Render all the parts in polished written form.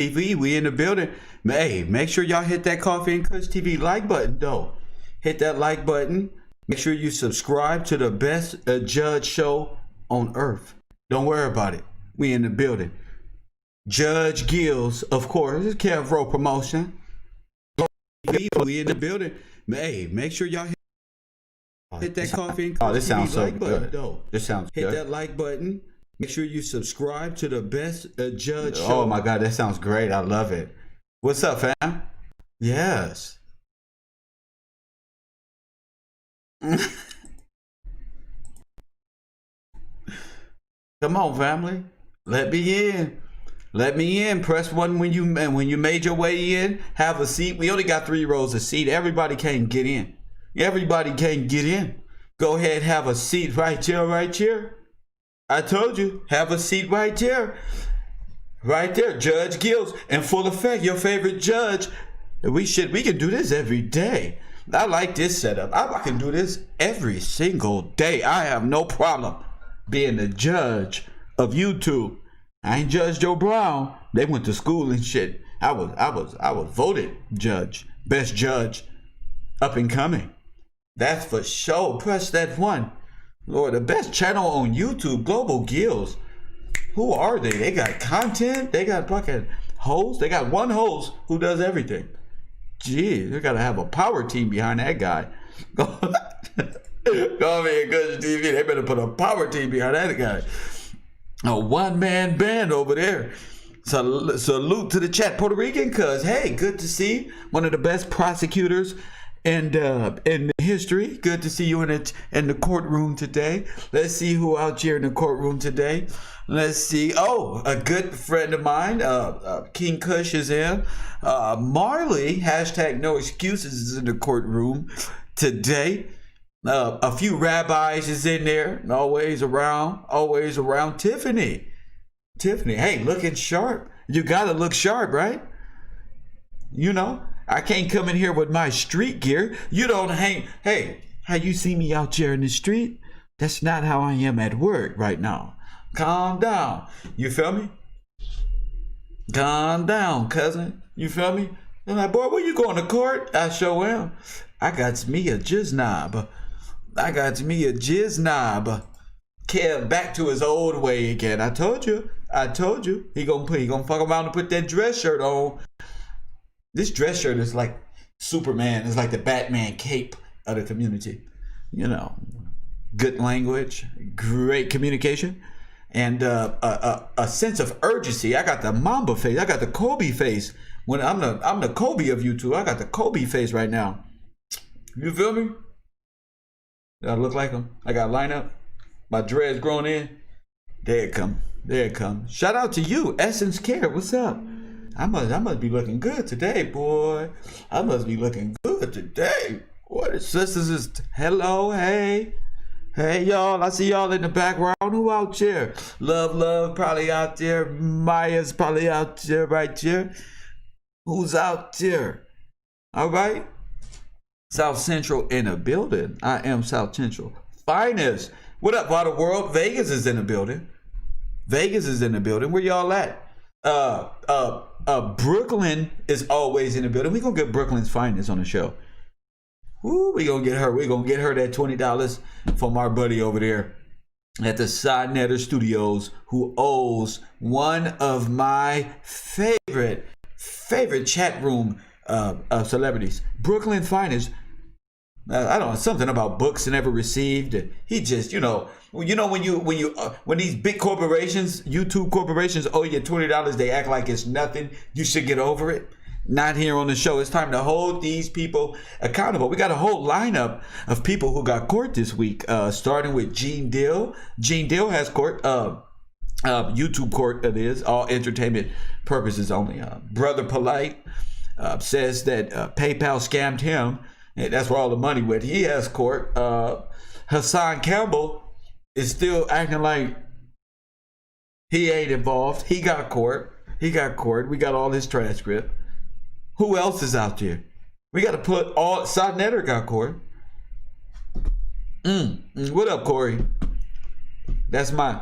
TV, we in the building. Hey, make sure y'all hit that Coffee and Kush TV like button, though. Hit that like button. Make sure you subscribe to the best judge show on earth. Don't worry about it. We in the building. Judge GILLZ, of course. This is Kev Rowe Promotion. We in the building. Hey, make sure y'all hit that Coffee and Kush this sounds TV so like button, good. though. This sounds Hit good. that like button. Make sure you subscribe to the best judge show. Oh my God, that sounds great. I love it. What's up, fam? Yes. Come on, family. Let me in. Let me in. Press one when you made your way in. Have a seat. We only got 3 rows of seat. Everybody can't get in. Everybody can't get in. Go ahead, have a seat right here, right here. I told you, have a seat right there. Right there, Judge GILLZ, in full effect, your favorite judge. We can do this every day. I like this setup. I can do this every single day. I have no problem being the judge of YouTube. I ain't Judge Joe Brown. They went to school and shit. I was voted judge, best judge, up and coming. That's for sure. Press that one. Lord, the best channel on YouTube, Global GILLZ. Who are they? They got content. They got fucking hosts. They got one host who does everything. Gee, they gotta have a power team behind that guy. Coffee and Kush TV. They better put a power team behind that guy. A one-man band over there. So salute to the chat, Puerto Rican, cuz hey, good to see one of the best prosecutors in history. Good to see you in the courtroom today. Let's see who out here in the courtroom today. Let's see. Oh, a good friend of mine, King Kush is in. Marley, hashtag no excuses, is in the courtroom today. A few rabbis is in there, always around. Tiffany, hey, looking sharp. You gotta look sharp, right? You know, I can't come in here with my street gear. You don't hang. Hey, how you see me out here in the street? That's not how I am at work right now. Calm down. You feel me? Calm down, cousin. You feel me? I'm like, boy, where you going to court? I sure am. I got me a jizz knob. Kev back to his old way again. I told you. He gonna fuck around and put that dress shirt on. This dress shirt is like Superman. It's like the Batman cape of the community. You know, good language, great communication, and a sense of urgency. I got the Mamba face. I got the Kobe face. When I'm the Kobe of YouTube. I got the Kobe face right now. You feel me? I look like him. I got lineup. My dreads grown in. There it come. Shout out to you, Essence Care. What's up? I must be looking good today, boy. I must be looking good today. Boy, the sisters is hello, hey, y'all. I see y'all in the background. Who out there? Love, probably out there. Maya's probably out there, right there. Who's out there? All right. South Central in the building. I am South Central finest. What up, Water World? Vegas is in the building. Where y'all at? Brooklyn is always in the building. We gonna get Brooklyn's finest on the show. Woo, we gonna get her. We gonna get her that $20 from our buddy over there at the Side Netter Studios, who owes one of my favorite chat room celebrities, Brooklyn finest. I don't know, something about books never received. He just, when these big corporations, YouTube corporations owe you $20, they act like it's nothing. You should get over it. Not here on the show. It's time to hold these people accountable. We got a whole lineup of people who got court this week, starting with Gene Dill. Gene Dill has court, YouTube court. It is all entertainment purposes only. Brother Polite says that PayPal scammed him. That's where all the money went. He has court. Hassan Campbell is still acting like he ain't involved. He got court. We got all his transcript. Who else is out there? We got to put all. Side Netter got court. What up, Corey? That's my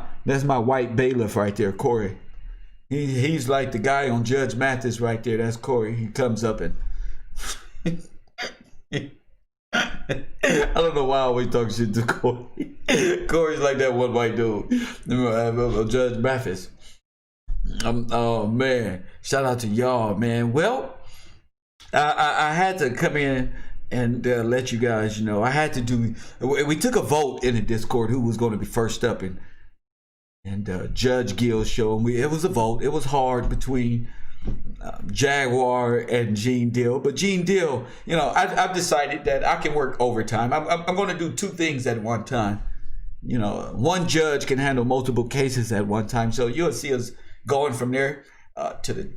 white bailiff right there, Corey. He's like the guy on Judge Mathis right there. That's Corey. He comes up and I don't know why I always talk shit to Corey. Corey's like that one white dude. Judge Mathis. Oh man, shout out to y'all, man. Well, I had to come in and let you guys know. I had to do. We took a vote in the Discord who was going to be first up, and Judge GILLZ show. And it was a vote. It was hard between Jaguar and Gene Deal, but Gene Deal, you know, I've decided that I can work overtime. I'm going to do two things at one time. You know, one judge can handle multiple cases at one time, so you'll see us going from there to the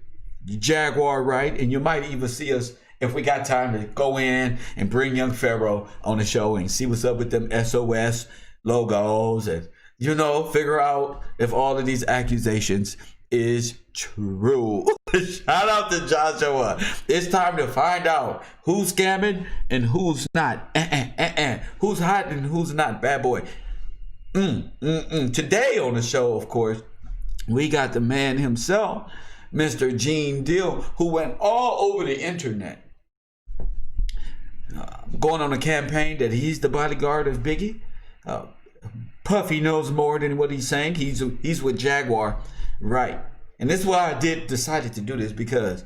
Jaguar, right? And you might even see us, if we got time, to go in and bring young Pharaoh on the show and see what's up with them SOS logos, and you know, figure out if all of these accusations is true. Shout out to Joshua. It's time to find out who's scamming and who's not. Who's hot and who's not. Bad boy. Today on the show, of course, we got the man himself, Mr. Gene Deal, who went all over the internet going on a campaign that he's the bodyguard of Biggie. Puffy knows more than what he's saying. He's with Jaguar, right? And this is why I decided to do this, because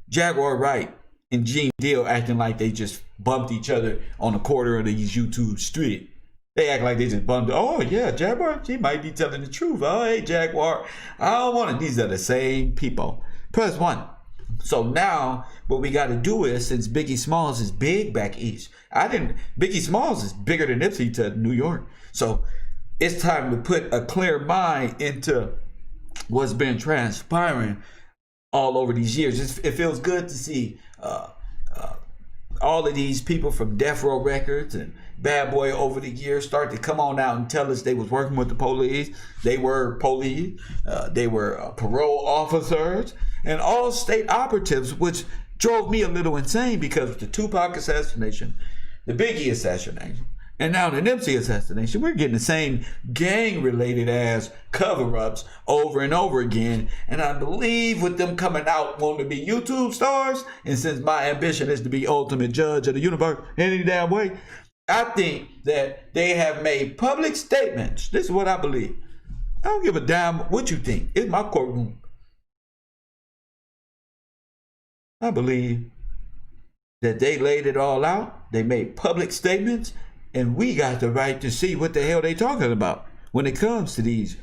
Jaguar, right, and Gene Deal acting like they just bumped each other on the corner of these YouTube street. They act like they just bumped. Oh yeah, Jaguar, she might be telling the truth. Oh hey Jaguar, I don't want it. These are the same people. Press 1. So now what we got to do is, since Biggie Smalls is big back east, Biggie Smalls is bigger than Nipsey to New York. So it's time to put a clear mind into what's been transpiring all over these years. It feels good to see all of these people from Death Row Records and Bad Boy over the years start to come on out and tell us they was working with the police. They were police. They were parole officers and all state operatives, which drove me a little insane, because the Tupac assassination, the Biggie assassination, and now the Nipsey assassination, we're getting the same gang-related ass cover-ups over and over again. And I believe with them coming out wanting to be YouTube stars, and since my ambition is to be ultimate judge of the universe any damn way, I think that they have made public statements. This is what I believe. I don't give a damn what you think. It's my courtroom. I believe that they laid it all out. They made public statements. And we got the right to see what the hell they talking about when it comes to these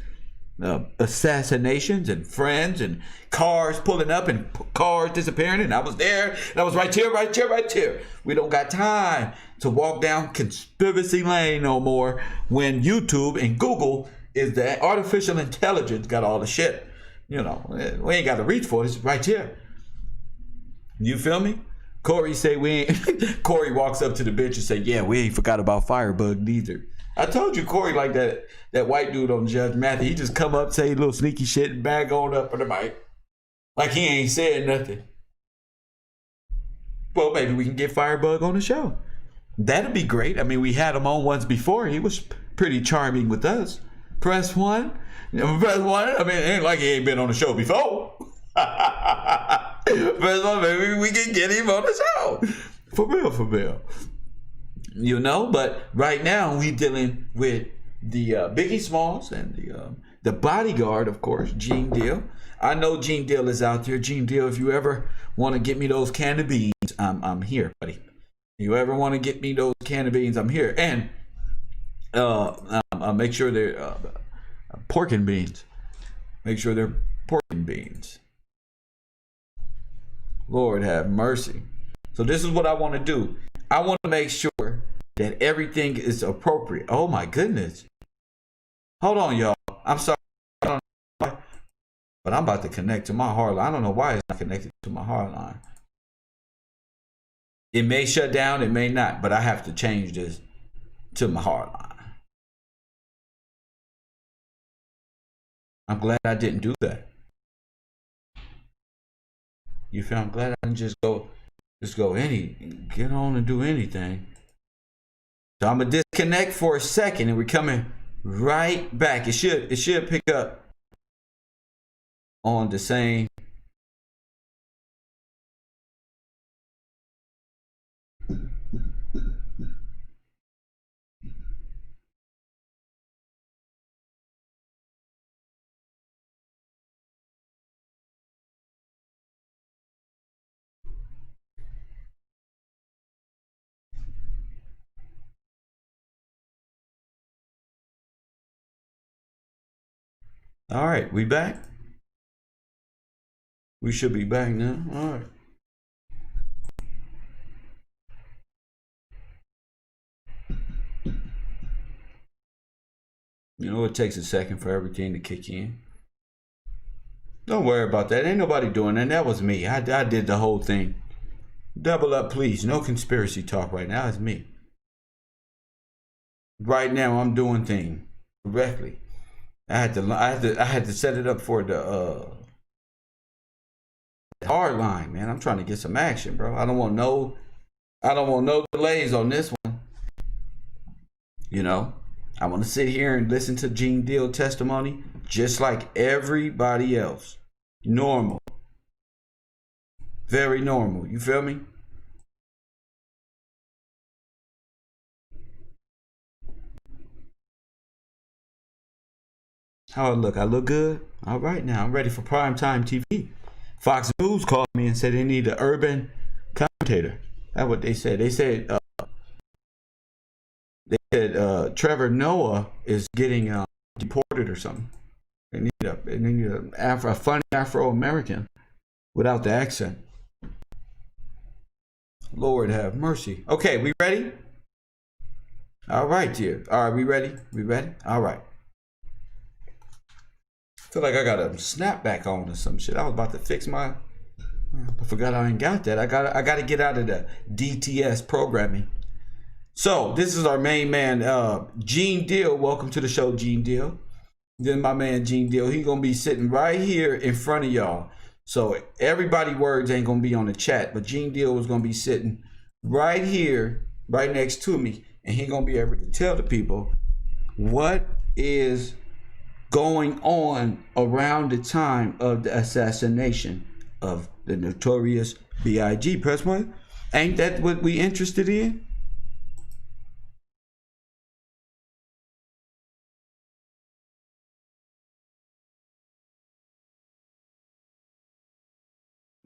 assassinations and friends and cars pulling up and cars disappearing. And I was there. And I was right here. We don't got time to walk down conspiracy lane no more when YouTube and Google is the artificial intelligence got all the shit. You know, we ain't got to reach for it. It's right here. You feel me? Corey say we ain't. Corey walks up to the bench and say, "Yeah, we ain't forgot about Firebug neither." I told you, Corey, like that white dude on Judge Mathis. He just come up, say a little sneaky shit, and bag on up for the mic, like he ain't said nothing. Well, maybe we can get Firebug on the show. That'd be great. I mean, we had him on once before. He was pretty charming with us. Press 1. Press 1. I mean, it ain't like he ain't been on the show before. Maybe we can get him on the show. For real. You know, but right now we dealing with the Biggie Smalls and the bodyguard, of course, Gene Deal. I know Gene Deal is out there. Gene Deal, if you ever want to get me those can of beans, I'm here, buddy. You ever want to get me those can of beans, I'm here. And make sure they're pork and beans. Make sure they're pork and beans. Lord have mercy. So this is what I want to do. I want to make sure that everything is appropriate. Oh my goodness. Hold on, y'all. I'm sorry. I don't know why, but I'm about to connect to my hard line. I don't know why it's not connected to my hard line. It may shut down, it may not, but I have to change this to my hard line. I'm glad I didn't do that. You feel? I'm glad I didn't just go get on and do anything. So I'm gonna disconnect for a second, and we're coming right back. It should pick up. on the same. All right, we back? We should be back now. All right. You know, it takes a second for everything to kick in. Don't worry about that. Ain't nobody doing that. That was me. I did the whole thing. Double up, please. No conspiracy talk right now. It's me. Right now, I'm doing things correctly. I had to set it up for the hard line, man. I'm trying to get some action, bro. I don't want no delays on this one. You know, I want to sit here and listen to Gene Deal testimony just like everybody else. Normal. Very normal. You feel me? How I look? I look good? All right now. I'm ready for primetime TV. Fox News called me and said they need an urban commentator. That's what they said. They said Trevor Noah is getting deported or something. They need a funny Afro-American without the accent. Lord have mercy. Okay, we ready? All right, dear. All right, we ready? We ready? All right. I feel like I got a snapback on or some shit. I was about to fix my. I forgot I ain't got that. I got to get out of the DTS programming. So this is our main man, Gene Deal. Welcome to the show, Gene Deal. Then my man Gene Deal. He gonna be sitting right here in front of y'all. So everybody words ain't gonna be on the chat, but Gene Deal was gonna be sitting right here, right next to me, and he gonna be able to tell the people what is going on around the time of the assassination of the notorious B.I.G. Press one. Ain't that what we interested in?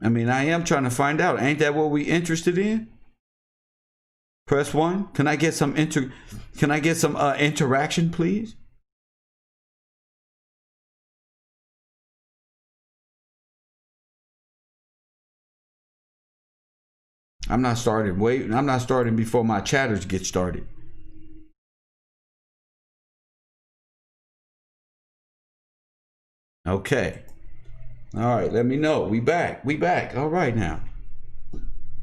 I mean, I am trying to find out. Ain't that what we interested in? Press one. Can I get some interaction, please? I'm not starting. Wait, I'm not starting before my chatters get started. Okay. All right, let me know. We back. We back. All right now.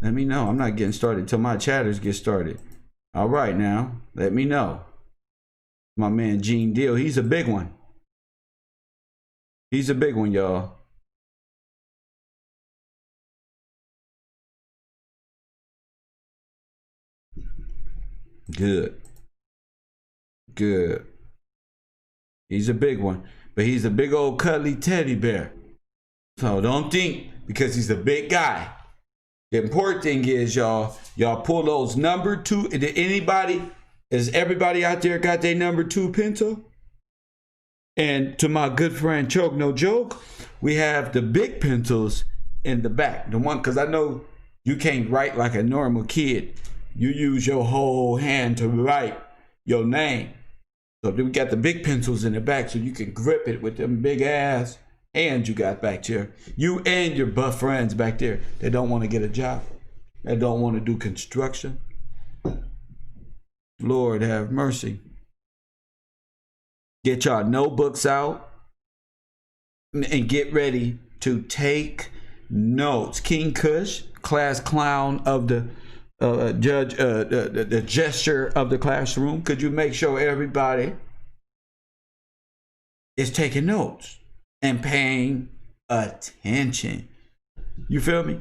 Let me know. I'm not getting started till my chatters get started. All right now. Let me know. My man Gene Deal. He's a big one. He's a big one, y'all. Good. Good. He's a big one. But he's a big old cuddly teddy bear. So don't think because he's a big guy. The important thing is y'all pull those number two. Is everybody out there got their number 2 pencil? And to my good friend Choke No Joke, we have the big pencils in the back. The one, because I know you can't write like a normal kid. You use your whole hand to write your name. So we got the big pencils in the back so you can grip it with them big ass. And you got back there. You and your buff friends back there. They don't want to get a job. They don't want to do construction. Lord have mercy. Get y'all notebooks out and get ready to take notes. King Kush, class clown of the judge, the gesture of the classroom. Could you make sure everybody is taking notes and paying attention? You feel me?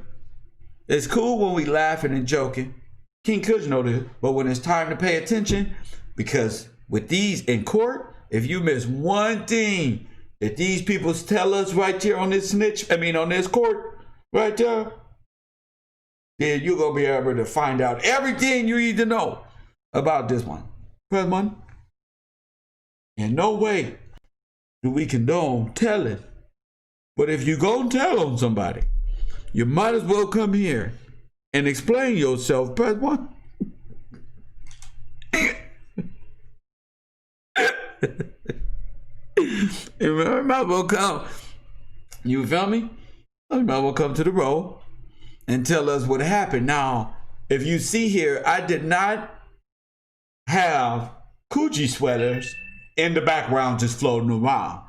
It's cool when we laughing and joking. King Kush know this, but when it's time to pay attention, because with these in court, if you miss one thing, if these people tell us right here on this on this court, right there, then you're going to be able to find out everything you need to know about this one. Press one. In no way do we condone telling. But if you go and tell on somebody, you might as well come here and explain yourself. Press one. You might as well come. You feel me? You might as well come to the row and tell us what happened. Now, if you see here, I did not have coochie sweaters in the background just floating around.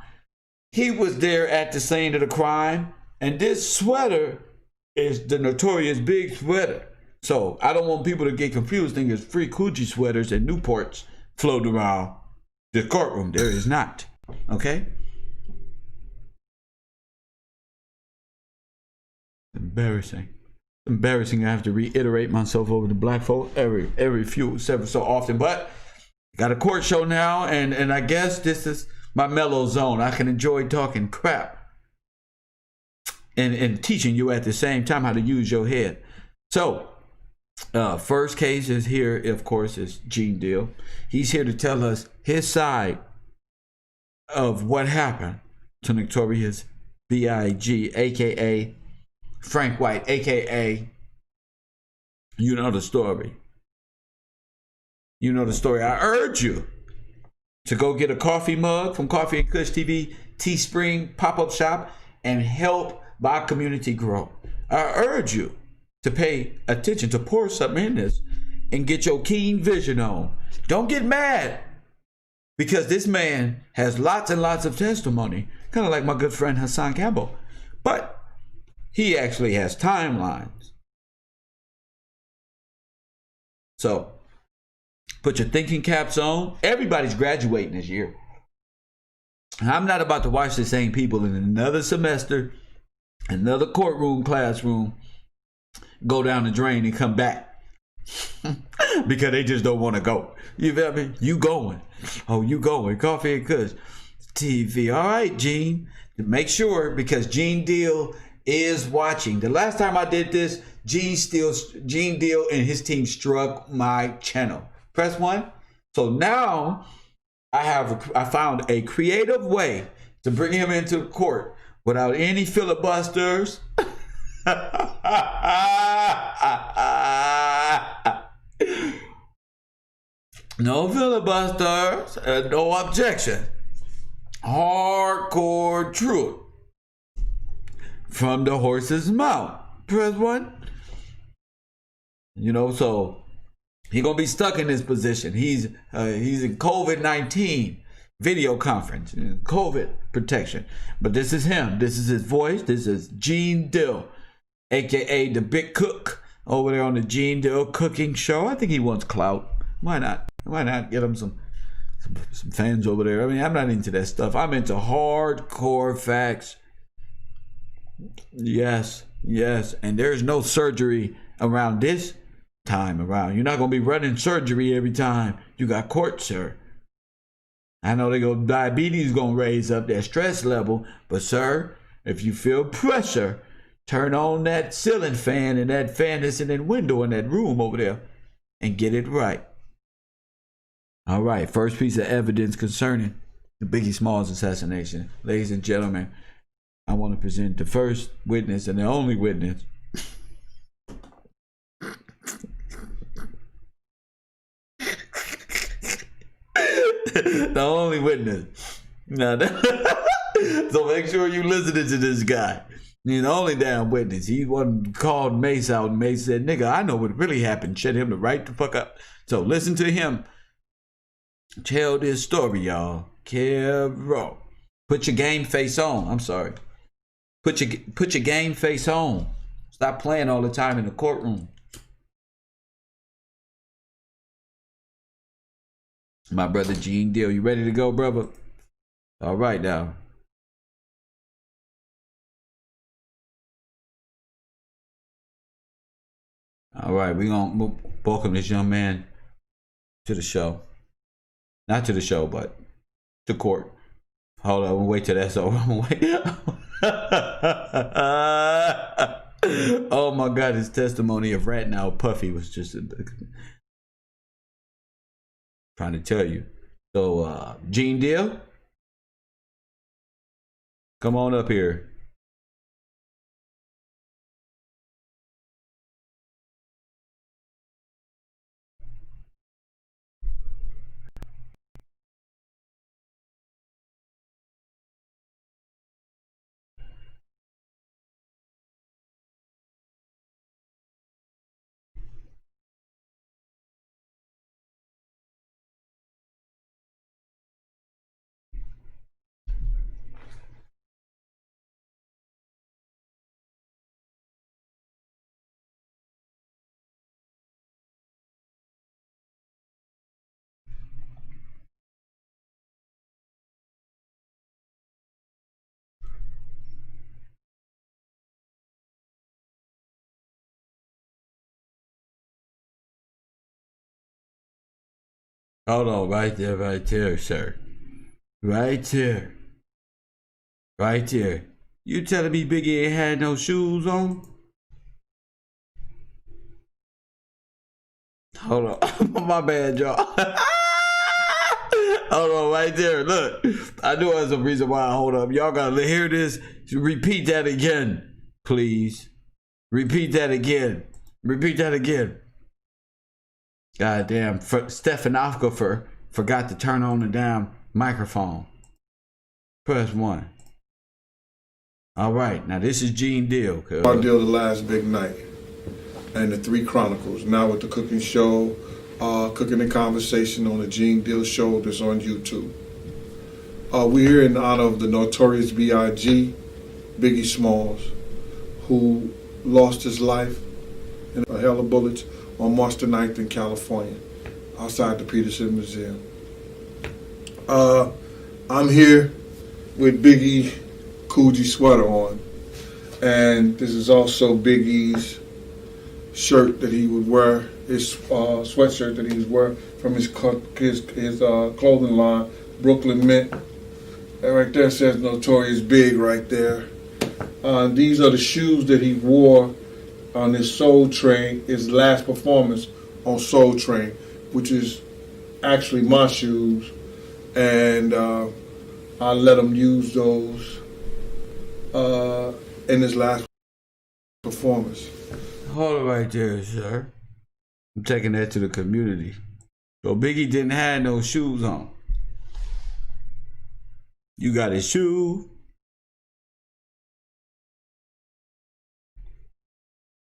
He was there at the scene of the crime, and this sweater is the notorious big sweater. So I don't want people to get confused thinking it's free coochie sweaters and Newports floating around the courtroom. There is not. Okay? Embarrassing. Embarrassing. I have to reiterate myself over the black folk every few several so often. But got a court show now, and I guess this is my mellow zone. I can enjoy talking crap and teaching you at the same time how to use your head. So first case is here, of course, is Gene Deal. He's here to tell us his side of what happened to Notorious B.I.G., aka Frank White, aka you know the story. You know the story. I urge you to go get a coffee mug from Coffee and Kush TV, Teespring pop-up shop, and help my community grow. I urge you to pay attention, to pour something in this and get your keen vision on. Don't get mad because this man has lots and lots of testimony, kind of like my good friend Hassan Campbell, but he actually has timelines. So put your thinking caps on. Everybody's graduating this year. I'm not about to watch the same people in another semester, another courtroom, classroom, go down the drain and come back because they just don't want to go. You feel me? You going. Oh, you going. Coffee and Kush TV. All right, Gene. Make sure, because Gene Deal is watching. The last time I did this, Gene Deal and his team struck my channel. Press one. So now I found a creative way to bring him into court without any filibusters. No filibusters, no objection. Hardcore truth from the horse's mouth. Press one. You know, so he gonna be stuck in this position. He's in COVID-19 video conference, COVID protection. But this is him. This is his voice. This is Gene Dill, aka the Big Cook, over there on the Gene Dill Cooking Show. I think he wants clout. Why not? Why not get him some fans over there? I mean, I'm not into that stuff. I'm into hardcore facts. Yes, yes. And there's no surgery around this time around. You're not going to be running surgery every time you got court, sir. I know diabetes going to raise up that stress level, but sir, if you feel pressure, turn on that ceiling fan and that fan that's in that window in that room over there and get it right. All right, first piece of evidence concerning the Biggie Smalls assassination. Ladies and gentlemen, I want to present the first witness and the only witness. The only witness. Now, so make sure you listening to this guy. He's the only damn witness. He wasn't called Mace out, and Mace said, nigga, I know what really happened. Shut him the right the fuck up. So listen to him tell this story, y'all. Carol. Put your game face on. I'm sorry. Put your game face on. Stop playing all the time in the courtroom. My brother Gene Deal, you ready to go, brother? All right now. All right, we're gonna welcome this young man to the show. Not to the show, but to court. Hold on, I'm gonna wait till that's over. I'm gonna wait. Oh my God, his testimony of Rat Now Puffy was just trying to tell you. So, Gene Deal, come on up here. Hold on, right there, sir. Right there. Right there. You telling me Biggie ain't had no shoes on? Hold on. My bad, y'all. Hold on, right there. Look, I knew there's a reason why I hold up. Y'all gotta hear this. Repeat that again, please. Repeat that again. Repeat that again. Goddamn, Stephanographer forgot to turn on the damn microphone. Press 1. All right, now this is Gene Deal. Our deal, The Last Big Night, and the 3 Chronicles. Now with the cooking show, Cooking and Conversation on the Gene Deal Show that's on YouTube. We're here in honor of the notorious B.I.G., Biggie Smalls, who lost his life in a hail of bullets on March the 9th in California, outside the Peterson Museum. I'm here with Biggie Coogee sweater on, and this is also Biggie's shirt that he would wear, his sweatshirt that he would wear from his clothing line, Brooklyn Mint. That right there says Notorious Big right there. These are the shoes that he wore on his Soul Train, his last performance on Soul Train, which is actually my shoes, and I let him use those in his last performance. Hold it right there, sir. I'm taking that to the community. So Biggie didn't have no shoes on. You got his shoe.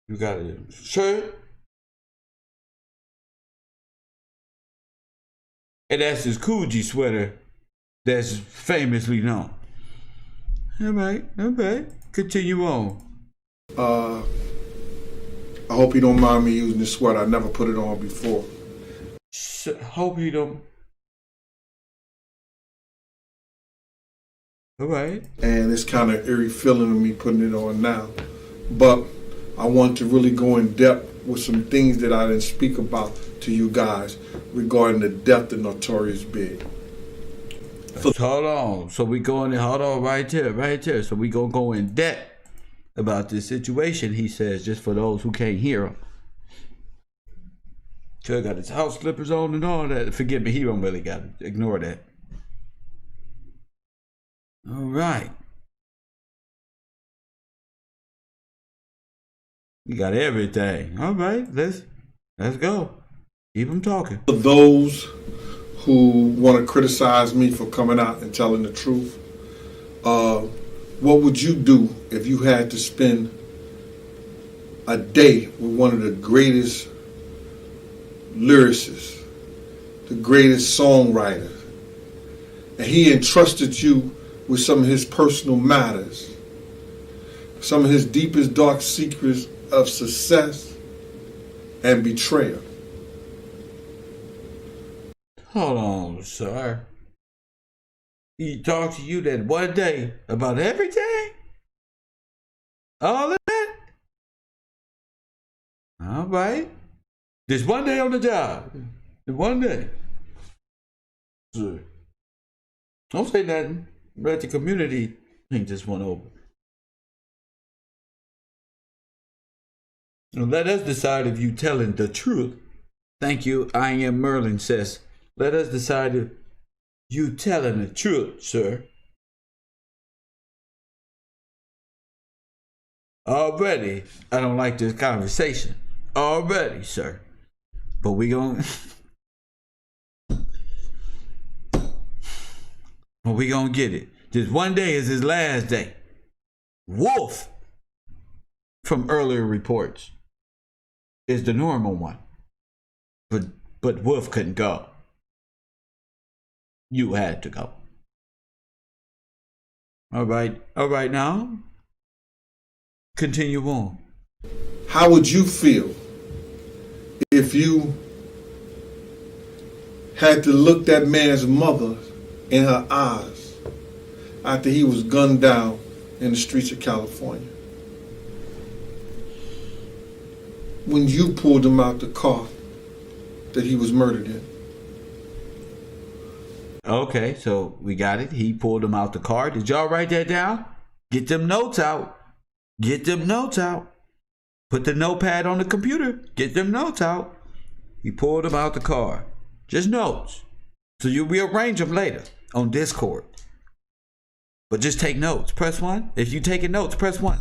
You got a shirt. And that's his Coogee sweater that's famously known. All right. Continue on. I hope you don't mind me using this sweater. I never put it on before. Hope you don't. All right. And it's kind of eerie feeling of me putting it on now. But I want to really go in depth with some things that I didn't speak about to you guys regarding the death of Notorious Big. Hold on. So we going, hold on right there. So we gonna go in depth about this situation, he says, just for those who can't hear him. Sure got his house slippers on and all that. Forgive me, he don't really got it. Ignore that. All right. You got everything. All right, let's go. Keep him talking. For those who want to criticize me for coming out and telling the truth, what would you do if you had to spend a day with one of the greatest lyricists, the greatest songwriter, and he entrusted you with some of his personal matters, some of his deepest dark secrets of success and betrayal? Hold on, sir. He talked to you that one day about everything? All of that? All right. This one day on the job. This one day. Sir. Don't say nothing. Let the community think this one over. Now, let us decide if you telling the truth. Thank you. I am Merlin says, let us decide if you telling the truth, sir. Already, I don't like this conversation. Already, sir. But we gonna get it. Just one day is his last day. Wolf, from earlier reports, is the normal one. But Wolf couldn't go. You had to go. All right now. Continue on. How would you feel if you had to look that man's mother in her eyes after he was gunned down in the streets of California? When you pulled him out the car that he was murdered in. Okay, so we got it. He pulled him out the car. Did y'all write that down? Get them notes out. Get them notes out. Put the notepad on the computer. Get them notes out. He pulled him out the car. Just notes. So you'll rearrange them later on Discord. But just take notes. Press 1. If you taking notes, press 1.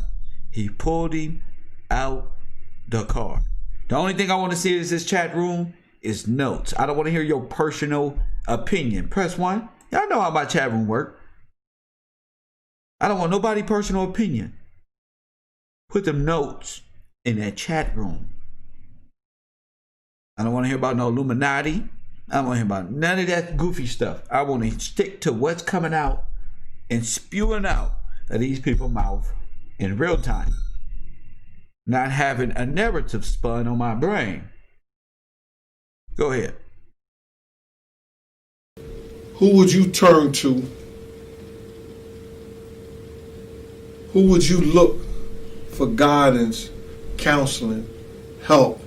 He pulled him out the car. The only thing I want to see is this chat room is notes. I don't want to hear your personal opinion. Press 1. Y'all know how my chat room work. I don't want nobody's personal opinion. Put them notes in that chat room. I don't want to hear about no Illuminati. I don't want to hear about none of that goofy stuff. I want to stick to what's coming out and spewing out of these people's mouth in real time. Not having a narrative spun on my brain. Go ahead. Who would you turn to? Who would you look for guidance, counseling, help?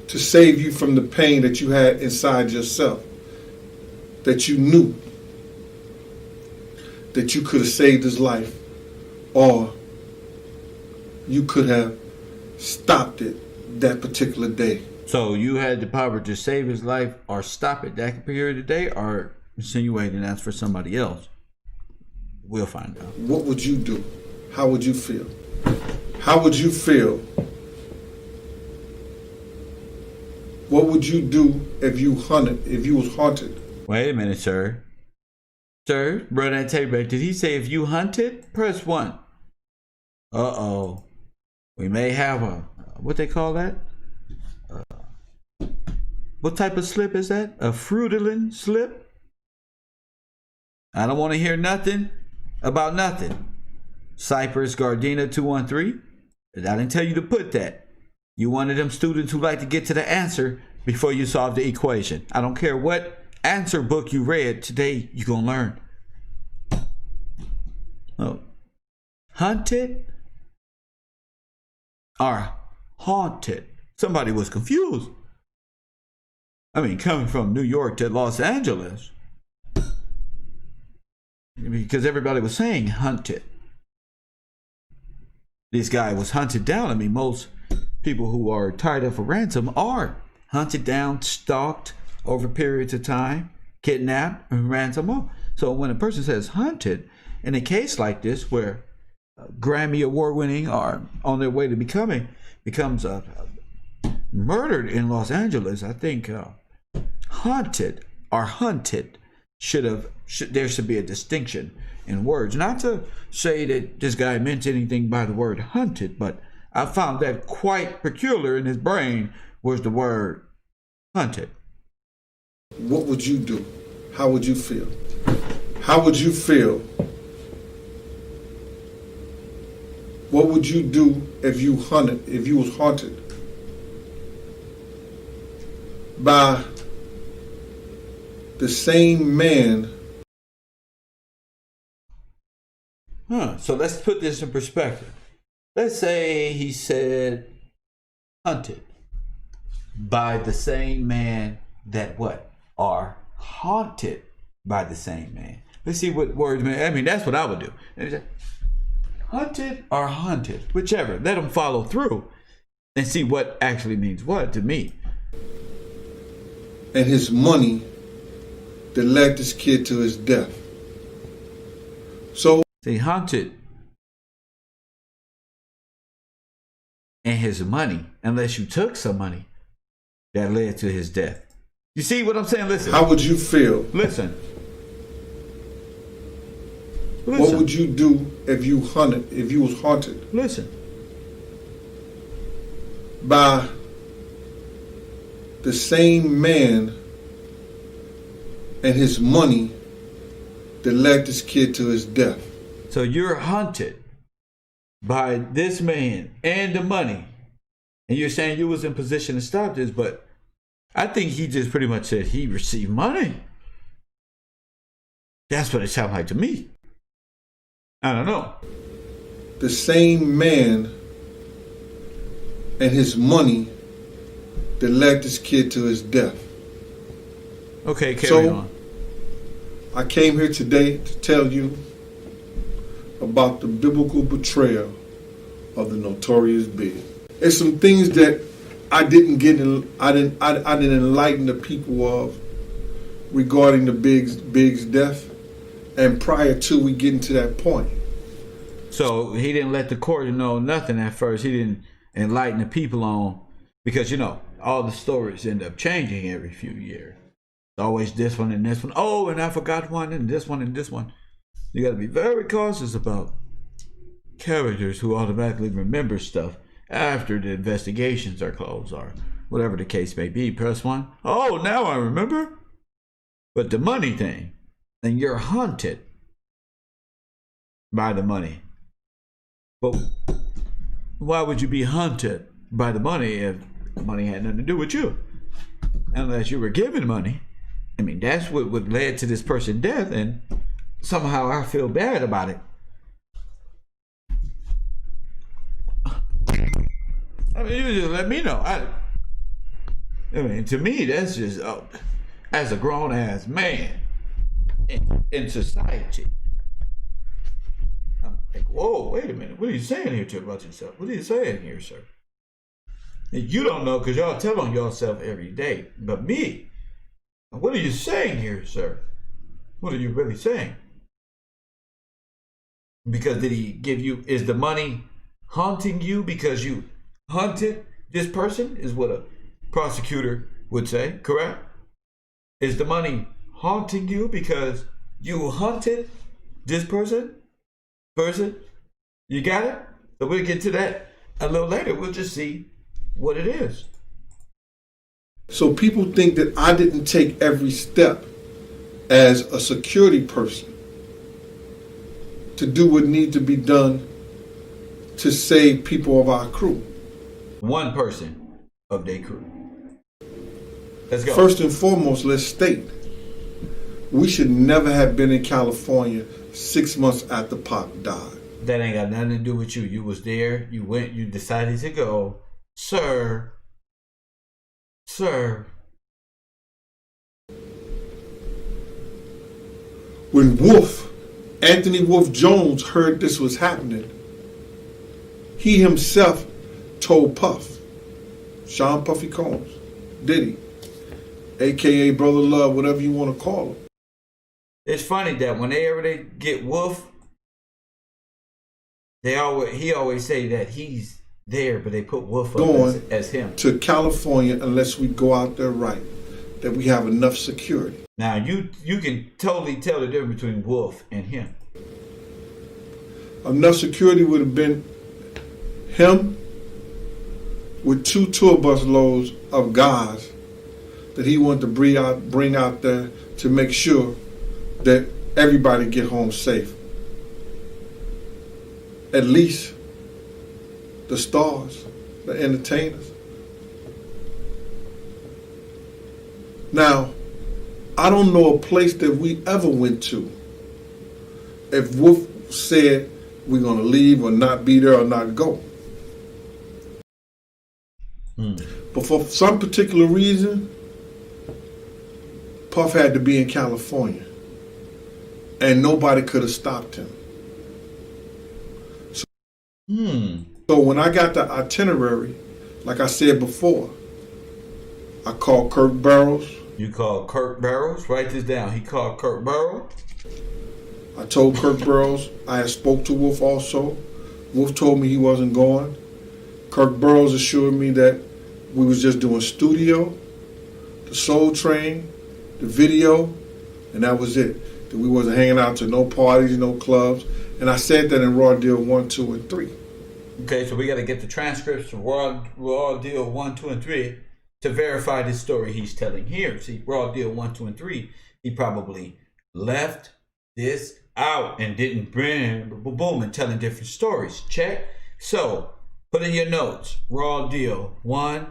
To save you from the pain that you had inside yourself, that you knew that you could have saved his life, or you could have stopped it that particular day. So you had the power to save his life or stop it that period of day, or insinuating that's for somebody else? We'll find out. What would you do? How would you feel? How would you feel? What would you do if you was haunted? Wait a minute, sir. Sir, run that tape back. Did he say if you hunted? Press 1. Uh-oh. We may have a, what they call that? What type of slip is that? A fraudulent slip? I don't want to hear nothing about nothing. Cypress Gardena 213. I didn't tell you to put that. You one of them students who like to get to the answer before you solve the equation. I don't care what answer book you read. Today you're going to learn. Oh. Hunted or haunted? Somebody was confused. I mean, coming from New York to Los Angeles. Because everybody was saying hunted. This guy was hunted down. I mean, most people who are tied up for ransom are hunted down, stalked over periods of time, kidnapped, and ransomed. So when a person says hunted, in a case like this where Grammy Award winning or on their way to becomes murdered in Los Angeles, I think haunted or hunted there should be a distinction in words. Not to say that this guy meant anything by the word hunted, but I found that quite peculiar in his brain was the word hunted. What would you do? How would you feel? How would you feel? What would you do if you was haunted by the same man? So let's put this in perspective. Let's say he said hunted by the same man that what? are haunted by the same man. Let's see what words mean. I mean, that's what I would do. Hunted or haunted, whichever. Let them follow through and see what actually means what to me. And his money that led this kid to his death. So, see, haunted and his money, unless you took some money that led to his death. You see what I'm saying? Listen. how would you feel? Listen. What would you do if you was haunted Listen. by the same man and his money that led this kid to his death? So you're haunted by this man and the money. And you're saying you was in position to stop this, but I think he just pretty much said he received money. That's what it sounded like to me. I don't know. The same man and his money that led this kid to his death. Okay, carry on. I came here today to tell you about the biblical betrayal of the notorious Big. There's some things that I didn't enlighten the people of regarding the Big's death, and prior to we getting to that point. So he didn't let the court know nothing at first. He didn't enlighten the people on, because you know all the stories end up changing every few years. Always this one and this one. Oh, and I forgot one and this one and this one. You got to be very cautious about characters who automatically remember stuff after the investigations are closed or whatever the case may be. Press one. Oh, now I remember. But the money thing, and you're haunted by the money. But why would you be haunted by the money if the money had nothing to do with you? Unless you were given money. I mean, that's what led to this person's death, and somehow I feel bad about it. I mean, you just let me know. I mean, to me, that's just, as a grown-ass man in society, I'm like, whoa, wait a minute. What are you saying here about yourself? What are you saying here, sir? And you don't know because y'all tell on yourself every day. But me, what are you saying here, sir? What are you really saying? Because did he give you, is the money haunting you because you hunted this person, is what a prosecutor would say, correct? Is the money haunting you because you hunted this person? You got it? So we'll get to that a little later. We'll just see what it is. So people think that I didn't take every step as a security person to do what needs to be done to save people of our crew. One person of their crew. Let's go. First and foremost, let's state, we should never have been in California 6 months after Pop died. That ain't got nothing to do with you. You was there, you went, you decided to go. Sir. When Anthony Wolf Jones heard this was happening, he himself told Puff, Sean Puffy Combs, Diddy, aka Brother Love, whatever you want to call him. It's funny that whenever they get Wolf, he always say that he's there, but they put Wolf up as him. To California unless we go out there right, that we have enough security. Now you can totally tell the difference between Wolf and him. Enough security would have been him with 2 tour bus loads of guys that he wanted to bring out there to make sure that everybody get home safe. At least the stars, the entertainers. Now, I don't know a place that we ever went to if Wolf said we're going to leave or not be there or not go. But for some particular reason, Puff had to be in California, and nobody could have stopped him. So when I got the itinerary, like I said before, I called Kirk Burroughs. You called Kirk Burroughs? Write this down. He called Kirk Burroughs? I told Kirk Burroughs I had spoke to Wolf also. Wolf told me he wasn't going. Kirk Burroughs assured me that we was just doing studio, the Soul Train, the video, and that was it. That we wasn't hanging out to no parties, no clubs. And I said that in Raw Deal 1, 2, and 3. Okay, so we got to get the transcripts of Raw Deal 1, 2, and 3 to verify this story he's telling here. See, Raw Deal 1, 2, and 3, he probably left this out and didn't bring boom and telling different stories. Check. So put in your notes Raw Deal 1,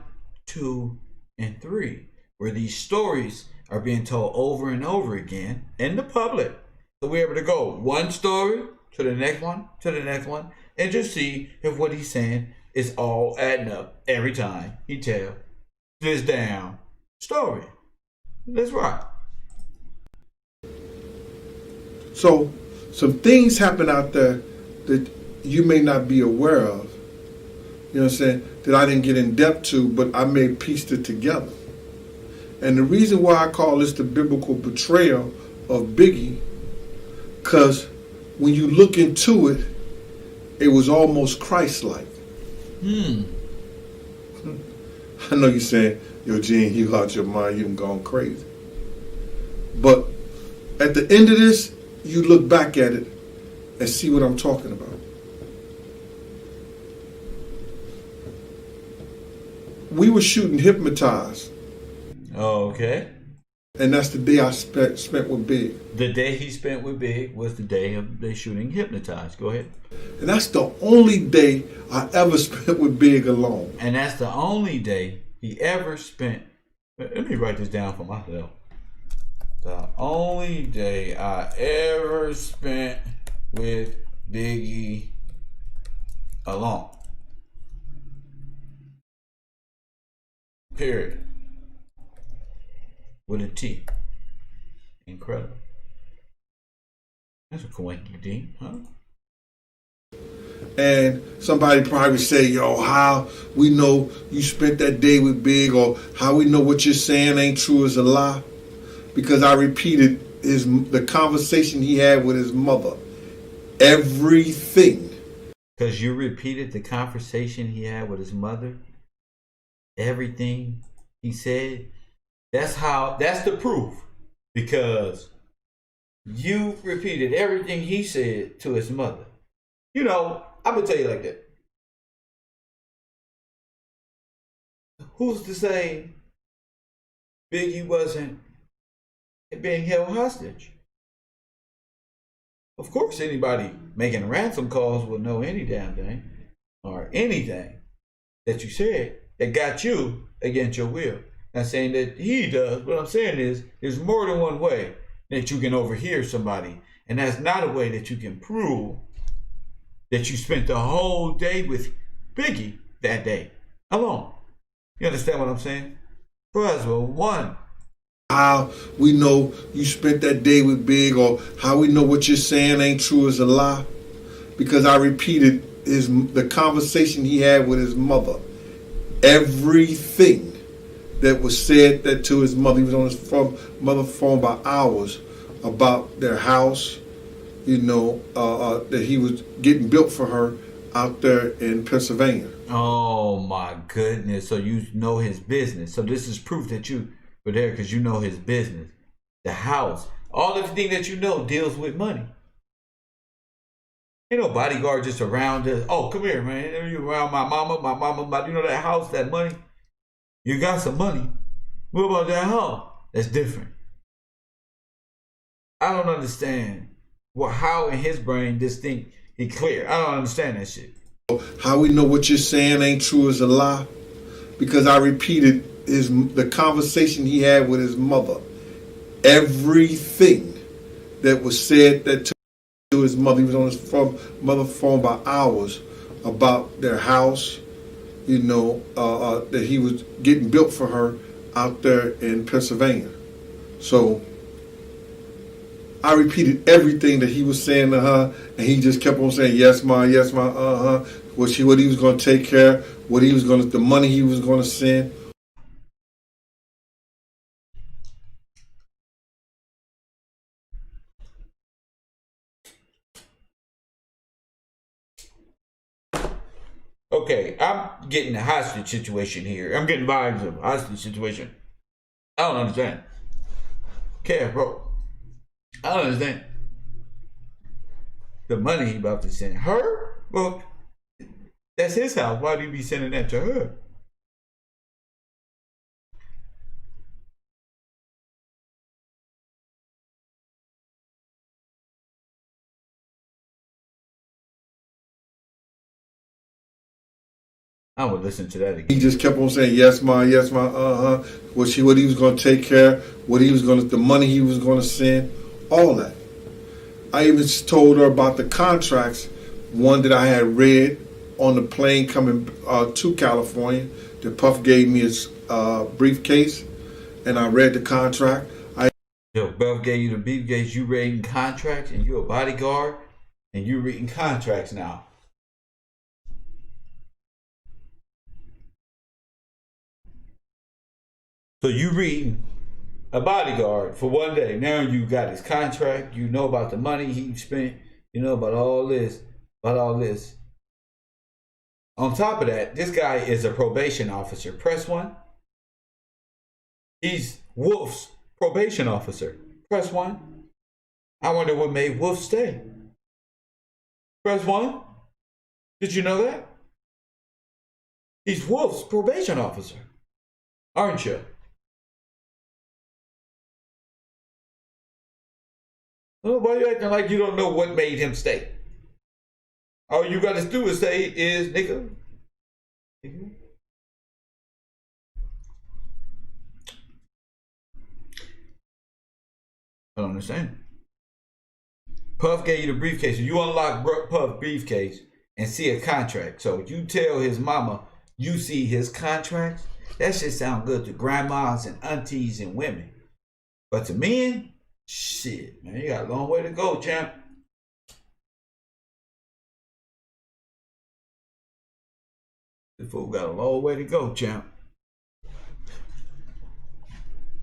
2, and 3, where these stories are being told over and over again in the public. So we're able to go one story to the next one, to the next one, and just see if what he's saying is all adding up every time he tells this damn story. Let's rock. So some things happen out there that you may not be aware of, you know what I'm saying, that I didn't get in depth to, but I may piece it together. And the reason why I call this the biblical betrayal of Biggie, because when you look into it, it was almost Christ-like. I know you're saying, yo, Gene, you out your mind, you done gone crazy. But at the end of this, you look back at it and see what I'm talking about. We were shooting Hypnotized. Oh, okay. And that's the day I spent with Big. The day he spent with Big was the day of the shooting Hypnotized. Go ahead. And that's the only day I ever spent with Big alone. And that's the only day he ever spent. Let me write this down for myself. The only day I ever spent with Biggie alone. Period. With a T. Incredible. That's a coincidence, huh? And somebody probably say, yo, how we know you spent that day with Big, or how we know what you're saying ain't true is a lie? Because I repeated the conversation he had with his mother. Everything. Because you repeated the conversation he had with his mother? Everything he said? That's the proof. Because you repeated everything he said to his mother. You know, I'm going to tell you like that. Who's to say Biggie wasn't being held hostage? Of course, anybody making ransom calls will know any damn thing or anything that you said that got you against your will. Not saying that he does. What I'm saying is there's more than one way that you can overhear somebody. And that's not a way that you can prove that you spent the whole day with Biggie that day alone. You understand what I'm saying? For us, well, one. How we know you spent that day with Big, or how we know what you're saying ain't true is a lie? Because I repeated the conversation he had with his mother. Everything that was said that to his mother. He was on his mother's phone by hours about their house, you know, that he was getting built for her out there in Pennsylvania. Oh my goodness. So you know his business. So this is proof that you were there because you know his business. The house. All everything that you know deals with money. Ain't no bodyguard just around us. Oh, come here, man. You around my mama, you know that house, that money? You got some money. What about that house? That's different. I don't understand how in his brain this thing he clear. I don't understand that shit. How we know what you're saying ain't true is a lie? Because I repeated the conversation he had with his mother. Everything that was said that to his mother. He was on his mother's phone by hours about their house, you know, that he was getting built for her out there in Pennsylvania. So I repeated everything that he was saying to her, and he just kept on saying, yes, ma, what he was going to take care, the money he was going to send. Okay, I'm getting a hostage situation here. I'm getting vibes of hostage situation. I don't understand. Okay, bro. I don't understand. The money he about to send her? Well, that's his house. Why do you be sending that to her? I would listen to that again. He just kept on saying, yes, ma, what he was going to take care, the money he was going to send, all that. I even told her about the contracts, one that I had read on the plane coming to California. That Puff gave me his briefcase, and I read the contract. Yo, Puff gave you the briefcase, you reading contracts, and you're a bodyguard, and you reading contracts now. So you reading a bodyguard for one day. Now you got his contract. You know about the money he spent. You know about all this. On top of that, this guy is a probation officer. Press 1. He's Wolf's probation officer. Press 1. I wonder what made Wolf stay. Press 1. Did you know that? He's Wolf's probation officer. Aren't you? Oh, why are you acting like you don't know what made him stay? All you got to do is say is nigga. I don't understand. Puff gave you the briefcase. You unlock Puff's briefcase and see a contract. So you tell his mama you see his contract. That shit sound good to grandmas and aunties and women. But to men, shit, man, you got a long way to go, champ. The fool got a long way to go, champ.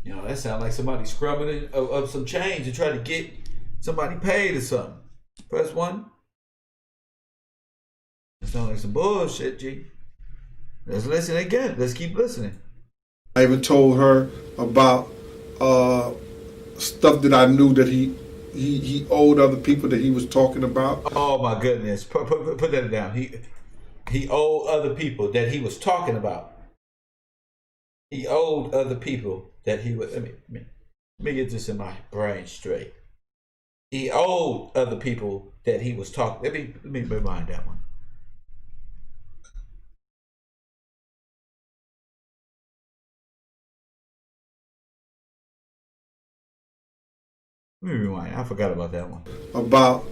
You know, that sounds like somebody scrubbing up some change to try to get somebody paid or something. Press 1. That sounds like some bullshit, G. Let's listen again. Let's keep listening. I even told her about stuff that I knew that he owed other people that he was talking about. Oh my goodness! Put that down. He owed other people that he was talking about. He owed other people that he was. Let me get this in my brain straight. He owed other people that he was talking. Let me remind that one. Let me rewind. I forgot about that one. About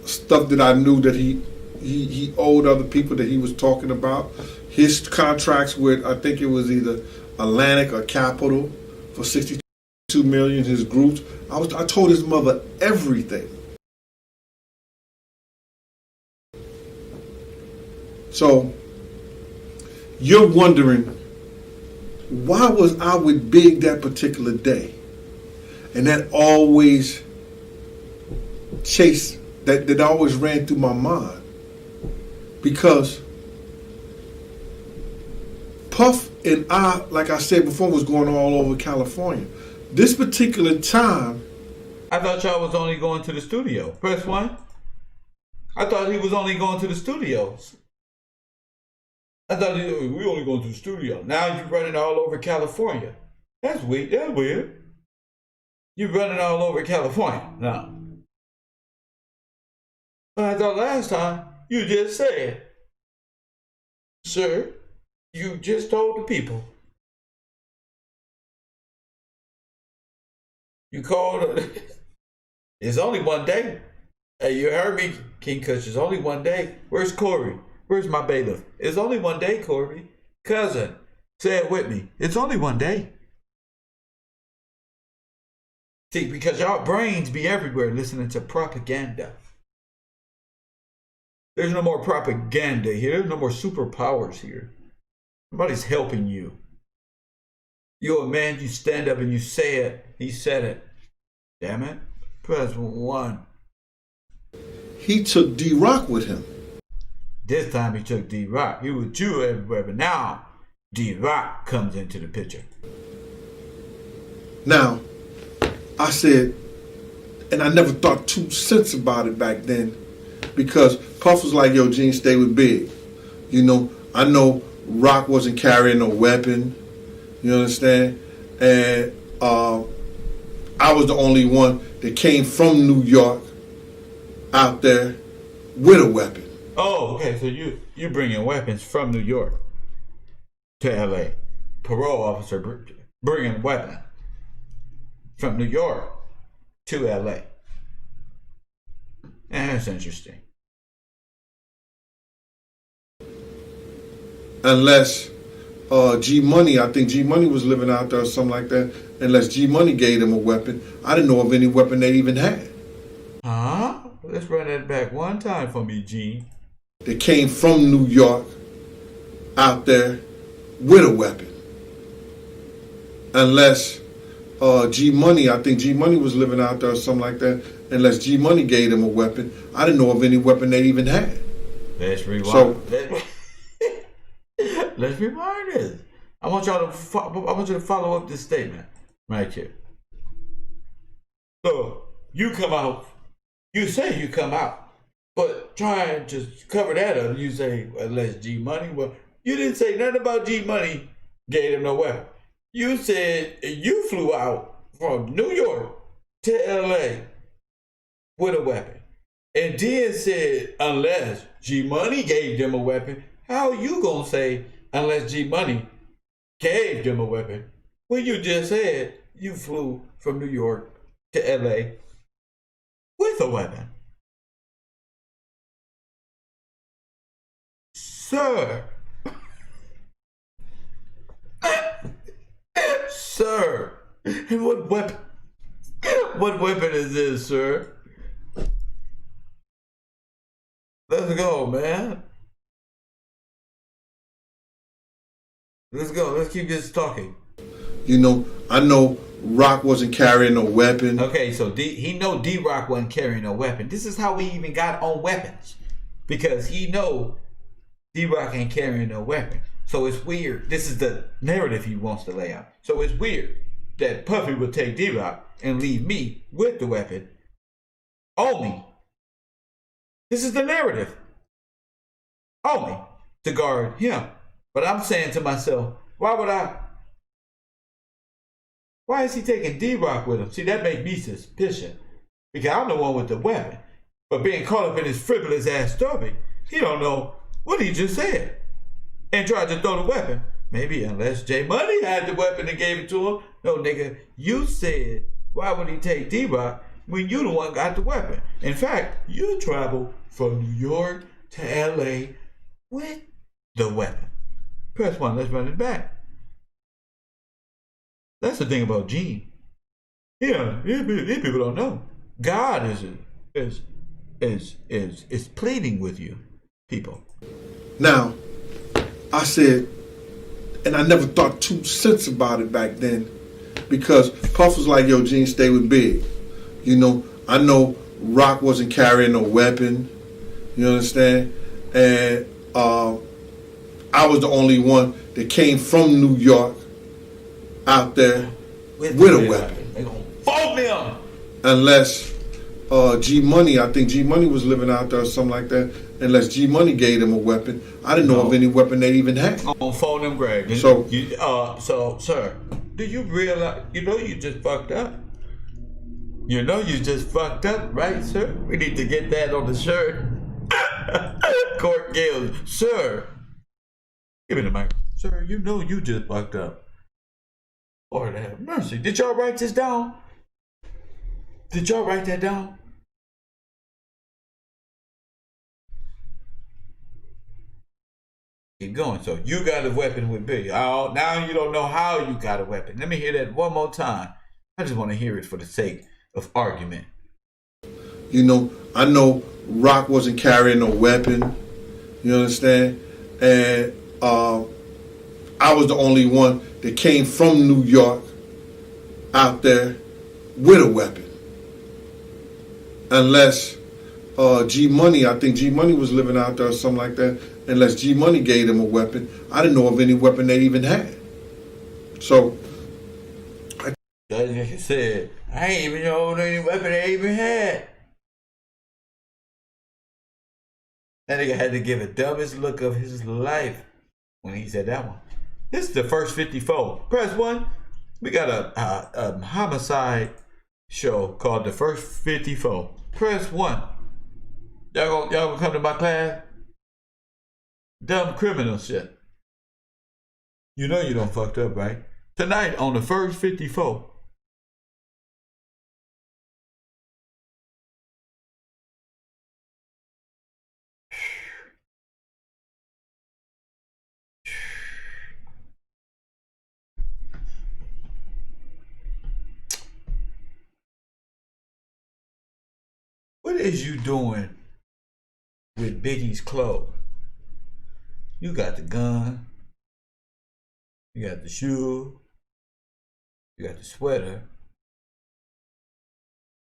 stuff that I knew that he owed other people that he was talking about. His contracts with, I think it was either Atlantic or Capital for $62 million. His groups. I told his mother everything. So you're wondering, why was I with Big that particular day? And that always that always ran through my mind. Because Puff and I, like I said before, was going all over California. This particular time, I thought y'all was only going to the studio. Press 1. I thought he was only going to the studios. I thought we only going to the studio. Now you're running all over California. That's weird. That's weird. You're running all over California now. But I thought last time you just said, sir, you just told the people. You called. It's only one day. Hey, you heard me, King Kush. It's only one day. Where's Corey? Where's my bailiff? It's only one day, Corey. Cousin, say it with me. It's only one day. See, because y'all brains be everywhere listening to propaganda. There's no more propaganda here. There's no more superpowers here. Nobody's helping you. You're a man, you stand up and you say it. He said it. Damn it. Press 1. He took D-Rock with him. This time he took D-Rock. He was Jew everywhere, but now D-Rock comes into the picture. Now, I said, and I never thought 2 cents about it back then, because Puff was like, yo, Gene, stay with Big. You know, I know Rock wasn't carrying no weapon. You understand? And I was the only one that came from New York out there with a weapon. Oh, okay. So you bringing weapons from New York to L.A. Parole officer bringing weapon from New York to L.A. That's interesting. Unless G Money, I think G Money was living out there or something like that. Unless G Money gave them a weapon, I didn't know of any weapon they even had. Huh? Let's run that back one time for me, Gene. They came from New York out there with a weapon. Unless G Money, I think G Money was living out there or something like that. Unless G Money gave them a weapon, I didn't know of any weapon they even had. Let's rewind. So, let's rewind this. I want you to follow up this statement right here. So you come out. You say you come out, but try and just cover that up. You say unless G Money. Well, you didn't say nothing about G Money gave him no weapon. You said you flew out from New York to L.A. with a weapon, and then said unless G Money gave them a weapon. How you gonna say unless G Money gave them a weapon when you just said you flew from New York to L.A. with a weapon? Sir. Sir. And what weapon is this, sir? Let's go, man. Let's go. Let's keep this talking. you know, I know Rock wasn't carrying no weapon. Okay, so he know D-Rock wasn't carrying no weapon. This is how we even got on weapons. Because he know D-Rock ain't carrying no weapon. So it's weird. This is the narrative he wants to lay out. So it's weird that Puffy would take D-Rock and leave me with the weapon on me. This is the narrative. On me to guard him. But I'm saying to myself, why is he taking D-Rock with him? See, that makes me suspicious. Because I'm the one with the weapon. But being caught up in his frivolous ass story, he don't know what he just said. And tried to throw the weapon. Maybe unless J Money had the weapon and gave it to him. No, nigga, you said, why would he take D-Rock when you the one got the weapon? In fact, you traveled from New York to L.A. with the weapon. Press 1, let's run it back. That's the thing about Gene. Yeah, these people don't know. God is pleading with you, people. Now, I said, and I never thought 2 cents about it back then, because Puff was like, yo, Gene, stay with Big. You know, I know Rock wasn't carrying no weapon. You understand? And I was the only one that came from New York out there with a weapon. They gonna fold them. Unless G Money, I think G Money was living out there or something like that. Unless G Money gave them a weapon, I didn't know of any weapon they even had. I'm gonna phone them, Greg. So, so, sir, do you realize? You know you just fucked up. You know you just fucked up, right, sir? We need to get that on the shirt. Court GILLZ, sir. Give me the mic, sir. You know you just fucked up. Lord have mercy. Did y'all write this down? Did y'all write that down? Keep going. So you got a weapon with Biggie. Oh, now you don't know how you got a weapon. Let me hear that one more time. I just want to hear it for the sake of argument. You know, I know Rock wasn't carrying no weapon. You understand? And I was the only one that came from New York out there with a weapon. Unless G Money, I think G Money was living out there or something like that. Unless G Money gave them a weapon, I didn't know of any weapon they even had. So, Like I said, I ain't even know any weapon they even had. That nigga had to give the dumbest look of his life when he said that one. This is the first 54. Press 1. We got a homicide show called the first 54. Press 1. Y'all gonna come to my class? Dumb criminal shit. You know you done fucked up, right? Tonight on the first 54. What is you doing with Biggie's clothes? You got the gun, you got the shoe, you got the sweater,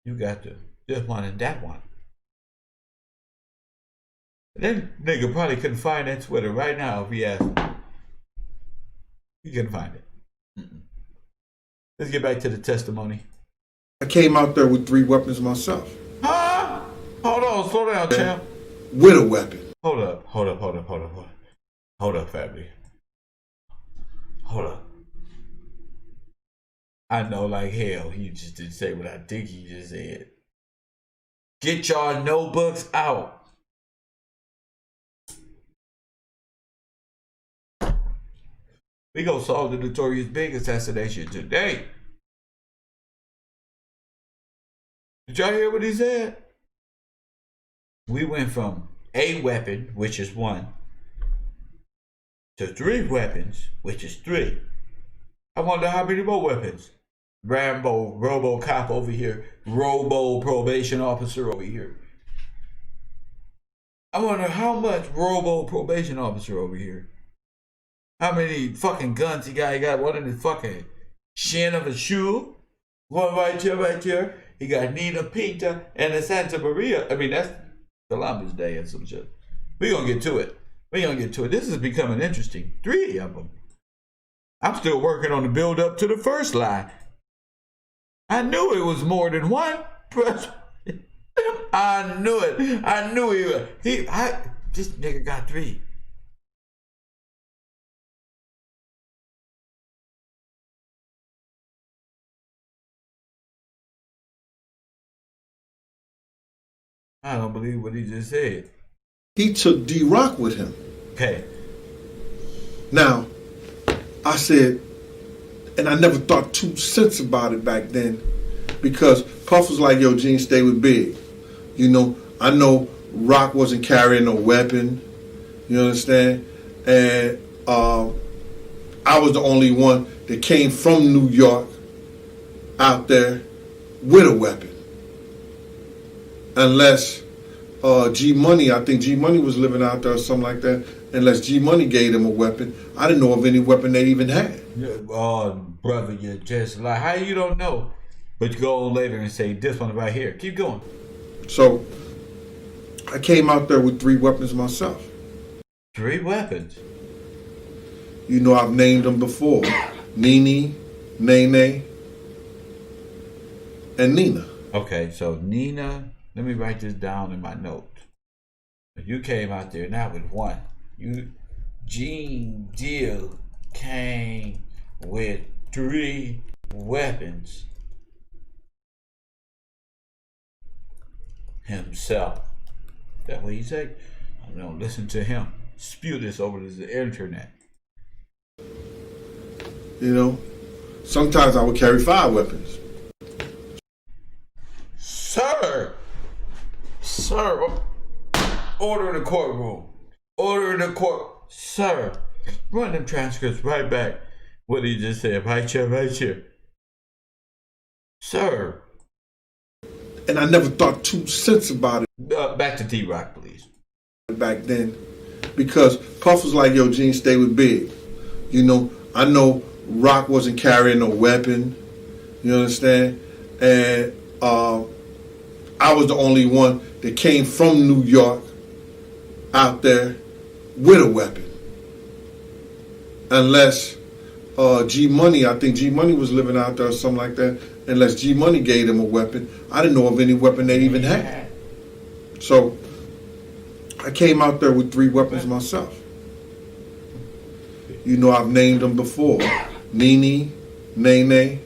you got the this one and that one. That nigga probably couldn't find that sweater right now if he asked him. He couldn't find it. Let's get back to the testimony. I came out there with 3 weapons myself. Huh? Hold on, slow down, champ. With a weapon. Hold up, family. Hold up. I know like hell he just didn't say what I think he just said. Get y'all notebooks out. We gonna solve the notorious big assassination today. Did y'all hear what he said? We went from a weapon, which is 1, to 3 weapons, which is 3. I wonder how many more weapons. Rambo, Robo-Cop over here, Robo Probation Officer over here. I wonder how much Robo Probation Officer over here. How many fucking guns he got? He got one in his fucking shin of his shoe. One right here. He got Nina Pinta and a Santa Maria. I mean, that's Columbus Day or some shit. We gonna get to it. This is becoming interesting. 3 of them. I'm still working on the build up to the first line. I knew it was more than 1. I knew it. I knew he was. This nigga got 3. I don't believe what he just said. He took D-Rock with him. Okay. Now, I said, and I never thought 2 cents about it back then, because Puff was like, yo, Gene, stay with Big. You know, I know Rock wasn't carrying no weapon. You understand? And I was the only one that came from New York out there with a weapon. Unless G Money, I think G Money was living out there or something like that. Unless G Money gave them a weapon, I didn't know of any weapon they even had. Oh, brother, you're just like, how you don't know? But you go on later and say this one right here. Keep going. So I came out there with 3 weapons myself. 3 weapons. You know, I've named them before: Nene, Nene, and Nina. Okay, so Nina. Let me write this down in my notes. You came out there not with 1. Gene Deal came with 3 weapons himself. That what he said? I'm gonna listen to him spew this over the internet. You know, sometimes I would carry 5 weapons. Sir, order in the courtroom. Sir, run them transcripts right back. What he just said, right here. Sir. And I never thought 2 cents about it Back to D-Rock, please. back then, because Puff was like, yo, Gene, stay with Big. You know, I know Rock wasn't carrying no weapon, you understand? And I was the only one that came from New York out there with a weapon. Unless G Money, I think G Money was living out there or something like that. Unless G Money gave them a weapon, I didn't know of any weapon they even had. So I came out there with 3 weapons myself. You know, I've named them before: Nene, Nene,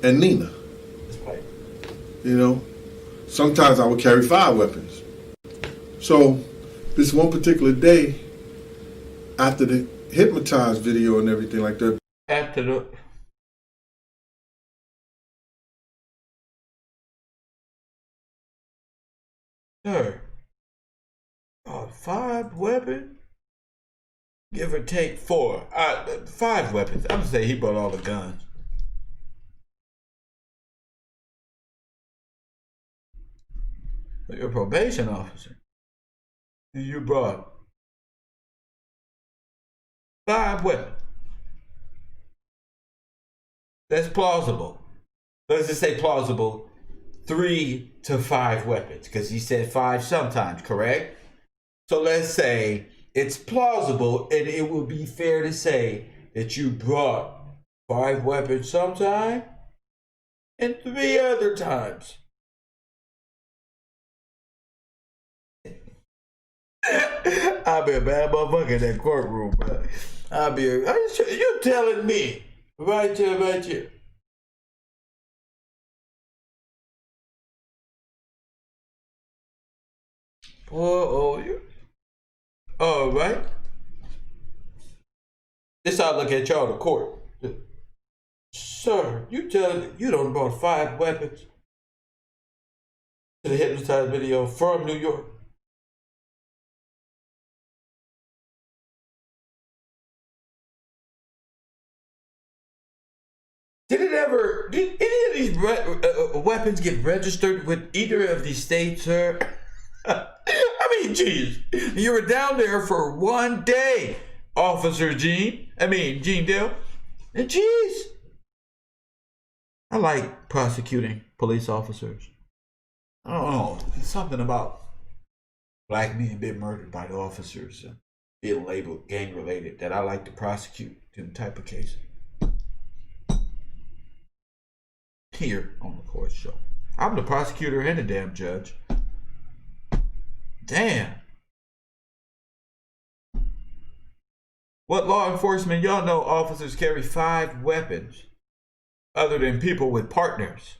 and Nina. You know, sometimes I would carry 5 weapons. So this one particular day, after the Hypnotized video and everything like that, After the... Sir, 5 weapons? Give or take 4. 5 weapons. I'm gonna say he brought all the guns. You're a probation officer. You brought 5 weapons. That's plausible. Let's just say plausible. 3 to 5 weapons, because he said 5 sometimes, correct? So let's say it's plausible, and it would be fair to say that you brought 5 weapons sometime and 3 other times. I'll be a bad motherfucker in that courtroom, bro. You're telling me right here. You. All right. This how I look at y'all in court. Sir, you telling me you done brought 5 weapons to the Hypnotized video from New York? Did any of these weapons get registered with either of these states, sir? I mean, geez, you were down there for 1 day, Officer Gene. Gene Dale. And geez, I like prosecuting police officers. I don't know, there's something about black men being murdered by the officers and being labeled gang related that I like to prosecute them type of cases. Here on the court show. I'm the prosecutor and the damn judge. Damn. What law enforcement? Y'all know officers carry 5 weapons other than people with partners.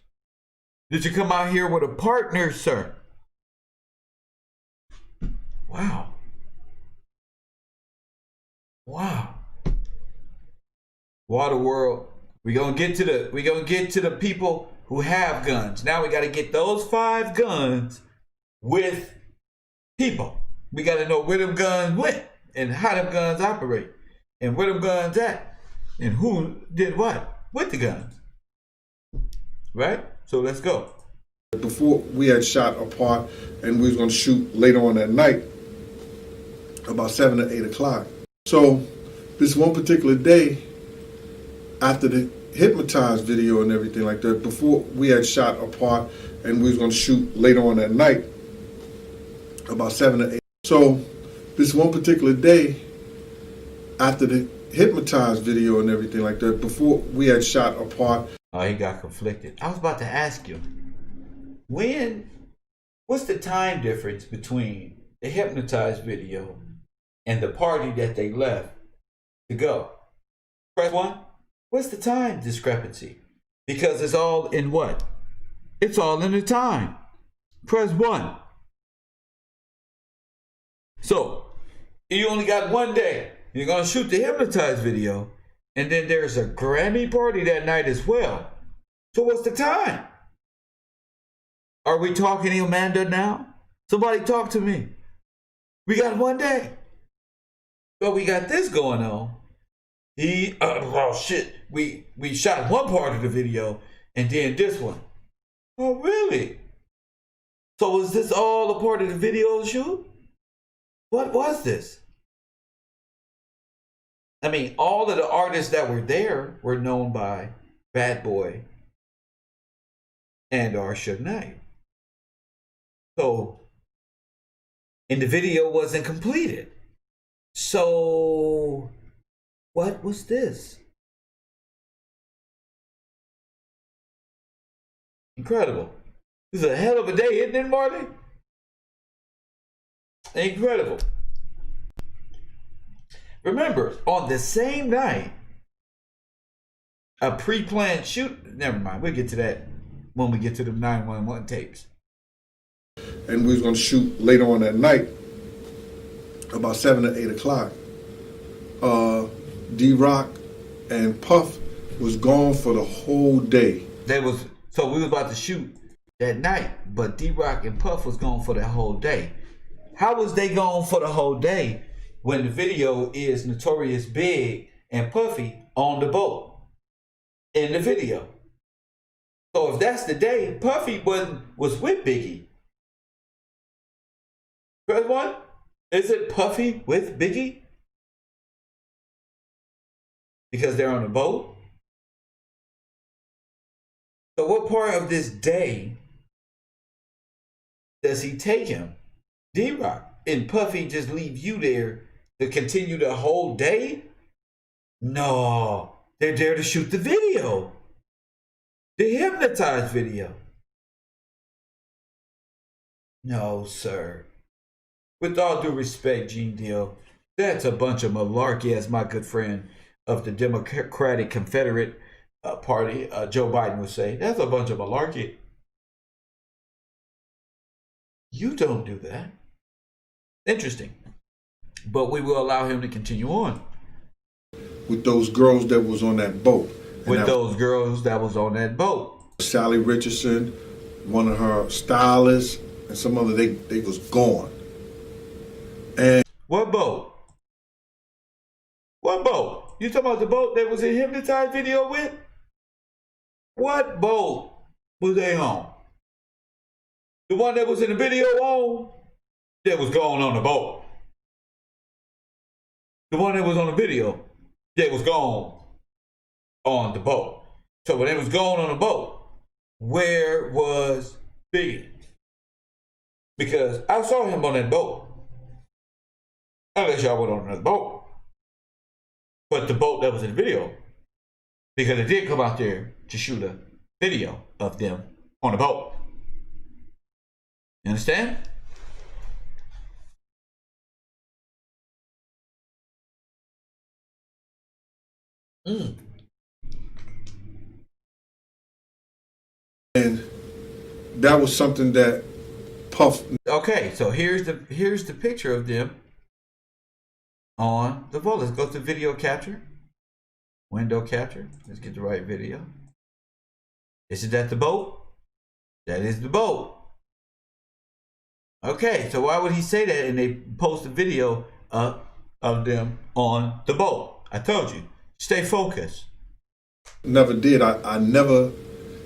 Did you come out here with a partner, sir? Wow. Water world. We're gonna get to the people who have guns. Now we gotta get those 5 guns with people. We gotta know where them guns went and how them guns operate and where them guns at and who did what with the guns. Right? So let's go. before we had shot a part and we was gonna shoot later on that night, about 7 or 8 o'clock. So this one particular day, after the Hypnotized video and everything like that, before we had shot a part and we was gonna shoot later on that night, about 7 or 8. So this one particular day, after the Hypnotized video and everything like that, before we had shot a part. Oh, he got conflicted. I was about to ask you, what's the time difference between the Hypnotized video and the party that they left to go? Press 1. What's the time discrepancy? Because it's all in what? It's all in the time. Press 1. So, you only got 1 day. You're going to shoot the Hypnotized video, and then there's a Grammy party that night as well. So what's the time? Are we talking to Amanda now? Somebody talk to me. We got 1 day. But we got this going on. Oh shit, we shot one part of the video and then this one. Oh really? So was this all a part of the video shoot? What was this? I mean, all of the artists that were there were known by Bad Boy and our Suge Knight. So, and the video wasn't completed. So, what was this? Incredible. This is a hell of a day, isn't it, Marty? Incredible. Remember, on the same night, a pre-planned shoot. Never mind, we'll get to that when we get to the 911 tapes. And we was going to shoot later on that night, about 7 or 8 o'clock. D-Rock and Puff was gone for the whole day. So we was about to shoot that night, but D-Rock and Puff was gone for the whole day. How was they gone for the whole day when the video is Notorious Big and Puffy on the boat in the video? So if that's the day, Puffy was with Biggie. First one, is it Puffy with Biggie? Because they're on the boat? So what part of this day does he take him? D-Rock and Puffy just leave you there to continue the whole day? No, they're there to shoot the video. The hypnotized video. No, sir. With all due respect, Gene Deal, that's a bunch of malarkey, as my good friend of the Democratic Confederate Party, Joe Biden would say. That's a bunch of malarkey. You don't do that. Interesting. But we will allow him to continue on. With those girls that was on that boat. With those girls that was on that boat. Sally Richardson, one of her stylists, and some other, they was gone. And what boat? What boat? You talking about the boat that was in hypnotized video with? What boat was they on? The one that was in the video on? That was going on the boat. The one that was on the video that was gone on the boat. So when they was going on the boat, where was Biggie? Because I saw him on that boat. Unless y'all went on another boat. But the boat that was in the video, because it did come out there to shoot a video of them on the boat. You understand? And that was something that Puff. Okay, so here's the picture of them on the boat. Let's go to video capture. Window capture. Let's get the right video. Isn't that the boat? That is the boat. Okay, so why would he say that and they post a video of them on the boat? I told you, stay focused. Never did. I never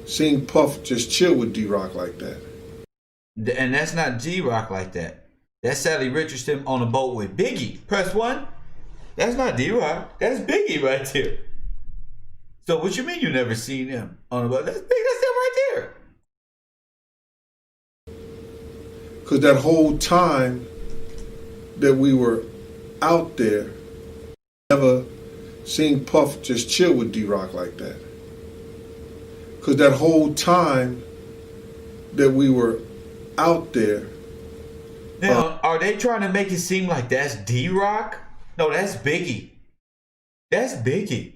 seen Puff just chill with D-Rock like that. And that's not D-Rock like that. That's Sally Richardson on the boat with Biggie. Press 1. That's not D-Rock. That's Biggie right there. So what you mean you never seen him on the boat? That's Biggie. That's him right there. Because that whole time that we were out there, never seen Puff just chill with D-Rock like that. Because that whole time that we were out there. Now, are they trying to make it seem like that's D-Rock? No, that's Biggie. That's Biggie.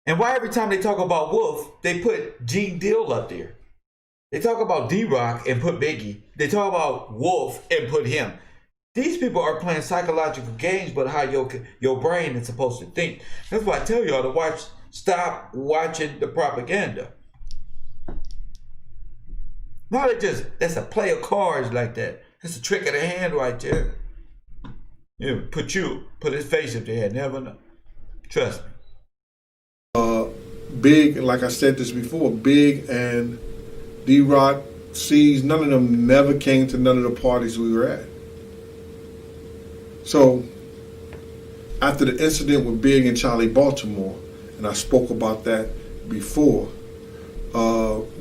And why every time they talk about Wolf, they put Gene Deal up there? They talk about D-Rock and put Biggie. They talk about Wolf and put him. These people are playing psychological games, but how your brain is supposed to think. That's why I tell y'all to stop watching the propaganda. Not that's a play of cards like that. That's a trick of the hand right there. Yeah, put his face up there. Never know. Trust me. Big, like I said this before, Big and D-Rock, C's, none of them never came to none of the parties we were at. So after the incident with Big and Charlie Baltimore, and I spoke about that before,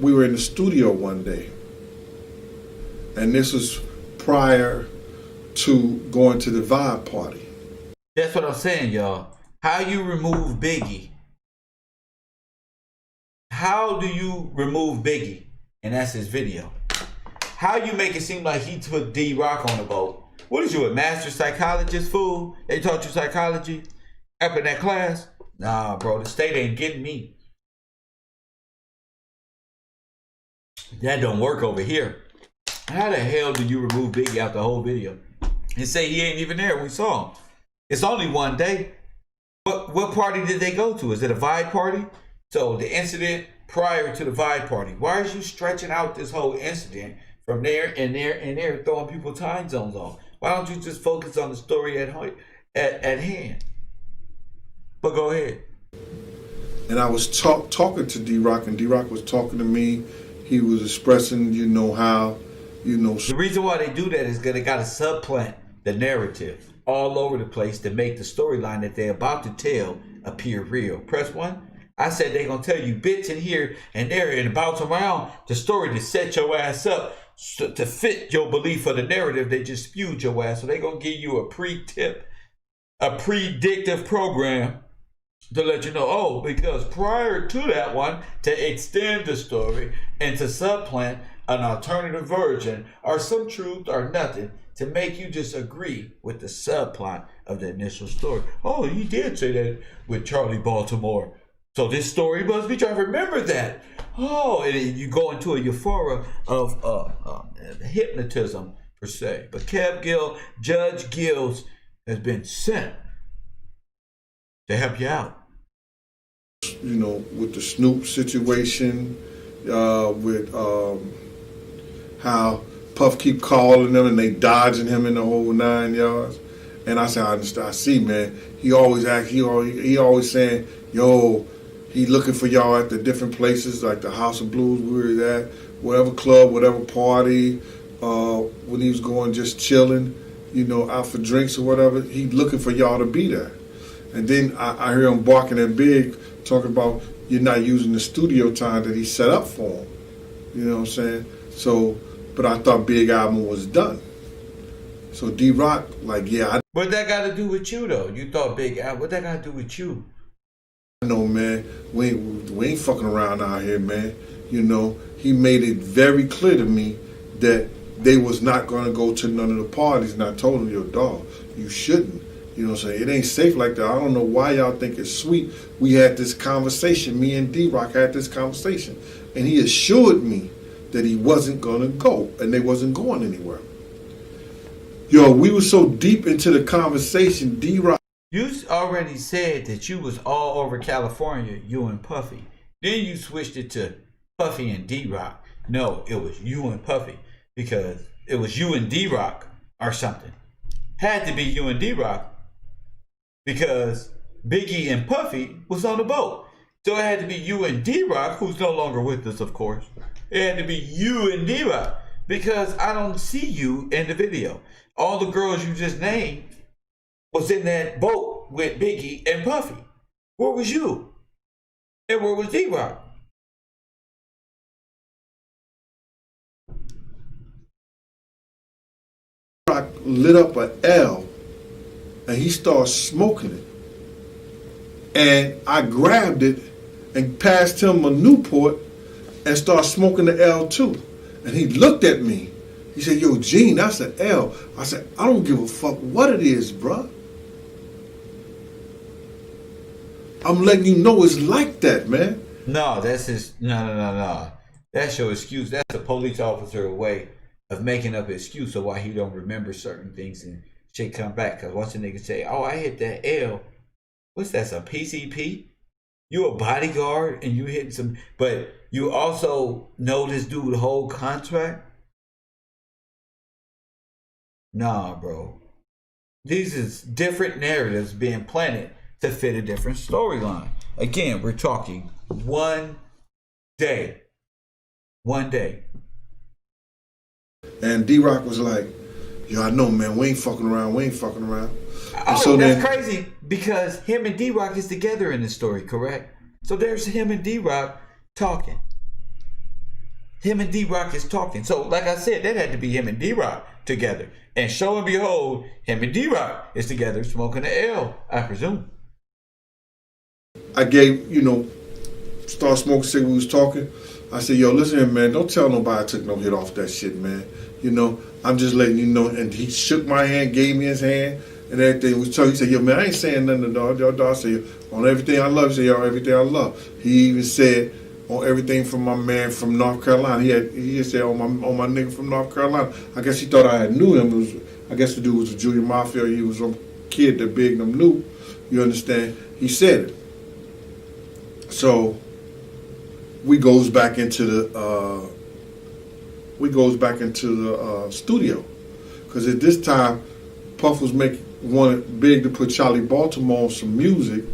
we were in the studio one day, and this was prior to going to the Vibe party. That's what I'm saying, y'all. How you remove Biggie? How do you remove Biggie? And that's his video. How you make it seem like he took D-Rock on the boat? What is you, a master psychologist, fool? They taught you psychology up in that class? Nah, bro, the state ain't getting me. That don't work over here. How the hell do you remove Biggie out the whole video and say he ain't even there when we saw him? It's only one day. But what party did they go to? Is it a Vibe party? So the incident prior to the Vibe party. Why are you stretching out this whole incident from there and there and there, throwing people time zones off? Why don't you just focus on the story at hand? But go ahead. And I was talking to D-Rock, and D-Rock was talking to me. He was expressing, how, The reason why they do that is because they got to supplant the narrative all over the place to make the storyline that they're about to tell appear real. Press 1. I said they're going to tell you bits in here and there and about around the story to set your ass up to fit your belief of the narrative they just spewed your ass. So they're going to give you a pre-tip, a predictive program to let you know, because prior to that one, to extend the story and to supplant an alternative version or some truth or nothing to make you just agree with the subplot of the initial story. Oh, you did say that with Charlie Baltimore. So this story must be trying to remember that. Oh, and you go into a euphoria of hypnotism per se. But Judge GILLZ has been sent to help you out. With the Snoop situation, with how Puff keep calling them and they dodging him in the whole 9 yards. And I said, I see, man. He always saying, yo, he looking for y'all at the different places, like the House of Blues, where he at, whatever club, whatever party, when he was going just chilling, out for drinks or whatever, he looking for y'all to be there. And then I hear him barking at Big, talking about you're not using the studio time that he set up for him. You know what I'm saying? So, but I thought Big album was done. So D-Rock, What that got to do with you, though? You thought Big album. What that got to do with you? I know, man. We ain't fucking around out here, man. He made it very clear to me that they was not going to go to none of the parties. And I told him, yo, dog, you shouldn't. You know what I'm saying? It ain't safe like that. I don't know why y'all think it's sweet. We had this conversation. Me and D-Rock had this conversation. And he assured me that he wasn't going to go. And they wasn't going anywhere. Yo, we were so deep into the conversation, D-Rock. You already said that you was all over California, you and Puffy. Then you switched it to Puffy and D-Rock. No, it was you and Puffy. Because it was you and D-Rock or something. Had to be you and D-Rock. Because Biggie and Puffy was on the boat. So it had to be you and D-Rock, who's no longer with us, of course. It had to be you and D-Rock. Because I don't see you in the video. All the girls you just named was in that boat with Biggie and Puffy. Where was you? And where was D-Rock? D-Rock lit up an L and he started smoking it. And I grabbed it and passed him a Newport and started smoking the L too. And he looked at me. He said, yo, Gene, that's an L. I said, I don't give a fuck what it is, bruh. I'm letting you know it's like that, man. No, that's his, no. That's your excuse. That's a police officer way of making up an excuse of why he don't remember certain things and shit come back. Because once a nigga say, oh, I hit that L. What's that, some PCP? You a bodyguard and you hitting some, but you also know this dude whole contract? Nah, bro. These is different narratives being planted to fit a different storyline. Again, we're talking One day. One day. And D-Rock was like, yo, I know, man, we ain't fucking around. Oh, so that's crazy because him and D-Rock is together in this story, correct? So there's him and D-Rock talking. Him and D-Rock is talking. So like I said, that had to be him and D-Rock together. And show and behold, him and D-Rock is together smoking an L, I presume. I gave, start smoking cigarette, we was talking. I said, yo, listen here, man, don't tell nobody I took no hit off that shit, man. I'm just letting you know. And he shook my hand, gave me his hand, and everything. He said, yo, man, I ain't saying nothing to dog. I said, on everything I love, he said, yo, everything I love. He even said, on everything from my man from North Carolina. He said, on my nigga from North Carolina. I guess he thought I had knew him. I guess the dude was a junior mafia. He was some kid that Big them knew. You understand? He said it. So we goes back into the studio, because at this time Puff was wanted Big to put Charlie Baltimore on some music,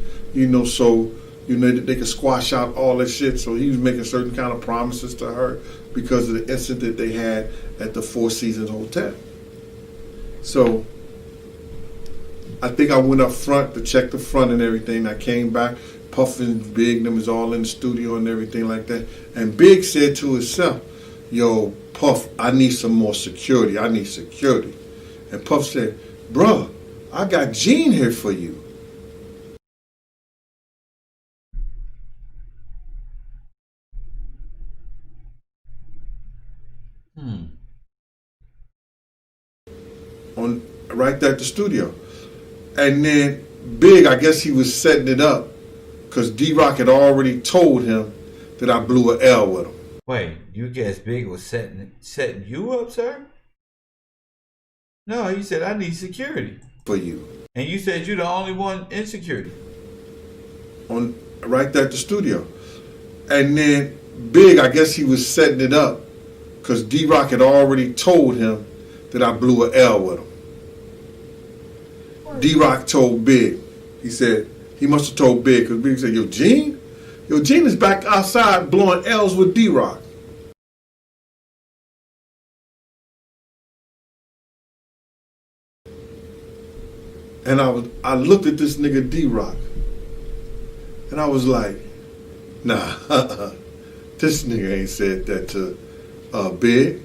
so they could squash out all that shit. So he was making certain kind of promises to her because of the incident that they had at the Four Seasons Hotel. So I think I went up front to check the front and everything. I came back. Puff and Big, them was all in the studio and everything like that. And Big said to himself, yo, Puff, I need some more security. I need security. And Puff said, bruh, I got Gene here for you. Right there at the studio. And then Big, I guess he was setting it up because D-Rock had already told him that I blew an L with him. Wait, you guess Big was setting you up, sir? No, he said, I need security. For you. And you said you're the only one in security. Right there at the studio. And then Big, I guess he was setting it up because D-Rock had already told him that I blew an L with him. D-Rock told Big. He said, he must have told Big, because Big said, yo, Gene is back outside blowing L's with D-Rock. And I looked at this nigga D-Rock, and I was like, nah, this nigga ain't said that to Big.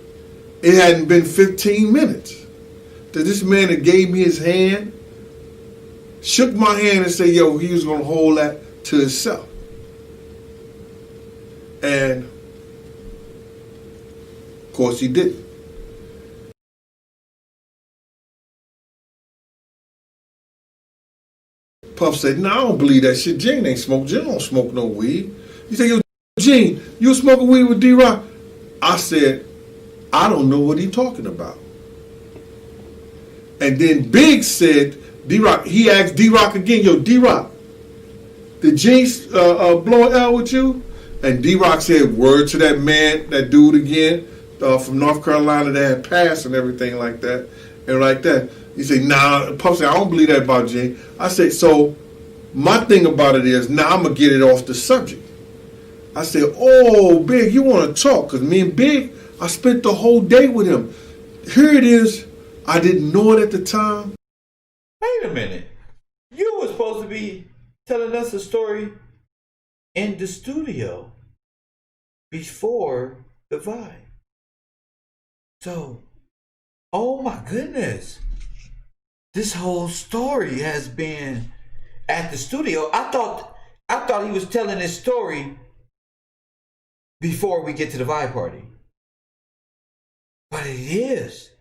It hadn't been 15 minutes that this man that gave me his hand shook my hand and said, yo, he was going to hold that to himself. And, of course, he didn't. Puff said, no, I don't believe that shit. Gene ain't smoke. Gene don't smoke no weed. He said, yo, Gene, you smoking weed with D-Rock? I said, I don't know what he talking about. And then Big said, D-Rock, he asked D-Rock again, yo, D-Rock, did Gene blow an L with you? And D-Rock said, word to that man, that dude again, from North Carolina that had passed and everything like that. And like that. He said, nah, Puff said, I don't believe that about Gene. I said, so my thing about it is, now I'm going to get it off the subject. I said, oh, Big, you want to talk? Because me and Big, I spent the whole day with him. Here it is. I didn't know it at the time. Wait a minute. You were supposed to be telling us a story in the studio before the vibe. So, oh my goodness. This whole story has been at the studio. I thought he was telling his story before we get to the vibe party. But it is.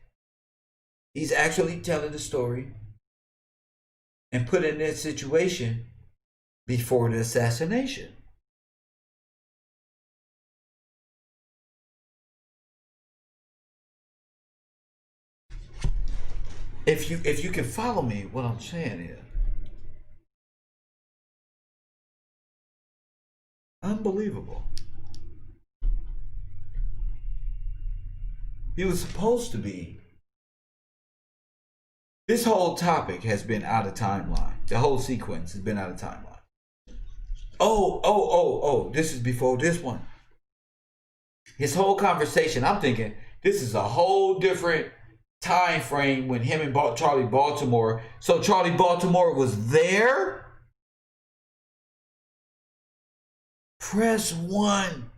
He's actually telling the story and put in that situation before the assassination. If you can follow me, what I'm saying is, unbelievable. He was supposed to be. This whole topic has been out of timeline. The whole sequence has been out of timeline. Oh, this is before this one. His whole conversation, I'm thinking, this is a whole different time frame when him and Charlie Baltimore. So Charlie Baltimore was there? Press 1.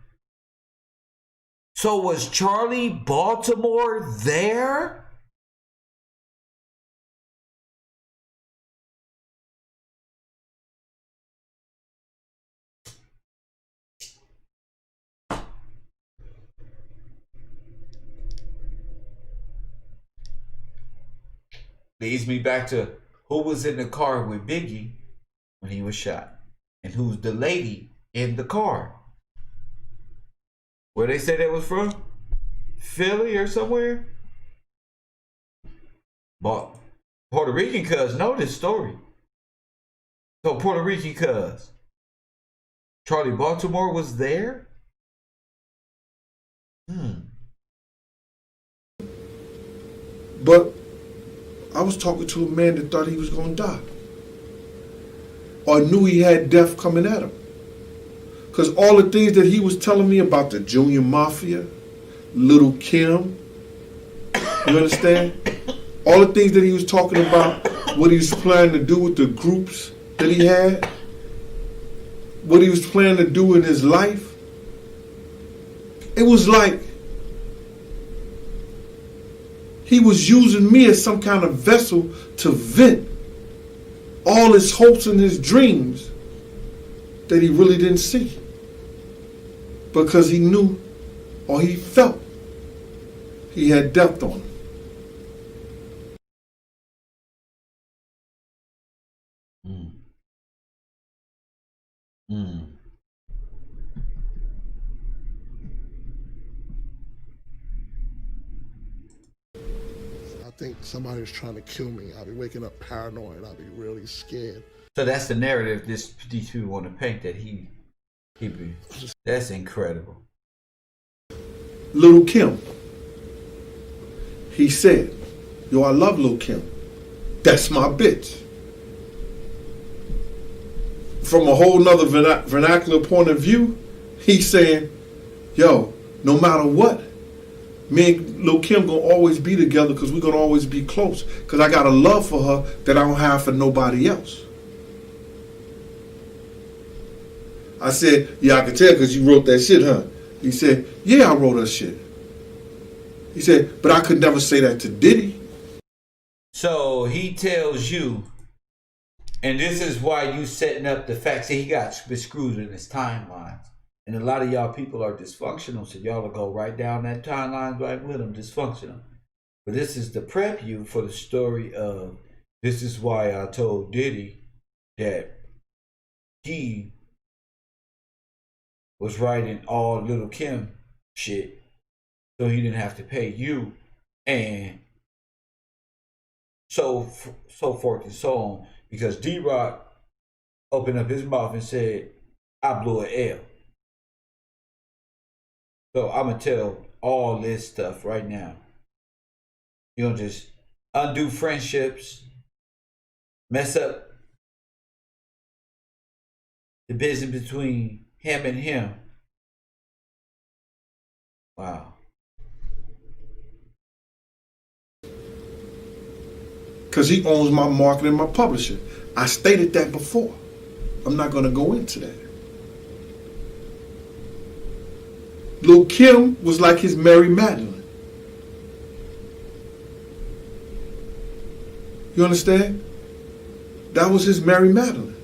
So was Charlie Baltimore there? Leads me back to who was in the car with Biggie when he was shot, and who's the lady in the car. Where they say that was from? Philly or somewhere? But Puerto Rican cuz know this story. So Puerto Rican cuz Charlie Baltimore was there? But I was talking to a man that thought he was going to die, or knew he had death coming at him. Because all the things that he was telling me about the Junior Mafia, Little Kim, you understand? All the things that he was talking about, what he was planning to do with the groups that he had, what he was planning to do in his life. It was like he was using me as some kind of vessel to vent all his hopes and his dreams that he really didn't see. Because he knew, or he felt, he had death on him. I think somebody's trying to kill me. I'll be waking up paranoid. I'll be really scared. So that's the narrative these people want to paint, that he be. That's incredible. Little Kim. He said, yo, I love Little Kim. That's my bitch. From a whole nother vernacular point of view, he's saying, yo, no matter what, me and Lil Kim gonna always be together because we're gonna always be close. Because I got a love for her that I don't have for nobody else. I said, yeah, I can tell because you wrote that shit, huh? He said, yeah, I wrote her shit. He said, but I could never say that to Diddy. So he tells you, and this is why you setting up the facts. See, he got screwed in his timelines. And a lot of y'all people are dysfunctional, so y'all will go right down that timeline right with them, dysfunctional. But this is to prep you for the story of, this is why I told Diddy that he was writing all Little Kim shit so he didn't have to pay you, and so forth and so on. Because D-Rock opened up his mouth and said, I blew an L. So I'm going to tell all this stuff right now. You don't just undo friendships, mess up the business between him and him. Wow. Because he owns my marketing and my publishing. I stated that before. I'm not going to go into that. Lil Kim was like his Mary Magdalene. You understand? That was his Mary Magdalene.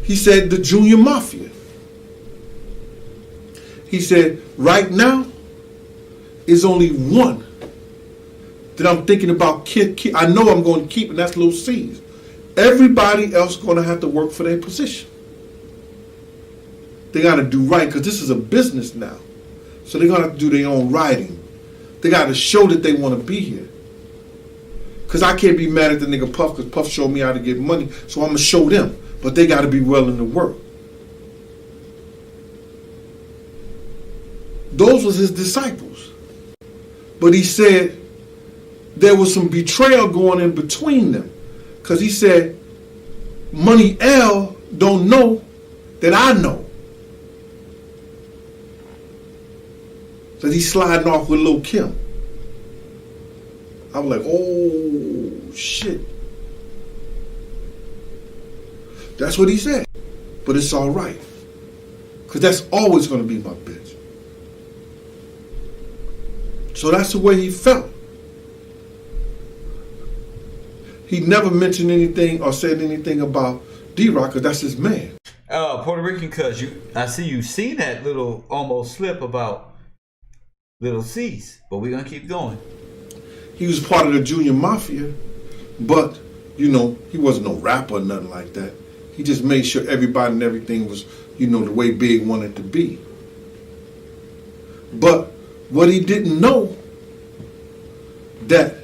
He said the Junior Mafia. He said, right now, is only one that I'm thinking about. I know I'm going to keep, and that's Lil C's. Everybody else going to have to work for their position. They got to do right, because this is a business now. So they're going to have to do their own writing. They got to show that they want to be here. Because I can't be mad at the nigga Puff, because Puff showed me how to get money, so I'm going to show them. But they got to be willing to work. Those was his disciples. But he said there was some betrayal going in between them. Because he said, Money L don't know that I know that he's sliding off with Lil' Kim. I was like, oh, shit. That's what he said. But it's all right. Because that's always going to be my bitch. So that's the way he felt. He never mentioned anything or said anything about D-Rock, because that's his man. Puerto Rican cuz, I see you seen that little almost slip about Little C's, but we're going to keep going. He was part of the Junior Mafia, but, you know, he wasn't no rapper or nothing like that. He just made sure everybody and everything was, you know, the way Big wanted it to be. But what he didn't know, that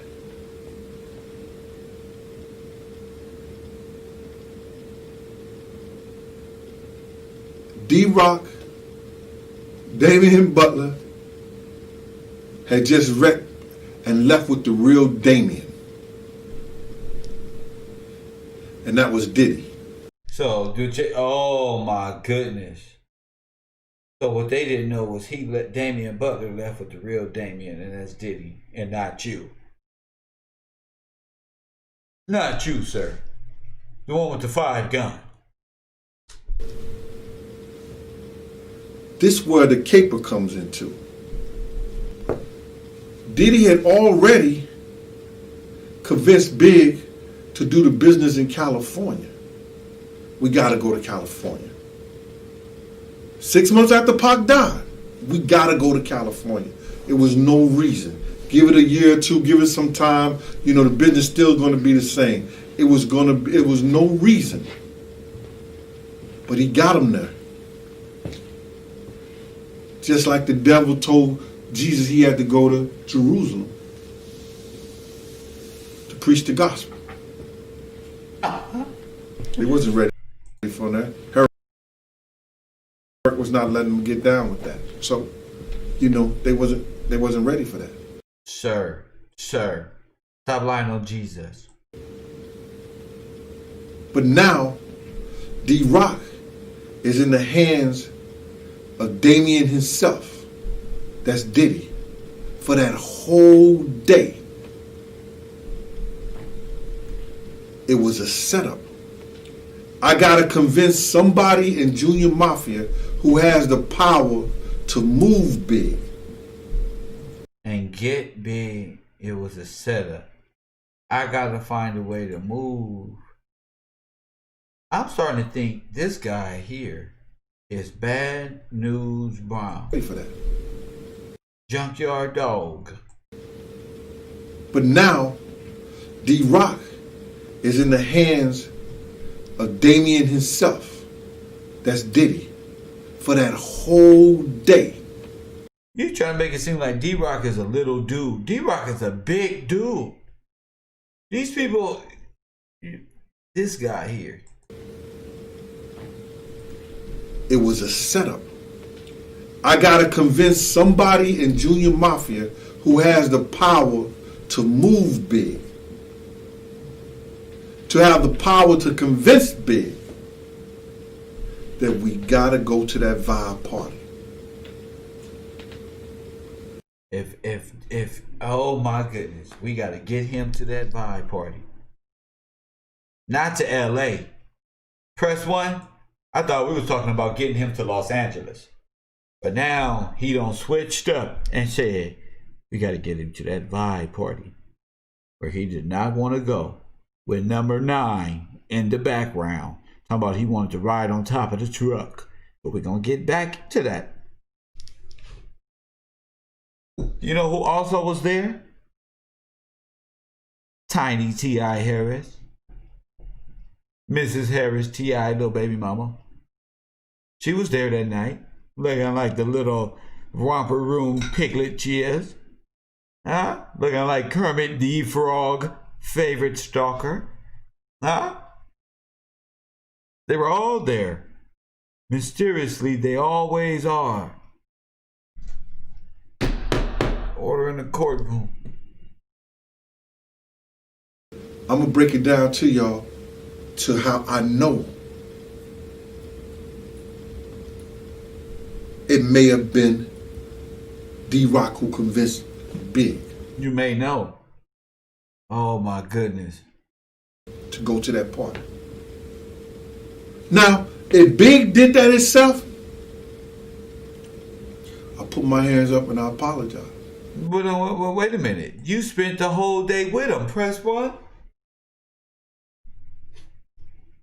D-Rock, Damian Butler had just wrecked and left with the real Damian. And that was Diddy. So, oh my goodness. So what they didn't know was he let Damian Butler left with the real Damian, and that's Diddy, and not you. Not you, sir. The one with the 5 gun. This is where the caper comes into. Diddy had already convinced Big to do the business in California. We got to go to California. 6 months after Pac died, we got to go to California. It was no reason. Give it a year or two, give it some time. You know, the business still going to be the same. It was no reason. But he got him there. Just like the devil told Jesus he had to go to Jerusalem to preach the gospel. He wasn't ready for that. Herod was not letting him get down with that. So, you know, they wasn't ready for that. Sir, stop lying on Jesus. But now, D-Rock is in the hands of Damian himself. That's Diddy. For that whole day. It was a setup. I gotta convince somebody in Junior Mafia who has the power to move Big. And get Big, it was a setup. I gotta find a way to move. I'm starting to think this guy here is Bad News Brown. Wait for that. Junkyard Dog. But now, D-Rock is in the hands of Damian himself. That's Diddy. For that whole day. You trying to make it seem like D-Rock is a little dude. D-Rock is a big dude. These people, this guy here. It was a setup. I gotta convince somebody in Junior Mafia who has the power to move Big. To have the power to convince Big that we gotta go to that vibe party. If oh my goodness, we gotta get him to that vibe party. Not to LA. Press 1. I thought we was talking about getting him to Los Angeles. But now he done switched up and said, we gotta get him to that vibe party. Where he did not want to go. With number 9 in the background. Talking about he wanted to ride on top of the truck. But we're gonna get back to that. You know who also was there? Tiny T.I. Harris. Mrs. Harris, T.I. little baby mama. She was there that night. Looking like the little romper room piglet she is. Huh? Looking like Kermit the Frog, favorite stalker. Huh? They were all there. Mysteriously, they always are. Order in the courtroom. I'm gonna break it down to y'all to how I know it may have been D-Rock who convinced Big You may know. Oh my goodness. to go to that party. Now, if Big did that himself, I put my hands up and I apologize. But wait a minute. You spent the whole day with him. Press one.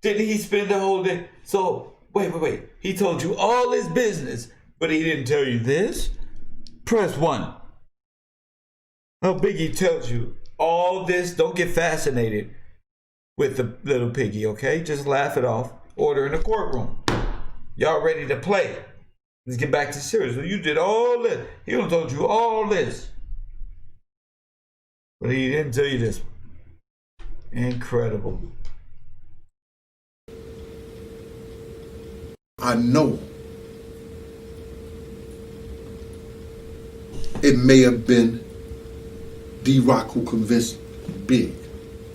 Didn't he spend the whole day? So, wait. He told you all his business, but he didn't tell you this? Press one. Oh, Biggie tells you all this. Don't get fascinated with the little piggy, okay? Just laugh it off. Order in the courtroom. Y'all ready to play. Let's get back to serious. You did all this. He done told you all this. But he didn't tell you this. Incredible. I know it may have been D-Rock who convinced Big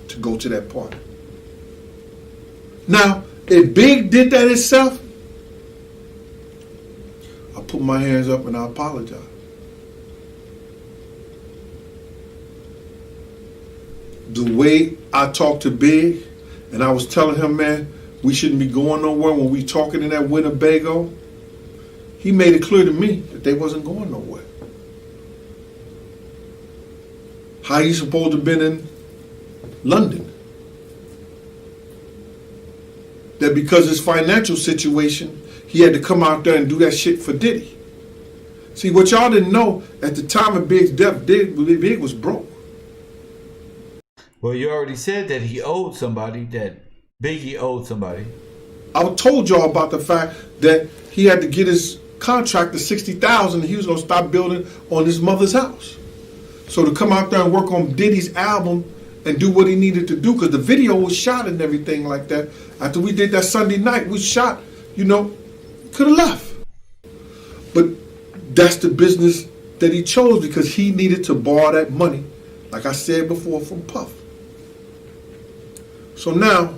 to go to that party. Now, if Big did that himself, I put my hands up and I apologize. The way I talked to Big, and I was telling him, man, we shouldn't be going nowhere when we talking in that Winnebago, he made it clear to me that they wasn't going nowhere. How he supposed to have been in London? That because his financial situation, he had to come out there and do that shit for Diddy. See, what y'all didn't know, at the time of Big's death, Big was broke. Well, you already said that he owed somebody, that Biggie owed somebody. I told y'all about the fact that he had to get his contract to $60,000 and he was gonna stop building on his mother's house. So to come out there and work on Diddy's album and do what he needed to do, because the video was shot and everything like that. After we did that Sunday night, we shot, could have left. But that's the business that he chose because he needed to borrow that money, like I said before, from Puff. So now,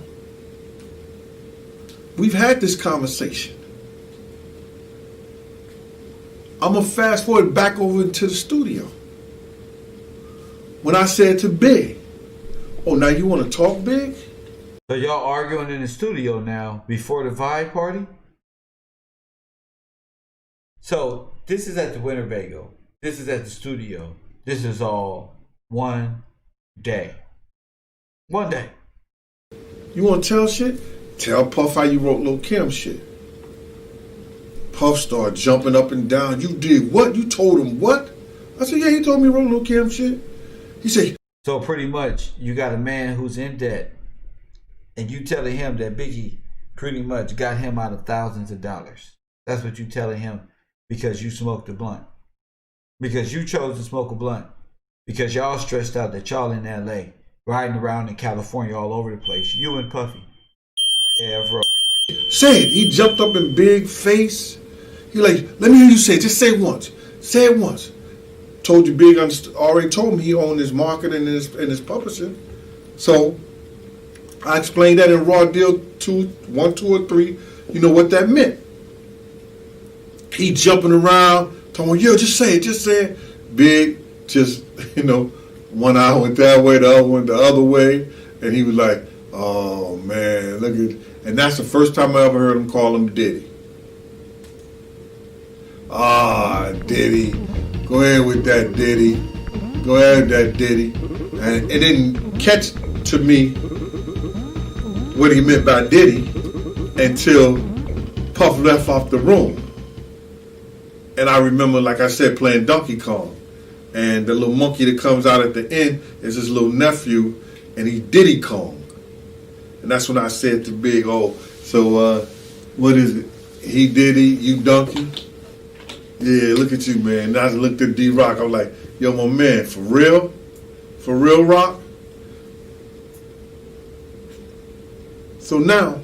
we've had this conversation. I'm going to fast forward back over into the studio. When I said to Big, oh, now you want to talk, Big? So y'all arguing in the studio now before the Vibe party? So this is at the Winnebago. This is at the studio. This is all one day. One day. You want to tell shit? Tell Puff how you wrote Lil' Kim shit. Puff started jumping up and down. You did what? You told him what? I said, yeah, he told me to wrote Lil' Kim shit. He said, so pretty much you got a man who's in debt and you telling him that Biggie pretty much got him out of thousands of dollars. That's what you telling him because you smoked a blunt. Because you chose to smoke a blunt. Because y'all stressed out that y'all in LA, riding around in California all over the place. You and Puffy. Yeah, bro. say it. He jumped up in Big face. He like, let me hear you say it. Just say it once. Say it once. Told you Big already told him he owned his marketing and his publishing. So I explained that in Raw Deal 1, 2, or 3. You know what that meant. He jumping around, talking, yo, just say it, just say it. Big just, one eye went that way, the other one the other way. And he was like, oh man, look at, and that's the first time I ever heard him call him Diddy. Ah, Diddy. Go ahead with that, Diddy. Go ahead with that, Diddy. And it didn't catch to me what he meant by Diddy until Puff left off the room. And I remember, like I said, playing Donkey Kong. And the little monkey that comes out at the end is his little nephew, and he Diddy Kong. And that's when I said to Big, oh, so what is it? He Diddy, you donkey? Yeah, look at you, man. And I looked at D-Rock. I was like, yo, my man, for real? For real, Rock? So now,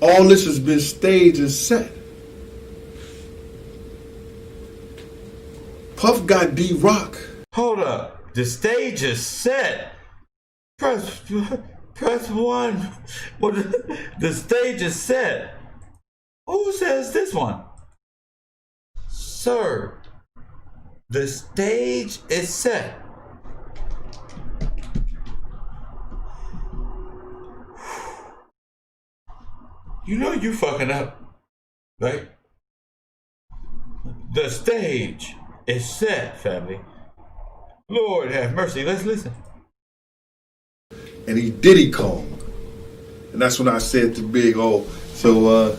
all this has been staged and set. Puff got D-Rock. Hold up. The stage is set. Press 1. Well, the stage is set. Who says this one? Sir, the stage is set. You know you fucking up, right? The stage is set, family. Lord have mercy. Let's listen. And he Diddy Kong. And that's when I said to Big O, so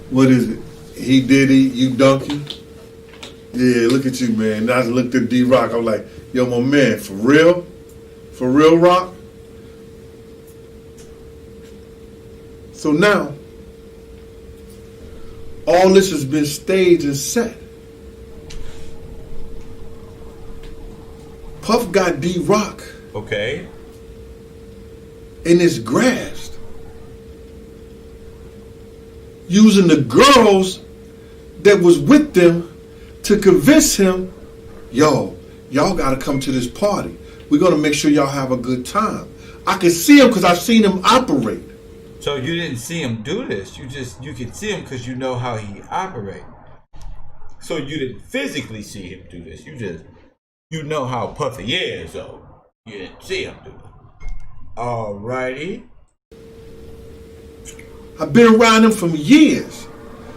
what is it? He Diddy, you donkey? Yeah, look at you, man. And I looked at D-Rock, I was like, yo, my man, for real? For real, Rock? So now, all this has been staged and set. Puff got D-Rock Okay. in his grasp, using the girls that was with them to convince him, yo, y'all gotta come to this party. We're gonna make sure y'all have a good time. I can see him because I've seen him operate. So you didn't see him do this. You could see him because you know how he operates. So you didn't physically see him do this. You know how Puffy is, though. You didn't see him do it. Alrighty. I've been around him for years.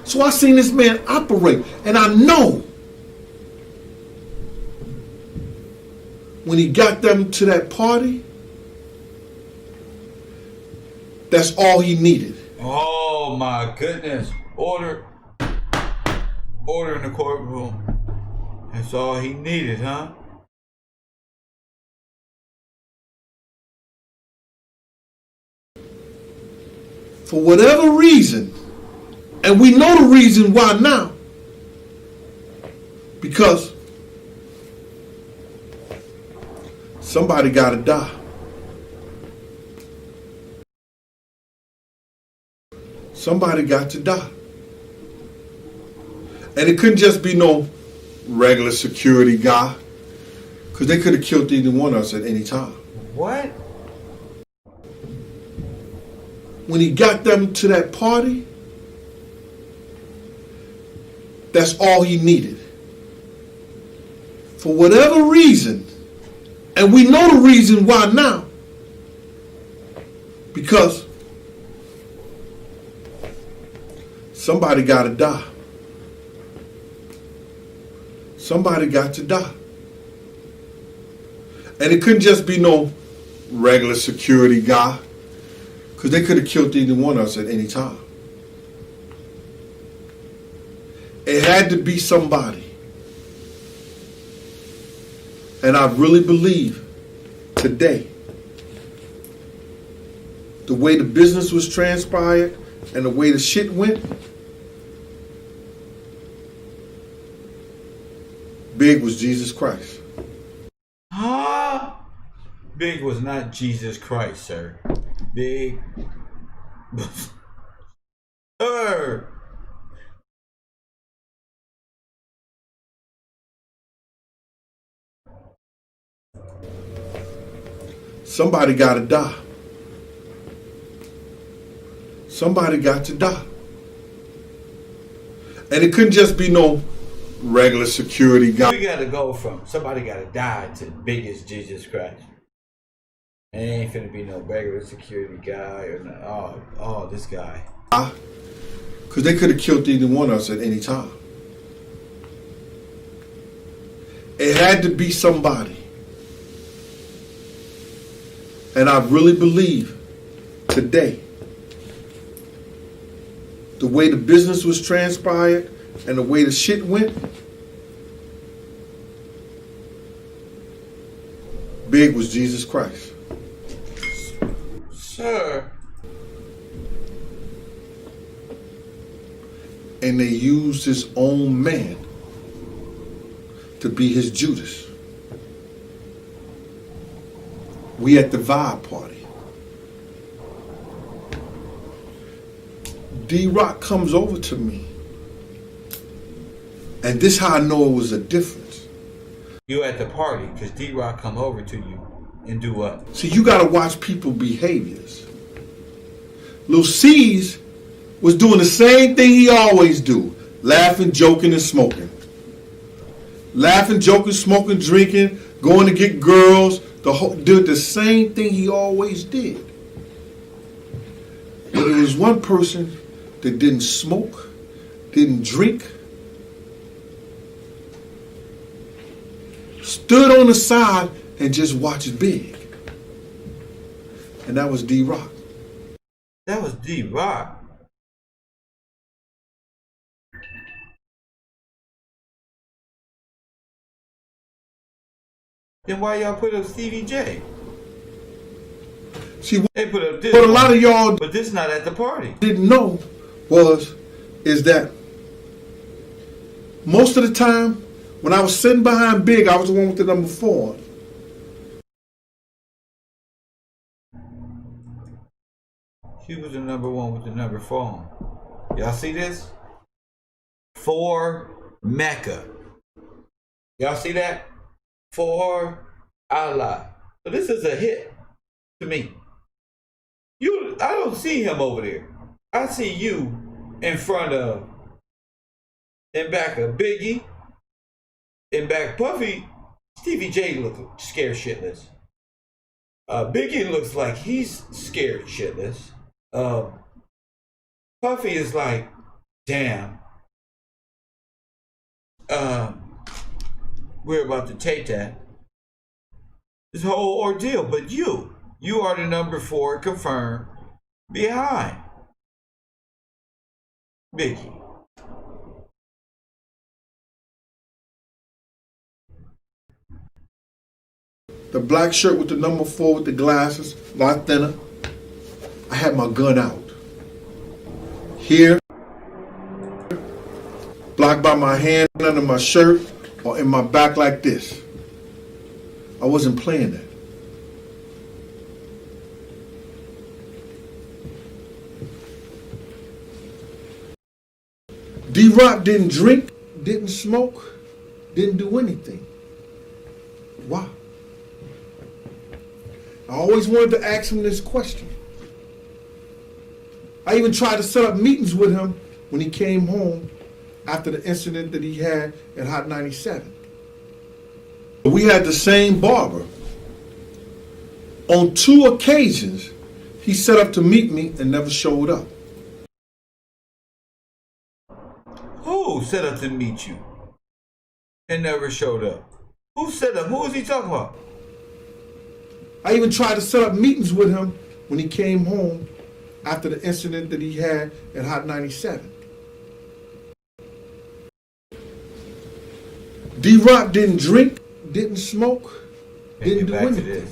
So I seen this man operate. And I know when he got them to that party, that's all he needed. Oh my goodness. Order in the courtroom. That's all he needed, huh? For whatever reason, and we know the reason why now, because somebody got to die. Somebody got to die. And it couldn't just be no regular security guy, because they could have killed either one of us at any time. What? When he got them to that party, that's all he needed. For whatever reason, and we know the reason why now, because somebody got to die. Somebody got to die. And it couldn't just be no regular security guy, because they could have killed either one of us at any time. It had to be somebody. And I really believe today, the way the business was transpired and the way the shit went, Big was Jesus Christ. Huh? Big was not Jesus Christ, sir. Big. Sir. Somebody got to die. Somebody got to die. And it couldn't just be no regular security guy. We got to go from somebody got to die to Big is Jesus Christ. It ain't finna be no regular security guy or no, oh, this guy. Because they could have killed either one of us at any time. It had to be somebody. And I really believe today, the way the business was transpired and the way the shit went, Big was Jesus Christ. Sir. And they used his own man to be his Judas. We at the vibe party. D-Rock comes over to me. And this how I know it was a difference. You at the party because D-Rock come over to you and do what? See, you got to watch people behaviors. Lil C's was doing the same thing he always do. Laughing, joking, and smoking. Laughing, joking, smoking, drinking, going to get girls. Did the same thing he always did. But there was one person that didn't smoke, didn't drink, stood on the side and just watched Big. And that was D-Rock. That was D-Rock. Then why y'all put up Stevie J? See, They put up this. what a lot of y'all But this not at the party. didn't know is that most of the time when I was sitting behind Big, I was the one with the number 4. She was the number 1 with the number 4. Y'all see this? For Mecca. Y'all see that? For Allah. So this is a hit to me. I don't see him over there. I see you in front of, in back of Biggie, in back Puffy. Stevie J look scared shitless. Biggie looks like he's scared shitless. Puffy is like, damn. We're about to take that. This whole ordeal, but you are the number 4 confirmed behind Biggie. The black shirt with the number 4 with the glasses, a lot thinner. I had my gun out. Here, blocked by my hand under my shirt or in my back like this. I wasn't playing that. D-Rock didn't drink, didn't smoke, didn't do anything. Why? I always wanted to ask him this question. I even tried to set up meetings with him when he came home after the incident that he had at Hot 97. We had the same barber. On 2 occasions, he set up to meet me and never showed up. Who set up to meet you and never showed up? Who set up? Who was he talking about? I even tried to set up meetings with him when he came home after the incident that he had at Hot 97. D-Rock didn't drink, didn't smoke, didn't do anything.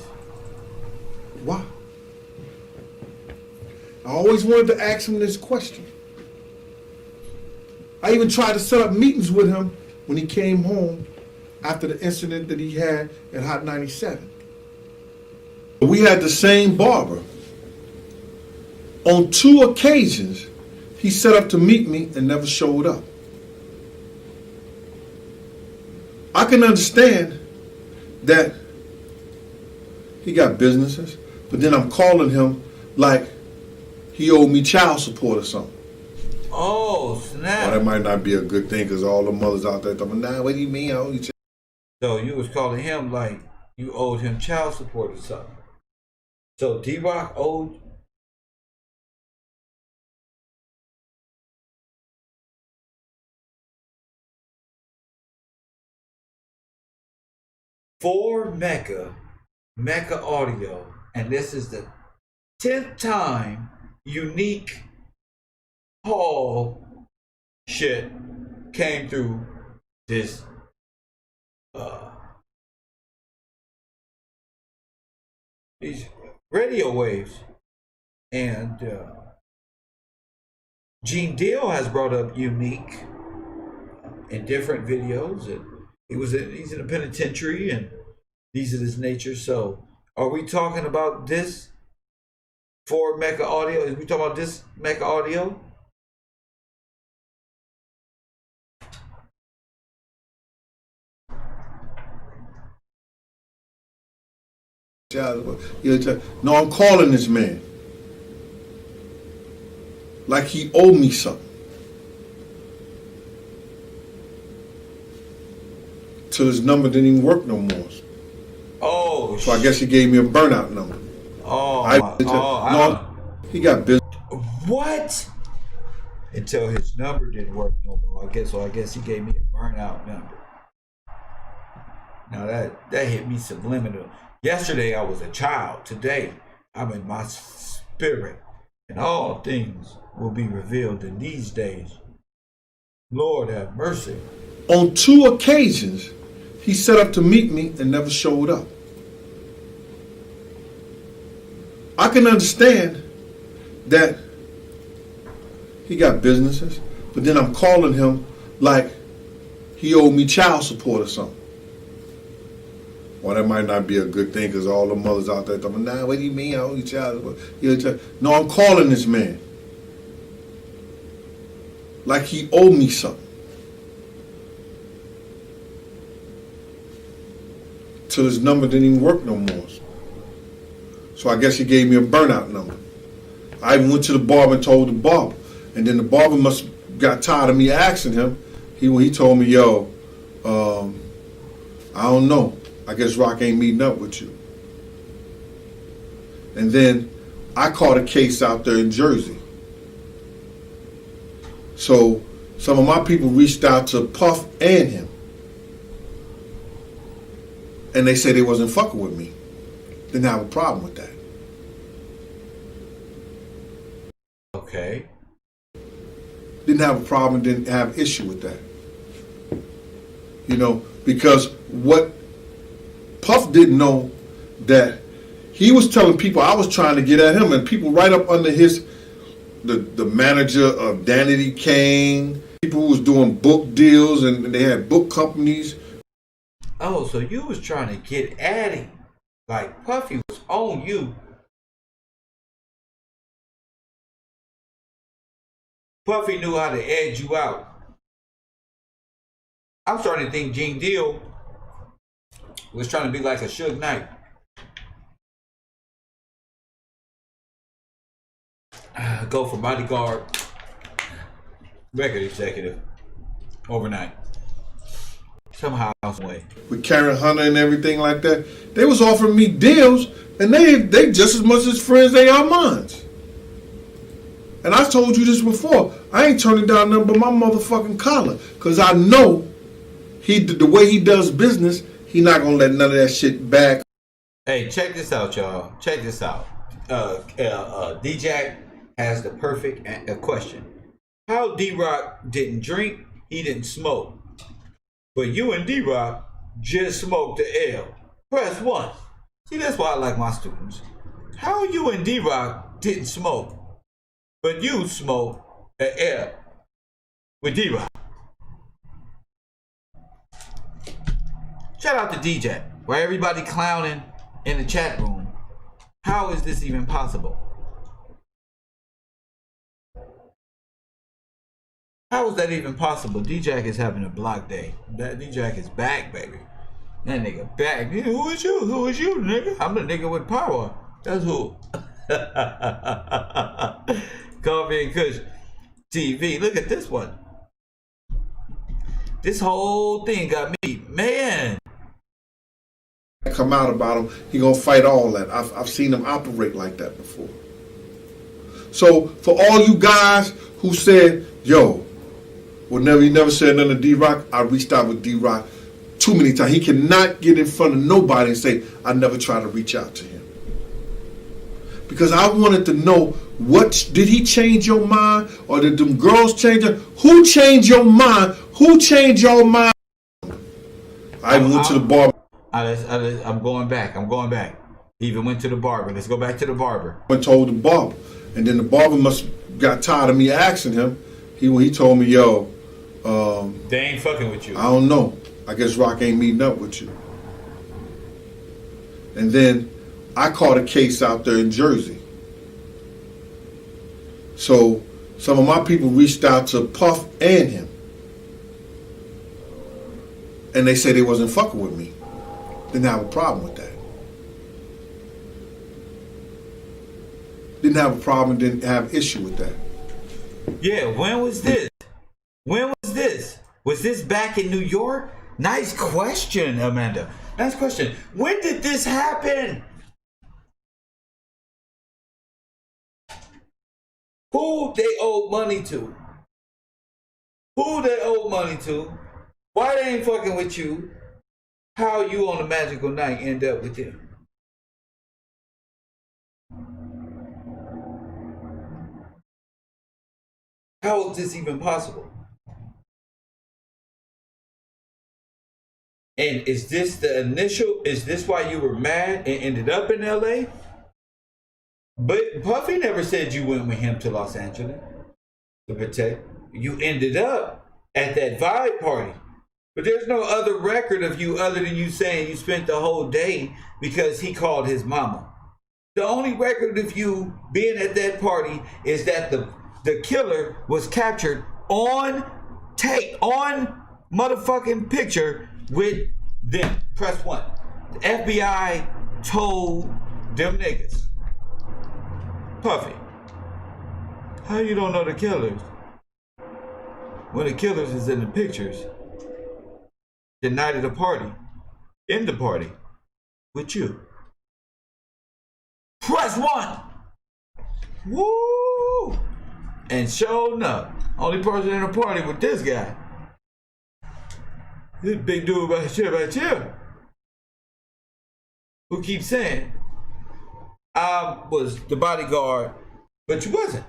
Why? I always wanted to ask him this question. I even tried to set up meetings with him when he came home after the incident that he had at Hot 97. We had the same barber. On 2 occasions, he set up to meet me and never showed up. I can understand that he got businesses, but then I'm calling him like he owed me child support or something. Oh, snap. Well, that might not be a good thing because all the mothers out there talking, nah, what do you mean I owe you child? So you was calling him like you owed him child support or something. So D-Rock owed. For Mecca Audio, and this is the 10th time unique Hall shit came through this these radio waves, and Gene Deal has brought up unique in different videos, and he's in a penitentiary and these are his nature. So are we talking about this for Mecca Audio? Is we talking about this Mecca Audio? No, I'm calling this man. like he owed me something. Till his number didn't even work no more. Oh, so I guess he gave me a burnout number. He got business. What? Until his number didn't work no more. I guess he gave me a burnout number. Now that hit me subliminal. Yesterday I was a child. Today I'm in my spirit, and all things will be revealed in these days. Lord have mercy. On 2 occasions, he set up to meet me and never showed up. I can understand that he got businesses, but then I'm calling him like he owed me child support or something. Well, that might not be a good thing because all the mothers out there talking, nah, what do you mean I owe you child support? No, I'm calling this man like he owed me something. Till his number didn't even work no more. So I guess he gave me a burnout number. I even went to the barber and told the barber. And then the barber must got tired of me asking him. He told me, yo, I don't know. I guess Rock ain't meeting up with you. And then I caught a case out there in Jersey. So some of my people reached out to Puff and him. And they said they wasn't fucking with me. Didn't have a problem with that. Okay. Didn't have a problem, didn't have issue with that. You know, because what Puff didn't know that he was telling people I was trying to get at him, and people right up under the manager of Danity Kane, people who was doing book deals and they had book companies. Oh, so you was trying to get at him. Like Puffy was on you. Puffy knew how to edge you out. I'm starting to think Gene Deal was trying to be like a Suge Knight. Go for bodyguard, record executive, overnight. Somehow, some way. With Karen Hunter and everything like that, they was offering me deals, and they just as much as friends they are mines. And I told you this before. I ain't turning down nothing but my motherfucking collar, cause I know the way he does business, he not gonna let none of that shit back. Hey, check this out, y'all. Check this out. D-Jack has the perfect question. How D-Rock didn't drink, he didn't smoke. But you and D-Rock just smoked the L. Press 1. See, that's why I like my students. How you and D-Rock didn't smoke, but you smoked the L with D-Rock. Shout out to DJ, where everybody clowning in the chat room. How is this even possible? How is that even possible? D-Jack is having a block day. That D-Jack is back, baby. That nigga back. Who is you? Who is you, nigga? I'm the nigga with power. That's who. Coffee and Kush TV. Look at this one. This whole thing got me, man. Come out about him, he gonna fight all that. I've seen him operate like that before. So for all you guys who said, yo, you never said nothing to D-Rock, I reached out with D-Rock too many times. He cannot get in front of nobody and say, I never tried to reach out to him. Because I wanted to know, did he change your mind? Or did them girls change it? Who changed your mind? Who changed your mind? I went to the barber. I'm going back. He even went to the barber. Let's go back to the barber. I told the barber. And then the barber must got tired of me asking him. He told me, yo, they ain't fucking with you. I don't know. I guess Rock ain't meeting up with you. And then I caught a case out there in Jersey. So some of my people reached out to Puff and him. And they said they wasn't fucking with me. Didn't have a problem with that. Didn't have a problem, didn't have issue with that. Yeah, when was this? When was this? Was this back in New York? Nice question, Amanda. Nice question. When did this happen? Who they owe money to? Who they owe money to? Why they ain't fucking with you? How you on a magical night end up with them? How is this even possible? And is this the initial? Is this why you were mad and ended up in LA? But Puffy never said you went with him to Los Angeles to protect. You ended up at that Vibe party. But there's no other record of you other than you saying you spent the whole day because he called his mama. The only record of you being at that party is that the killer was captured on tape, on motherfucking picture with them. Press 1. The FBI told them niggas. Puffy, how you don't know the killers when the killers is in the pictures the night of the party, in the party, with you? Press 1. Woo! And sure enough, only person in the party with this guy. This big dude right here, who keeps saying, I was the bodyguard, but you wasn't.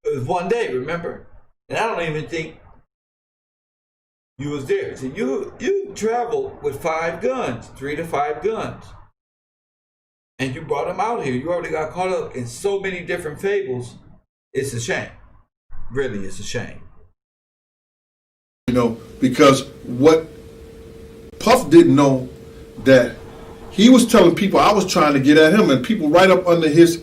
It was one day, remember? And I don't even think you was there. So you traveled with 5 guns, 3 to 5 guns. And you brought them out here. You already got caught up in so many different fables. It's a shame. Really, it's a shame. You know, because what Puff didn't know that he was telling people I was trying to get at him, and people right up under his,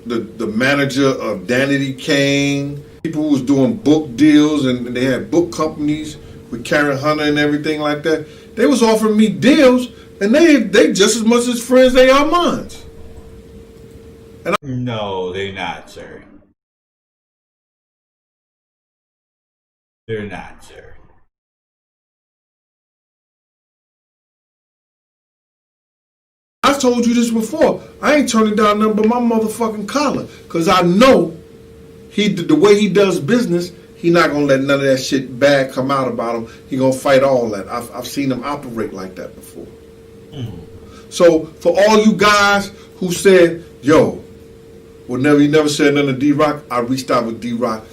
the manager of Danity Kane, people who was doing book deals, and they had book companies with Karen Hunter and everything like that. They was offering me deals, and they just as much as friends they are mine. No, they're not, sir. They're not, sir. I told you this before. I ain't turning down nothing but my motherfucking collar, because I know the way he does business, he not gonna let none of that shit bad come out about him. He gonna fight all that. I've seen him operate like that before. So for all you guys who said, yo, he never said nothing to D-Rock, I reached out with D-Rock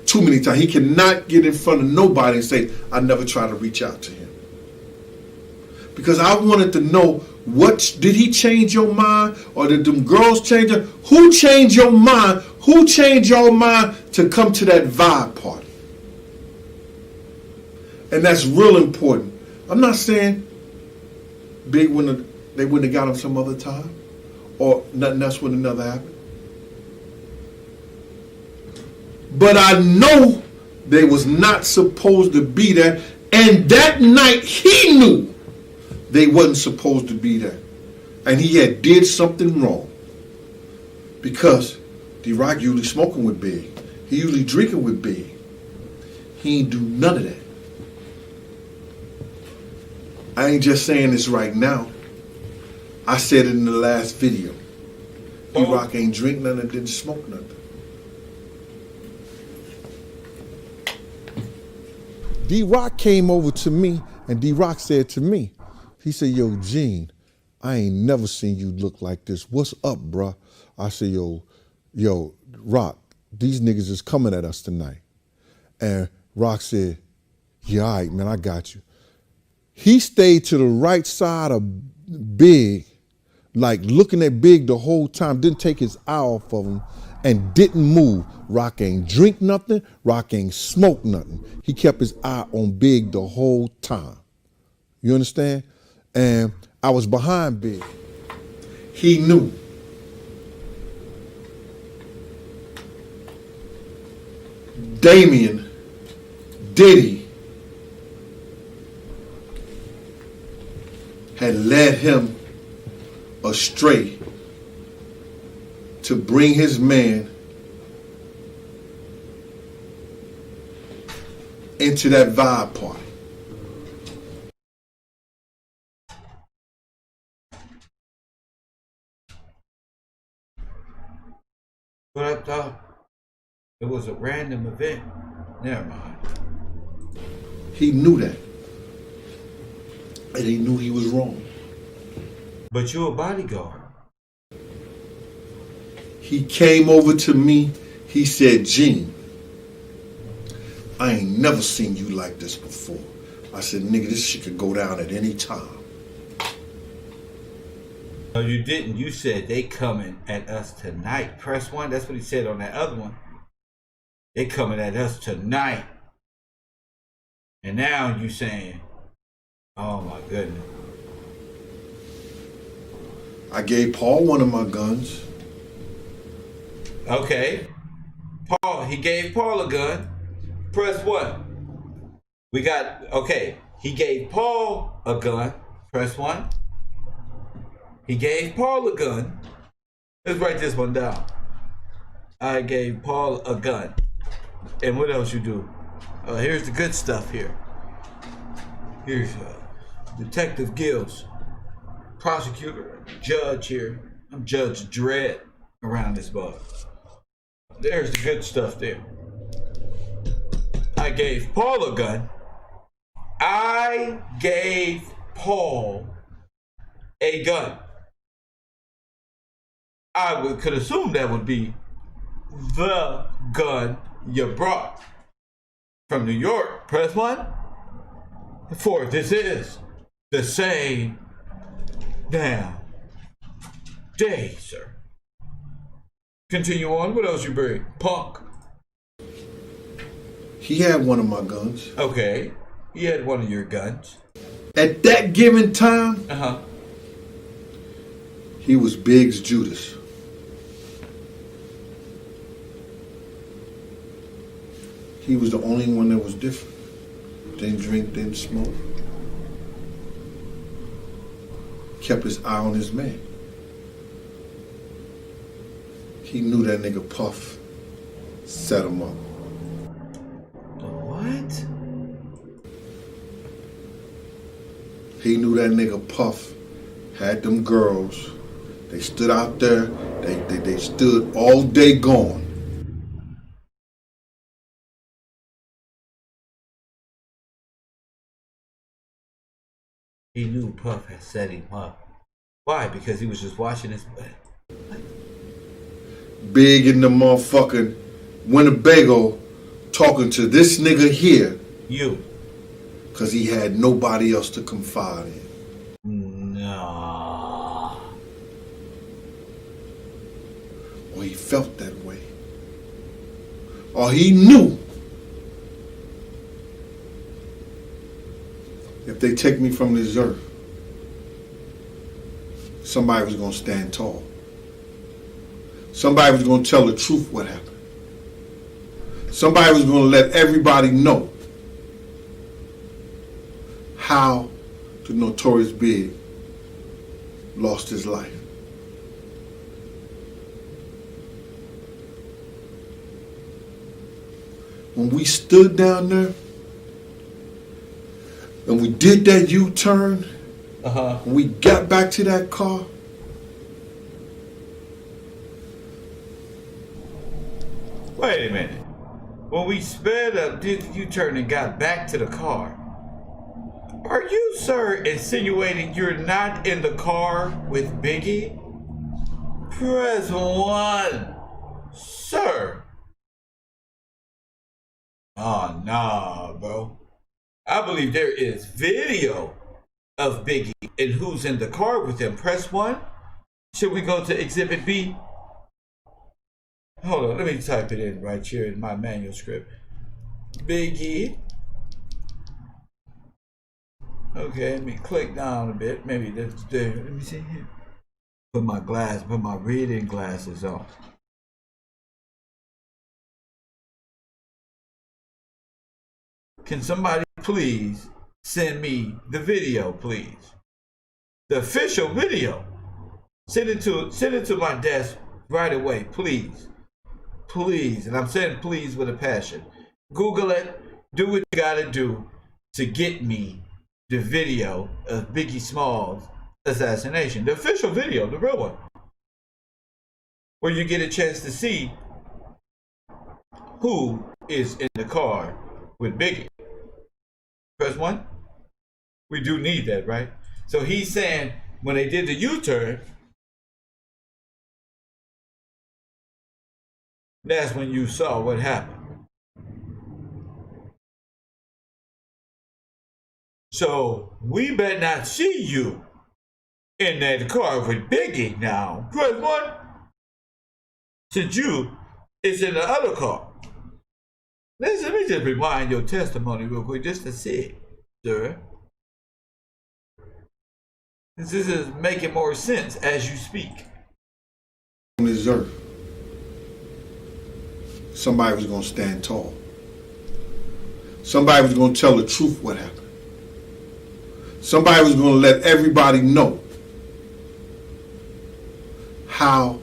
too many times. He cannot get in front of nobody and say, I never tried to reach out to him. Because I wanted to know, did he change your mind, or did them girls change it? Who changed your mind? Who changed your mind to come to that Vibe party? And that's real important. I'm not saying Big they wouldn't have got him some other time, or nothing else would have never happened. But I know they was not supposed to be there, and that night he knew they wasn't supposed to be there, and he had did something wrong, because D-Rock usually smoking with Big, he usually drinking with Big. He ain't do none of that. I ain't just saying this right now. I said it in the last video. D-Rock ain't drink nothing and didn't smoke nothing. D-Rock came over to me, and D-Rock said to me, he said, yo, Gene, I ain't never seen you look like this. What's up, bruh? I said, yo, Rock, these niggas is coming at us tonight. And Rock said, yeah, all right, man, I got you. He stayed to the right side of Big, like looking at Big the whole time, didn't take his eye off of him, and didn't move. Rock ain't drink nothing, Rock ain't smoke nothing. He kept his eye on Big the whole time. You understand? And I was behind Big. He knew. Damien, Diddy, had led him astray to bring his man into that vibe party. But I thought it was a random event. Never mind. He knew that. And he knew he was wrong. But you're a bodyguard. He came over to me. He said, Gene, I ain't never seen you like this before. I said, nigga, this shit could go down at any time. No, you didn't. You said they coming at us tonight. Press 1. That's what he said on that other one. They coming at us tonight. And now you saying, oh my goodness. I gave Paul one of my guns. Okay. Paul, he gave Paul a gun. Press 1. We got, okay. He gave Paul a gun. Press 1. He gave Paul a gun. Let's write this one down. I gave Paul a gun. And what else you do? Here's the good stuff here. Here's Detective GILLZ, prosecutor, judge here. I'm Judge Dredd around this bug. There's the good stuff there. I gave Paul a gun. I gave Paul a gun. I could assume that would be the gun you brought from New York. Press 1. For this is the same damn day, sir. Continue on. What else you bring? Punk. He had one of my guns. Okay. He had one of your guns. At that given time, Uh-huh. he was Biggs Judas. He was the only one that was different. Didn't drink, didn't smoke. Kept his eye on his man. He knew that nigga Puff set him up. What? He knew that nigga Puff had them girls. They stood out there. They stood all day gone. He knew Puff had set him up. Why? Because he was just watching his butt. Big in the motherfucking Winnebago talking to this nigga here. You. Because he had nobody else to confide in. No. Or he felt that way. Or he knew. If they take me from this earth, somebody was going to stand tall. Somebody was going to tell the truth what happened. Somebody was going to let everybody know how the Notorious Big lost his life. When we stood down there and we did that U-turn, when we got back to that car, Wait a minute. When we sped up, did the U-turn and got back to the car, are you, sir, insinuating you're not in the car with Biggie? Press 1, sir. Oh, nah, bro. I believe there is video of Biggie and who's in the car with him. Press 1. Should we go to Exhibit B? Hold on, let me type it in right here in my manuscript. Biggie. Okay, let me click down a bit. Maybe that's there. Let me see here. Put my reading glasses on. Can somebody please send me the video, please? The official video. Send it to my desk right away, please. Please. And I'm saying please with a passion. Google it. do what you gotta do to get me the video of Biggie Smalls' assassination. The official video, the real one. Where you get a chance to see who is in the car with Biggie. Press 1. We do need that, right? So he's saying when they did the U-turn, that's when you saw what happened. So we better not see you in that car with Biggie now. Press 1. Since you is in the other car. Let me just rewind your testimony real quick just to see it, sir. This is making more sense as you speak. On this earth, somebody was going to stand tall. Somebody was going to tell the truth what happened. Somebody was going to let everybody know how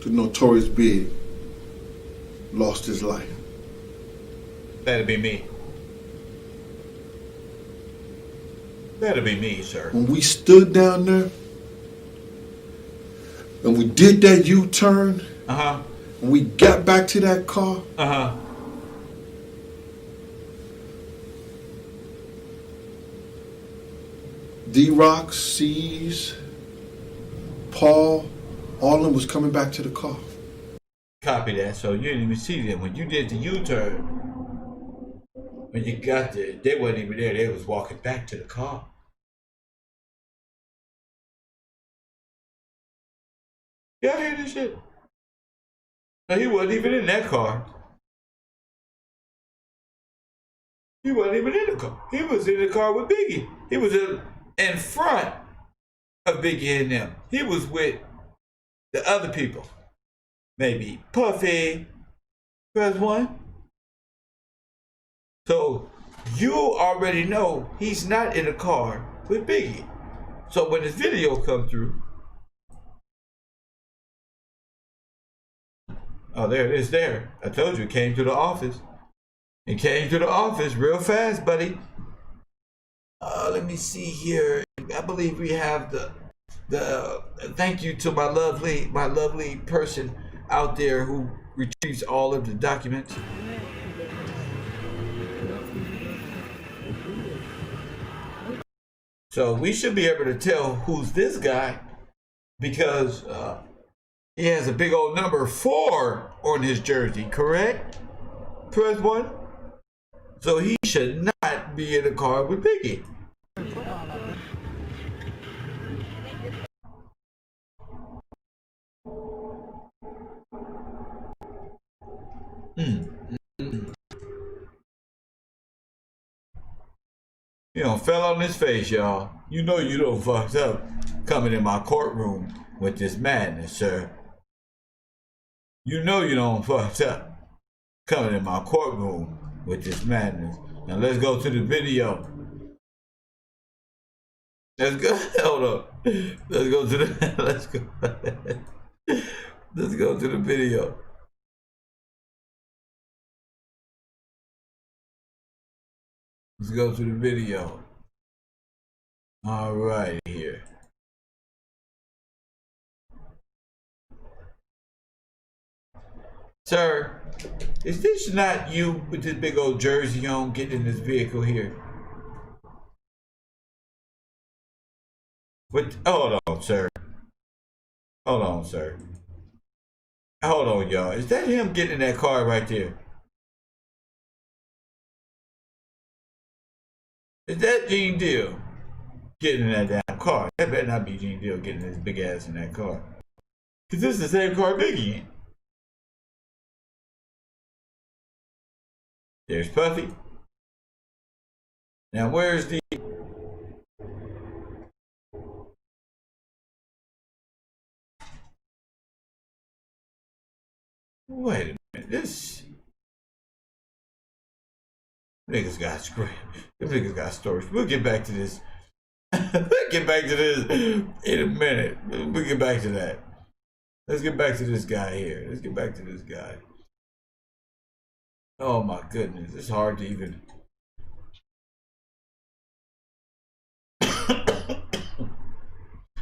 the Notorious Big lost his life. That'd be me. That'd be me, sir. When we stood down there and we did that U-turn, and we got back to that car, D-Rock, C's, Paul, all of them was coming back to the car. Copy that. So you didn't even see them. When you did the U-turn, when you got there, they wasn't even there. They was walking back to the car. Y'all hear this shit? No, he wasn't even in that car. He wasn't even in the car. He was in the car with Biggie. He was in front of Biggie and them. He was with the other people. Maybe Puffy. Press 1. So you already know he's not in the car with Biggie. So when this video come through, oh, there it is there. I told you it came to the office. It came to the office real fast, buddy. Let me see here. I believe we have the thank you to my lovely person out there who retrieves all of the documents. So we should be able to tell who's this guy because he has a big old number 4 on his jersey, correct? Press 1. So he should not be in the car with Biggie. You know, fell on his face, y'all. You know you don't fucked up coming in my courtroom with this madness, sir. You know you don't fucked up coming in my courtroom with this madness. Now let's go to the video. Let's go. Hold up. Let's go to the. Let's go. Let's go to the video. Let's go to the video. All right, here. Sir, is this not you with this big old jersey on getting in this vehicle here? What? Hold on, sir. Hold on, sir. Hold on, y'all. Is that him getting in that car right there? Is that Gene Deal getting in that damn car? That better not be Gene Deal getting his big ass in that car. Because this is the same car Biggie in. There's Puffy. Now where's the... Wait a minute, this... Niggas got script. Them niggas got stories. We'll get back to this. We'll get back to this in a minute. We'll get back to that. Let's get back to this guy here. Let's get back to this guy. Oh my goodness, it's hard to even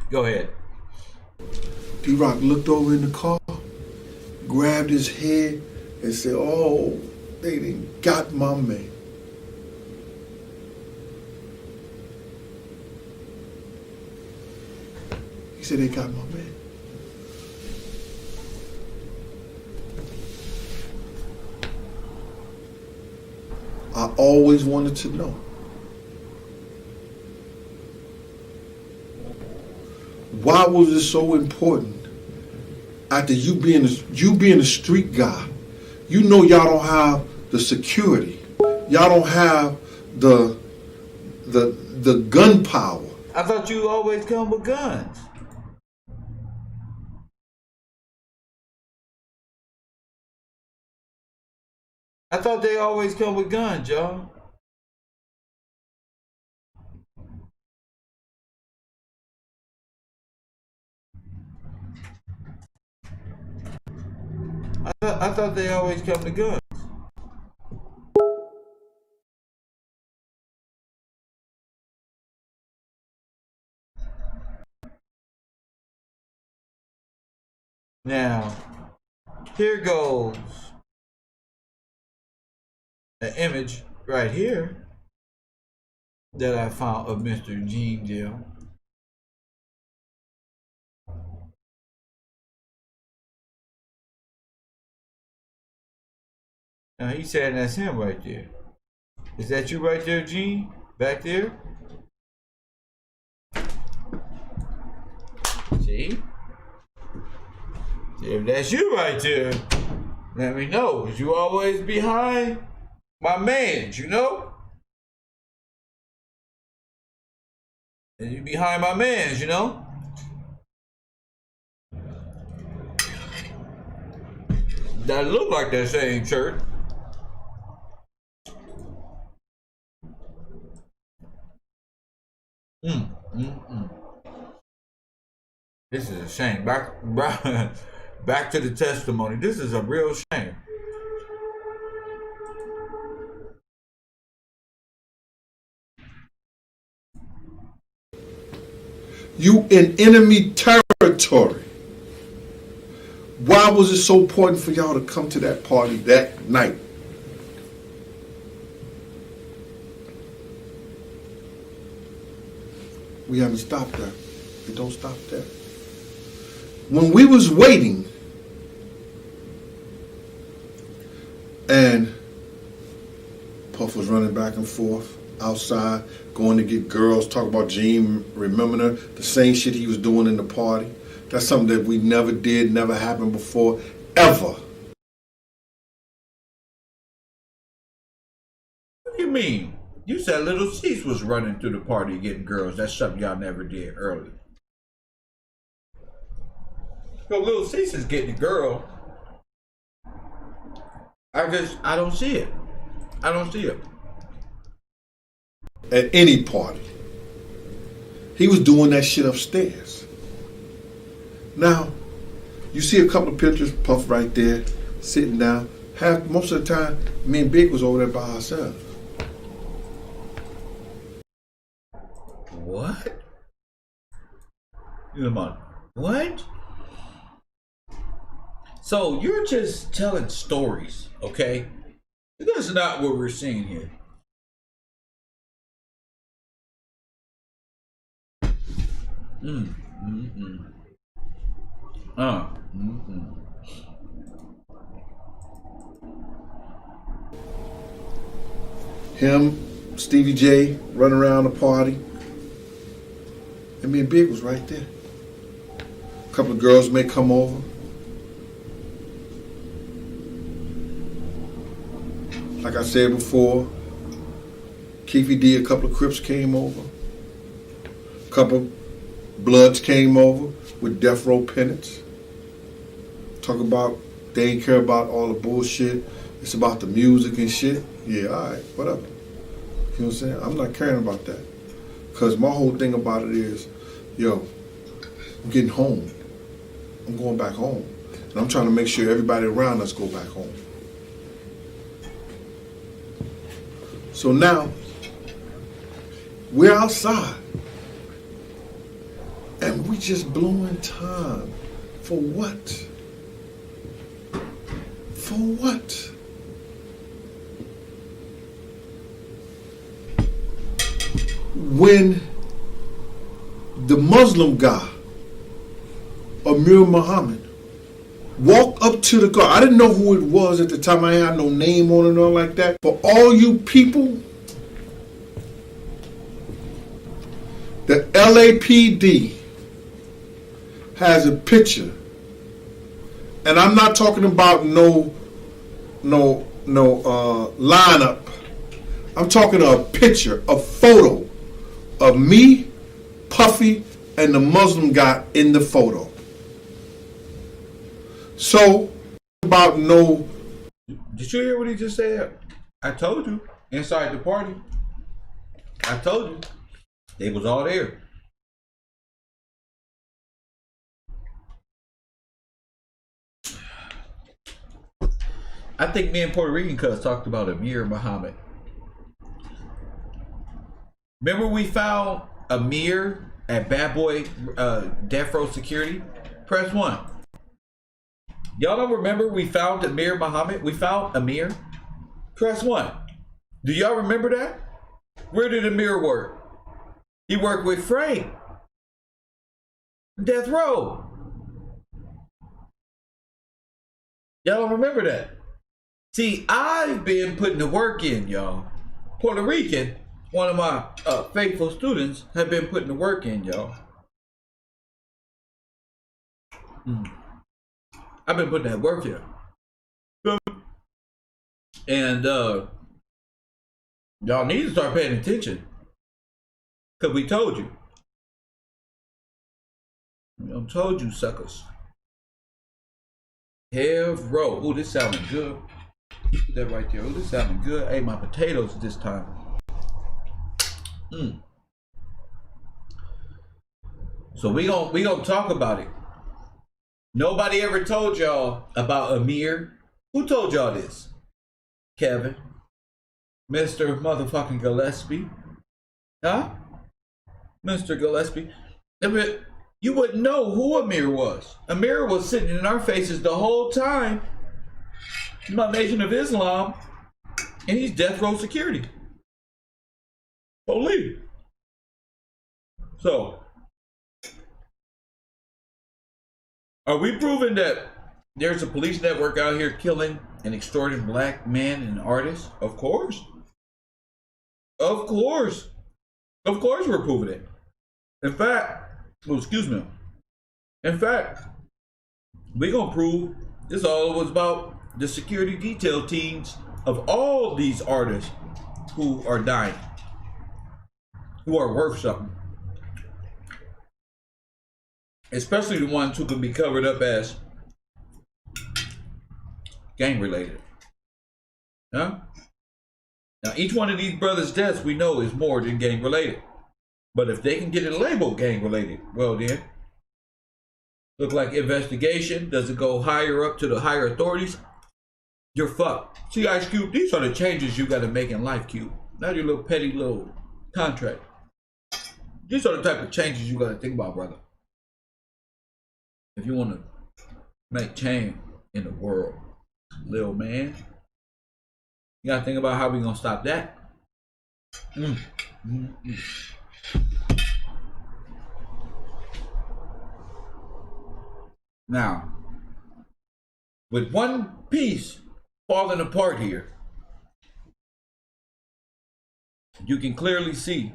Go ahead. D-Rock looked over in the car, grabbed his head, and said, "Oh, they done got my man." He said, "They got my man." I always wanted to know, why was it so important? After you being a street guy, you know y'all don't have the security, y'all don't have the gunpowder. I thought you always come with guns. I thought they always come with guns, y'all. I thought they always come with guns. Now, here goes an image right here that I found of Mr. Gene Gill. Now he's saying that's him right there. Is that you right there, Gene? Back there? See? If that's you right there, let me know. Is you always behind my mans, you know? And you behind my mans, you know? That look like that same shirt. This is a shame. Back to the testimony. This is a real shame. You in enemy territory. Why was it so important for y'all to come to that party that night? We haven't stopped there. We don't stop there. When we was waiting, and Puff was running back and forth outside, going to get girls, talk about Gene, remembering her, the same shit he was doing in the party. That's something that we never did, never happened before, ever. What do you mean? You said Little Cease was running through the party getting girls. That's something y'all never did early. So Little Cease is getting a girl. I don't see it. I don't see it. At any party. He was doing that shit upstairs. Now, you see a couple of pictures, Puff right there, sitting down. Most of the time, me and Big was over there by ourselves. What? You know, what? So you're just telling stories, okay? That's not what we're seeing here. Him, Stevie J, running around the party. And me and Big was right there. A couple of girls may come over. Like I said before, Keefy D, a couple of Crips came over. A couple Bloods came over with Death Row pennants. Talk about they ain't care about all the bullshit. It's about the music and shit. Yeah, all right, whatever. You know what I'm saying? I'm not caring about that. Because my whole thing about it is, yo, I'm getting home. I'm going back home. And I'm trying to make sure everybody around us go back home. So now, we're outside. And we just blowing time. For what? For what? When the Muslim guy, Amir Muhammad, walked up to the car, I didn't know who it was at the time. I ain't had no name on it or like that. For all you people, the LAPD has a picture, and I'm not talking about no lineup. I'm talking a picture, a photo of me, Puffy, and the Muslim guy in the photo. So, about no. Did you hear what he just said? I told you, inside the party. I told you. They was all there. I think me and Puerto Rican cuz talked about Amir Muhammad. Remember we found Amir at Bad Boy Death Row Security? Press 1. Y'all don't remember we found Amir Muhammad? We found Amir? Press 1. Do y'all remember that? Where did Amir work? He worked with Frank. Death Row. Y'all don't remember that? See, I've been putting the work in, y'all. Puerto Rican, one of my faithful students, have been putting the work in, y'all. I've been putting that work in. And y'all need to start paying attention. Because we told you. I told you, suckers. Have row. Oh, this sounding good. Put that right there. Oh, this sounding good. I ate my potatoes this time. So we gonna talk about it. Nobody ever told y'all about Amir. Who told y'all this? Kevin. Mr. motherfucking Gillespie. Huh? Mr. Gillespie. You wouldn't know who Amir was. Amir was sitting in our faces the whole time. He's my Nation of Islam. And he's death row security. Police. So, are we proving that there's a police network out here killing and extorting black men and artists? Of course. Of course. Of course we're proving it. In fact, In fact, we're gonna prove this all was about the security detail teams of all these artists who are dying, who are worth something. Especially the ones who can be covered up as gang related. Huh? Now each one of these brothers' deaths we know is more than gang related. But if they can get it labeled gang related, well then, look like investigation, does it go higher up to the higher authorities? You're fucked. See, Ice Cube, these are the changes you gotta make in life, Cube. Not your little petty little contract. These are the type of changes you gotta think about, brother. If you wanna make change in the world, little man, you gotta think about how we gonna stop that. Now, with one piece falling apart here, you can clearly see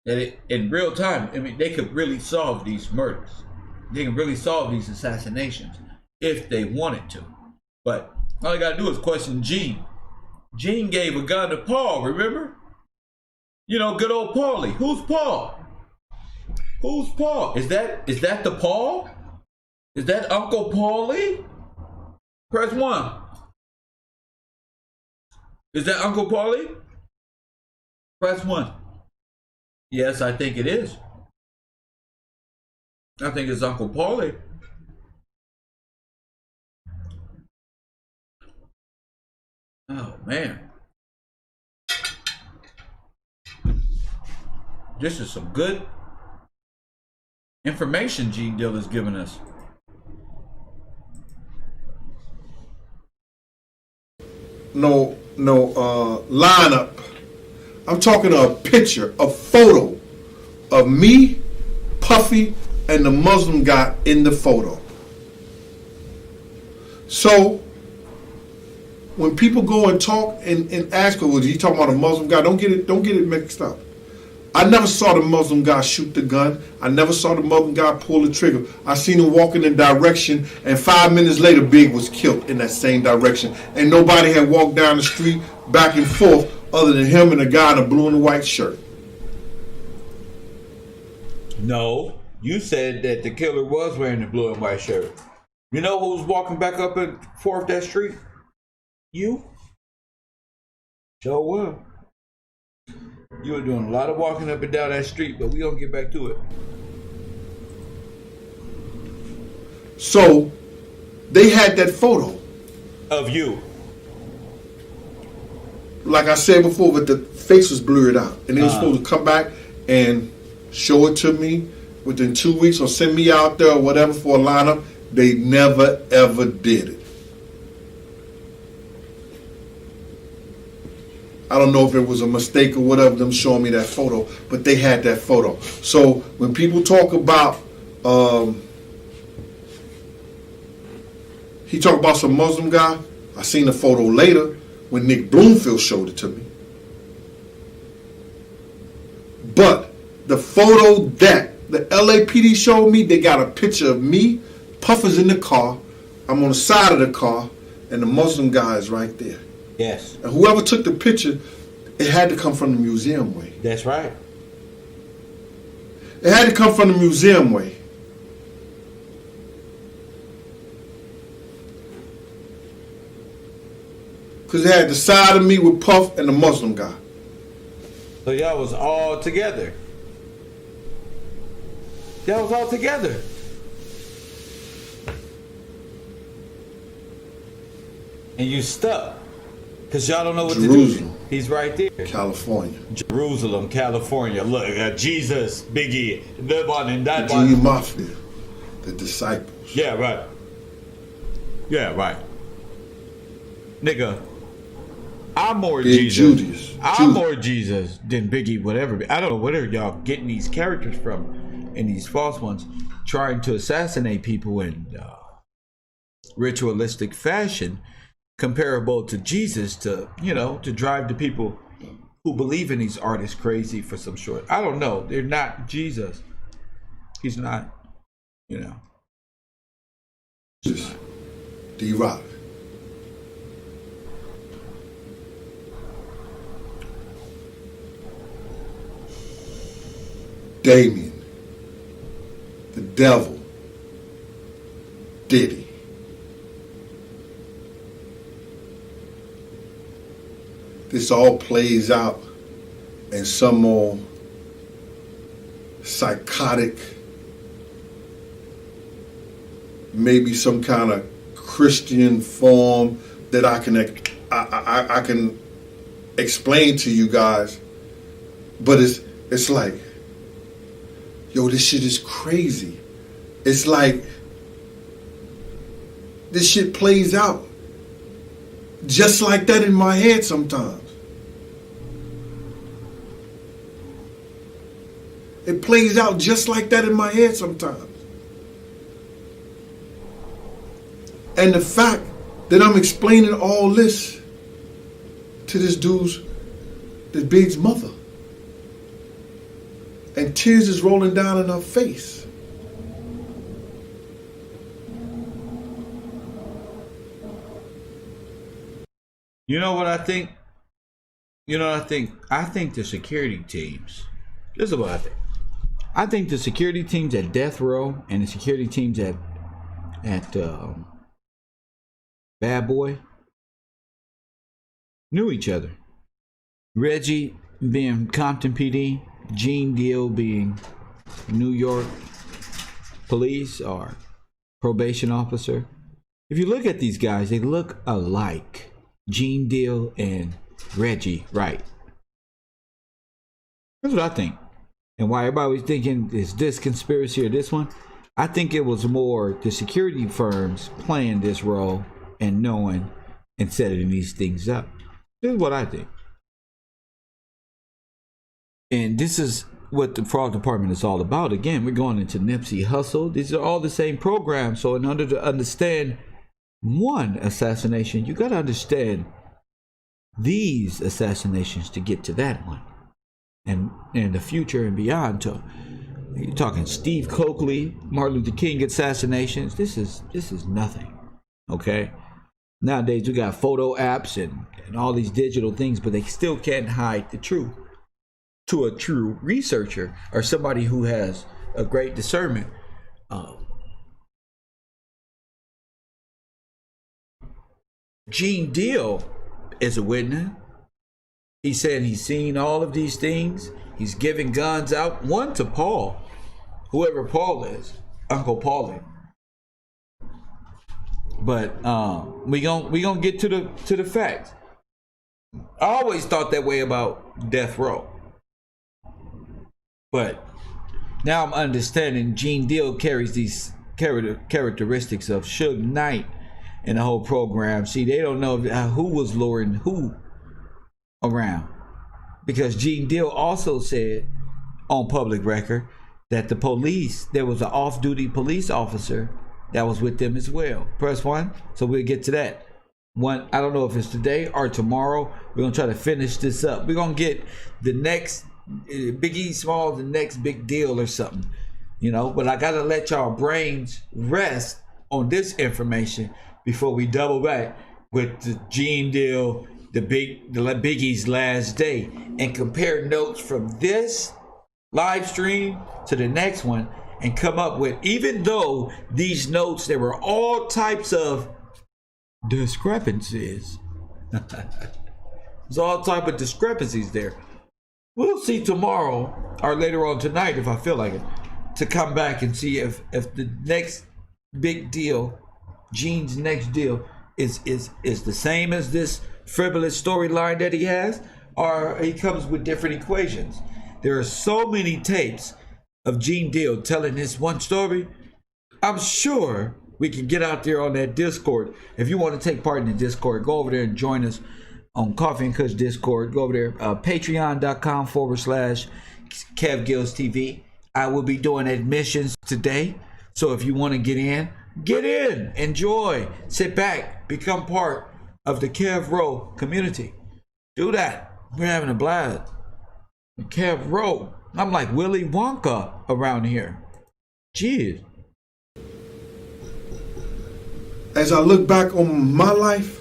that in real time, I mean, they could really solve these murders. They can really solve these assassinations if they wanted to. But all you gotta do is question Gene. Gene gave a gun to Paul, remember? You know, good old Paulie. Who's Paul? Who's Paul? Is that the Paul? Is that Uncle Paulie? Press 1. Is that Uncle Paulie? Press 1. Yes, I think it is. I think it's Uncle Paulie. Oh, man. This is some good information Gene Deal has given us. No lineup. I'm talking a picture, a photo of me, Puffy, and the Muslim guy in the photo. So when people go and talk and ask, "Was he talking about a Muslim guy?" Don't get it mixed up. I never saw the Muslim guy shoot the gun. I never saw the Muslim guy pull the trigger. I seen him walking in direction, and 5 minutes later, Big was killed in that same direction. And nobody had walked down the street back and forth other than him and the guy in a blue and a white shirt. No, you said that the killer was wearing the blue and white shirt. You know who was walking back up and forth that street? You. Sure was. You were doing a lot of walking up and down that street, but we gonna get back to it. So they had that photo. Of you. Like I said before, but the face was blurred out. And they were supposed to come back and show it to me within 2 weeks or send me out there or whatever for a lineup. They never, ever did it. I don't know if it was a mistake or whatever, them showing me that photo, but they had that photo. So when people talk about, he talked about some Muslim guy, I seen the photo later when Nick Bloomfield showed it to me. But the photo that the LAPD showed me, they got a picture of me, Puffer's in the car, I'm on the side of the car, and the Muslim guy is right there. Yes. And whoever took the picture, it had to come from the museum way. That's right. It had to come from the museum way. Because it had the side of me with Puff and the Muslim guy. So y'all was all together. Y'all was all together. And you stuck. Because y'all don't know what Jerusalem. to do. He's right there. California. Jerusalem, California. Look, Jesus, Biggie, that one and that The one. Mafia. The disciples. Yeah, right. Yeah, right. Nigga, I'm more Big Jesus. Judas. I'm more Jesus than Biggie, whatever. I don't know where y'all getting these characters from and these false ones trying to assassinate people in ritualistic fashion comparable to Jesus to, you know, to drive the people who believe in these artists crazy for some short. I don't know. They're not Jesus. He's not, you know. D-Rock. Damien. The devil. Diddy. This all plays out in some more psychotic, maybe some kind of Christian form that I can explain to you guys. But it's like, yo, this shit is crazy. It's like this shit plays out just like that in my head sometimes. It plays out just like that in my head sometimes. And the fact that I'm explaining all this to this Big's mother, and tears is rolling down in her face. You know what I think? I think the security teams, this is what I think. I think the security teams at Death Row and the security teams at Bad Boy knew each other. Reggie being Compton PD, Gene Deal being New York police or probation officer. If you look at these guys, they look alike. Gene Deal and Reggie Wright. That's what I think. and why everybody was thinking is this conspiracy or this one. I think it was more the security firms playing this role and knowing and setting these things up. This is what I think. And this is what the fraud department is all about. Again, we're going into Nipsey Hussle. These are all the same programs. So in order to understand one assassination, you got to understand these assassinations to get to that one. And in the future and beyond. So you're talking Steve Coakley, Martin Luther King assassinations. This is nothing. Okay? Nowadays we got photo apps and all these digital things, but they still can't hide the truth. To a true researcher or somebody who has a great discernment. Gene Deal is a witness. He said he's seen all of these things. He's giving guns out. One to Paul, whoever Paul is, Uncle Paulie. But we gonna get to the facts. I always thought that way about death row. But now I'm understanding Gene Deal carries these characteristics of Suge Knight in the whole program. See, they don't know who was luring who around. Because Gene Deal also said on public record that the police, there was an off-duty police officer that was with them as well. Press 1. So we'll get to that. One, I don't know if it's today or tomorrow. We're going to try to finish this up. We're going to get the next Biggie Smalls, the next big deal or something, you know. But I gotta let y'all brains rest on this information before we double back with the Gene Deal, the Biggie's last day, and compare notes from this live stream to the next one, and come up with, even though these notes there were all types of discrepancies. There's all type of discrepancies there. We'll see tomorrow or later on tonight, if I feel like it, to come back and see if the next big deal, Gene's next deal, is the same as this frivolous storyline that he has, or he comes with different equations. There are so many tapes of Gene Deal telling this one story. I'm sure we can get out there on that Discord. If you want to take part in the Discord, go over there and join us on Coffee and Kush Discord. Go over there, patreon.com/KevGILLZ TV. I will be doing admissions today. So if you want to get in, enjoy, sit back, become part of the Kev Row community. Do that. We're having a blast. Kev Row. I'm like Willy Wonka around here. Jeez. As I look back on my life,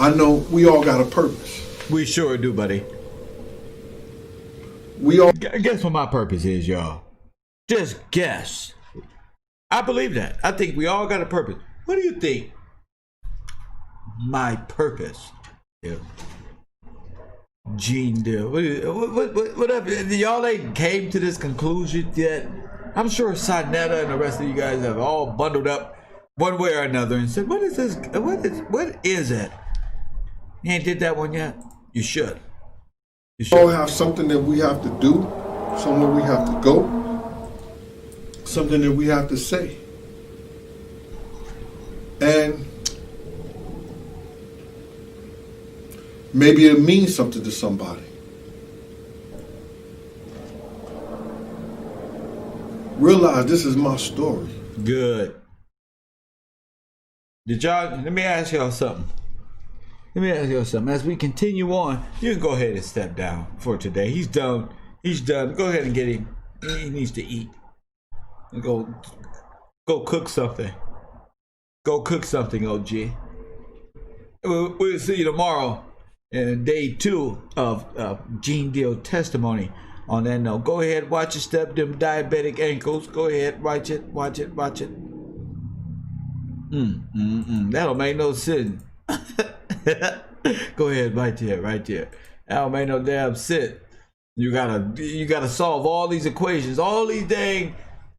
I know we all got a purpose. We sure do, buddy. We all guess what my purpose is, y'all. Just guess. I believe that. I think we all got a purpose. What do you think my purpose is? Gene Deal. Whatever. Y'all ain't came to this conclusion yet. I'm sure Sonetta and the rest of you guys have all bundled up one way or another and said, what is this? What is it? You ain't did that one yet? You should. You should. all have something that we have to do, somewhere we have to go, something that we have to say. And maybe it means something to somebody. Realize this is my story. Good. Let me ask y'all something. As we continue on, you can go ahead and step down for today. He's done. Go ahead and get him. He needs to eat. And go cook something. Go cook something, OG. We'll see you tomorrow in day 2 of Gene Deal testimony. On that note, go ahead, watch your step, them diabetic ankles. Go ahead, watch it. That'll make no sense. Go ahead, right there. That'll make no damn sense. You gotta solve all these equations, all these dang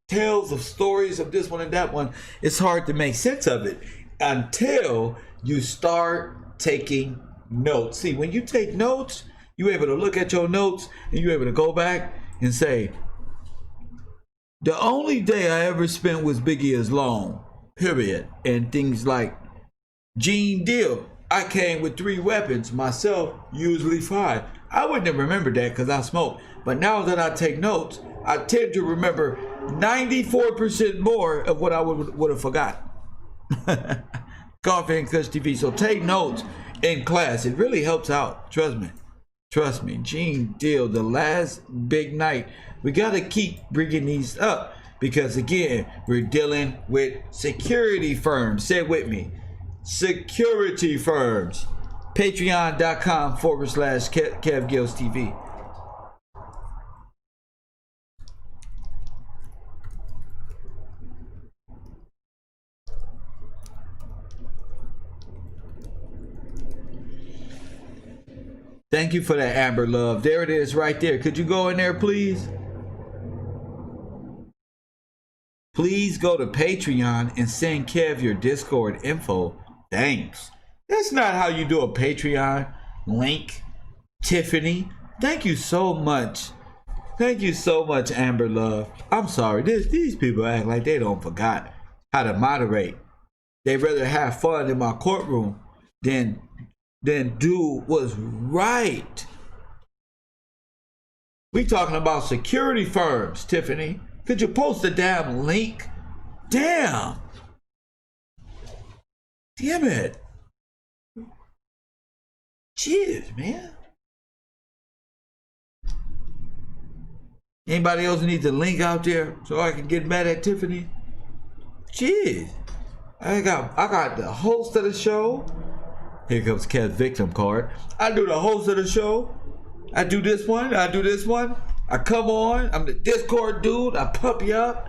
tales of stories of this one and that one. It's hard to make sense of it until you start taking notes. See, when you take notes, You able to look at your notes and you able to go back and say, the only day I ever spent with Biggie is long, period. And things like Gene Deal, I came with 3 weapons, myself usually 5. I wouldn't have remembered that because I smoke. But now that I take notes, I tend to remember 94% more of what I would have forgotten. Coffee and Kush TV. So take notes in class. It really helps out. Trust me. Trust me. Gene Deal, the last big night. We got to keep bringing these up because, again, we're dealing with security firms. Say it with me. Security firms. Patreon.com/GILLZ TV. Thank you for that, Amber Love. There it is right there. Could you go in there, please? Please go to Patreon and send Kev your Discord info. Thanks. That's not how you do a Patreon link. Tiffany, thank you so much. Thank you so much, Amber Love. I'm sorry. These people act like they don't forgot how to moderate. They'd rather have fun in my courtroom than do what's right. We talking about security firms, Tiffany. Could you post the damn link? Damn it. Jeez, man. Anybody else needs a link out there so I can get mad at Tiffany? Jeez. I got the host of the show. Here comes Kev's victim card. I do the host of the show. I do this one. I do this one. I come on. I'm the Discord dude. I pump you up.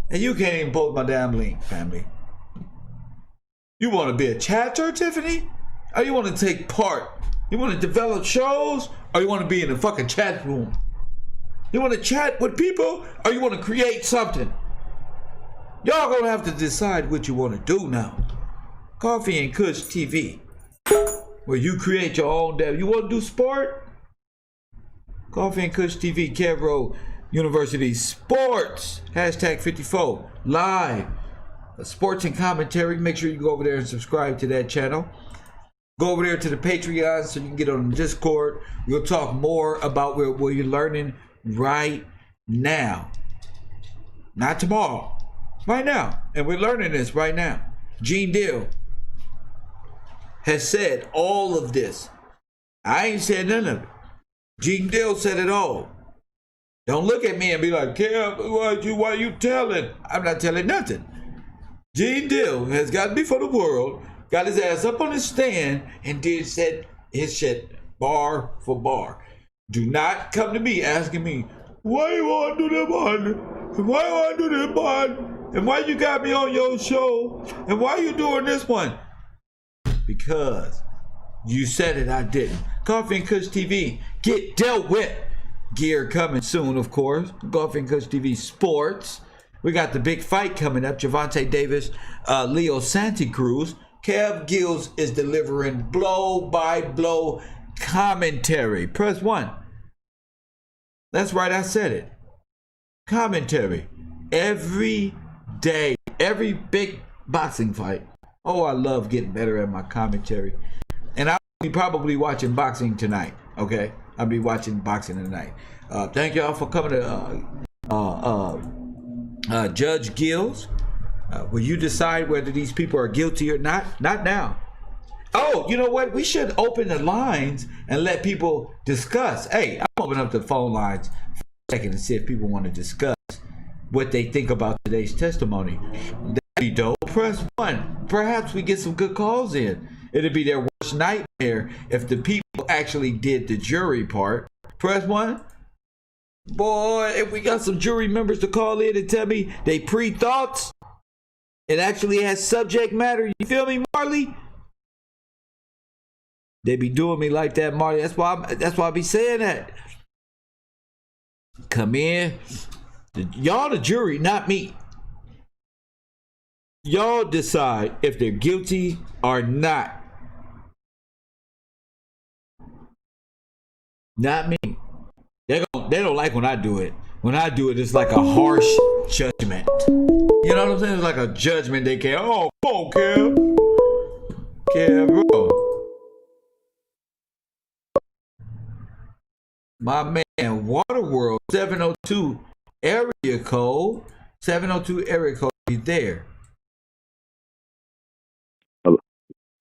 And you can't even post my damn link, family. You want to be a chatter, Tiffany? Or you want to take part? You want to develop shows? Or you want to be in the fucking chat room? You want to chat with people? Or you want to create something? Y'all gonna have to decide what you want to do now. Coffee and Kush TV, where you create your own damn. You want to do sport? Coffee and Kush TV, Kevro University Sports. Hashtag 54 live. Sports and commentary. Make sure you go over there and subscribe to that channel. Go over there to the Patreon so you can get on the Discord. We'll talk more about where you're learning right now. Not tomorrow. Right now. And we're learning this right now. Gene Deal has said all of this. I ain't said none of it. Gene Deal said it all. Don't look at me and be like, Kev, why you telling? I'm not telling nothing. Gene Deal has gotten before the world, got his ass up on his stand, and said his shit bar for bar. Do not come to me asking me, why you want to do that, man? Why you want to do that, man? And why you got me on your show? And why you doing this one? Because you said it, I didn't. Coffee and Kush TV, get dealt with. Gear coming soon, of course. Coffee and Kush TV Sports. We got the big fight coming up. Javante Davis, Leo Santa Cruz. Kev GILLZ is delivering blow-by-blow commentary. Press 1. That's right, I said it. Commentary. Every day. Every big boxing fight. Oh, I love getting better at my commentary. And I'll be probably watching boxing tonight. Okay? I'll be watching boxing tonight. Thank y'all for coming to Judge GILLZ. Will you decide whether these people are guilty or not? Not now. Oh, you know what? We should open the lines and let people discuss. Hey, I'm opening up the phone lines for a second to see if people want to discuss what they think about today's testimony. That'd be dope. Press 1. Perhaps we get some good calls in. It'd be their worst nightmare if the people actually did the jury part. Press 1. Boy, if we got some jury members to call in and tell me they pre-thoughts, it actually has subject matter. You feel me, Marley? They be doing me like that, Marley. That's why I be saying that. Come in. Y'all the jury, not me. Y'all decide if they're guilty or not. Not me. They don't like when I do it. When I do it, it's like a harsh judgment. You know what I'm saying? It's like a judgment. They can't. Oh, come on, Kev. Kev, bro. My man, Waterworld 702 area code. 702 area code. He's there.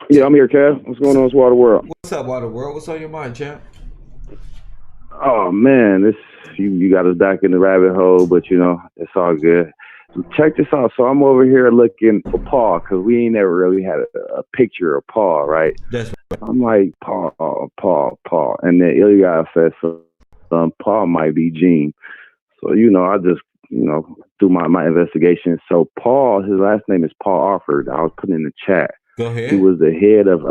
Yeah, I'm here, Kev. What's going on, Water World? What's up, Waterworld? What's on your mind, champ? Oh man, this you got us back in the rabbit hole, but you know it's all good. Check this out. So I'm over here looking for Paul because we ain't never really had a picture of Paul, right? That's right. I'm like Paul, and then Ilya says Paul might be Gene. So you know, I just do my investigation. So Paul, his last name is Paul Offord. I was putting in the chat. Go ahead. He was the head of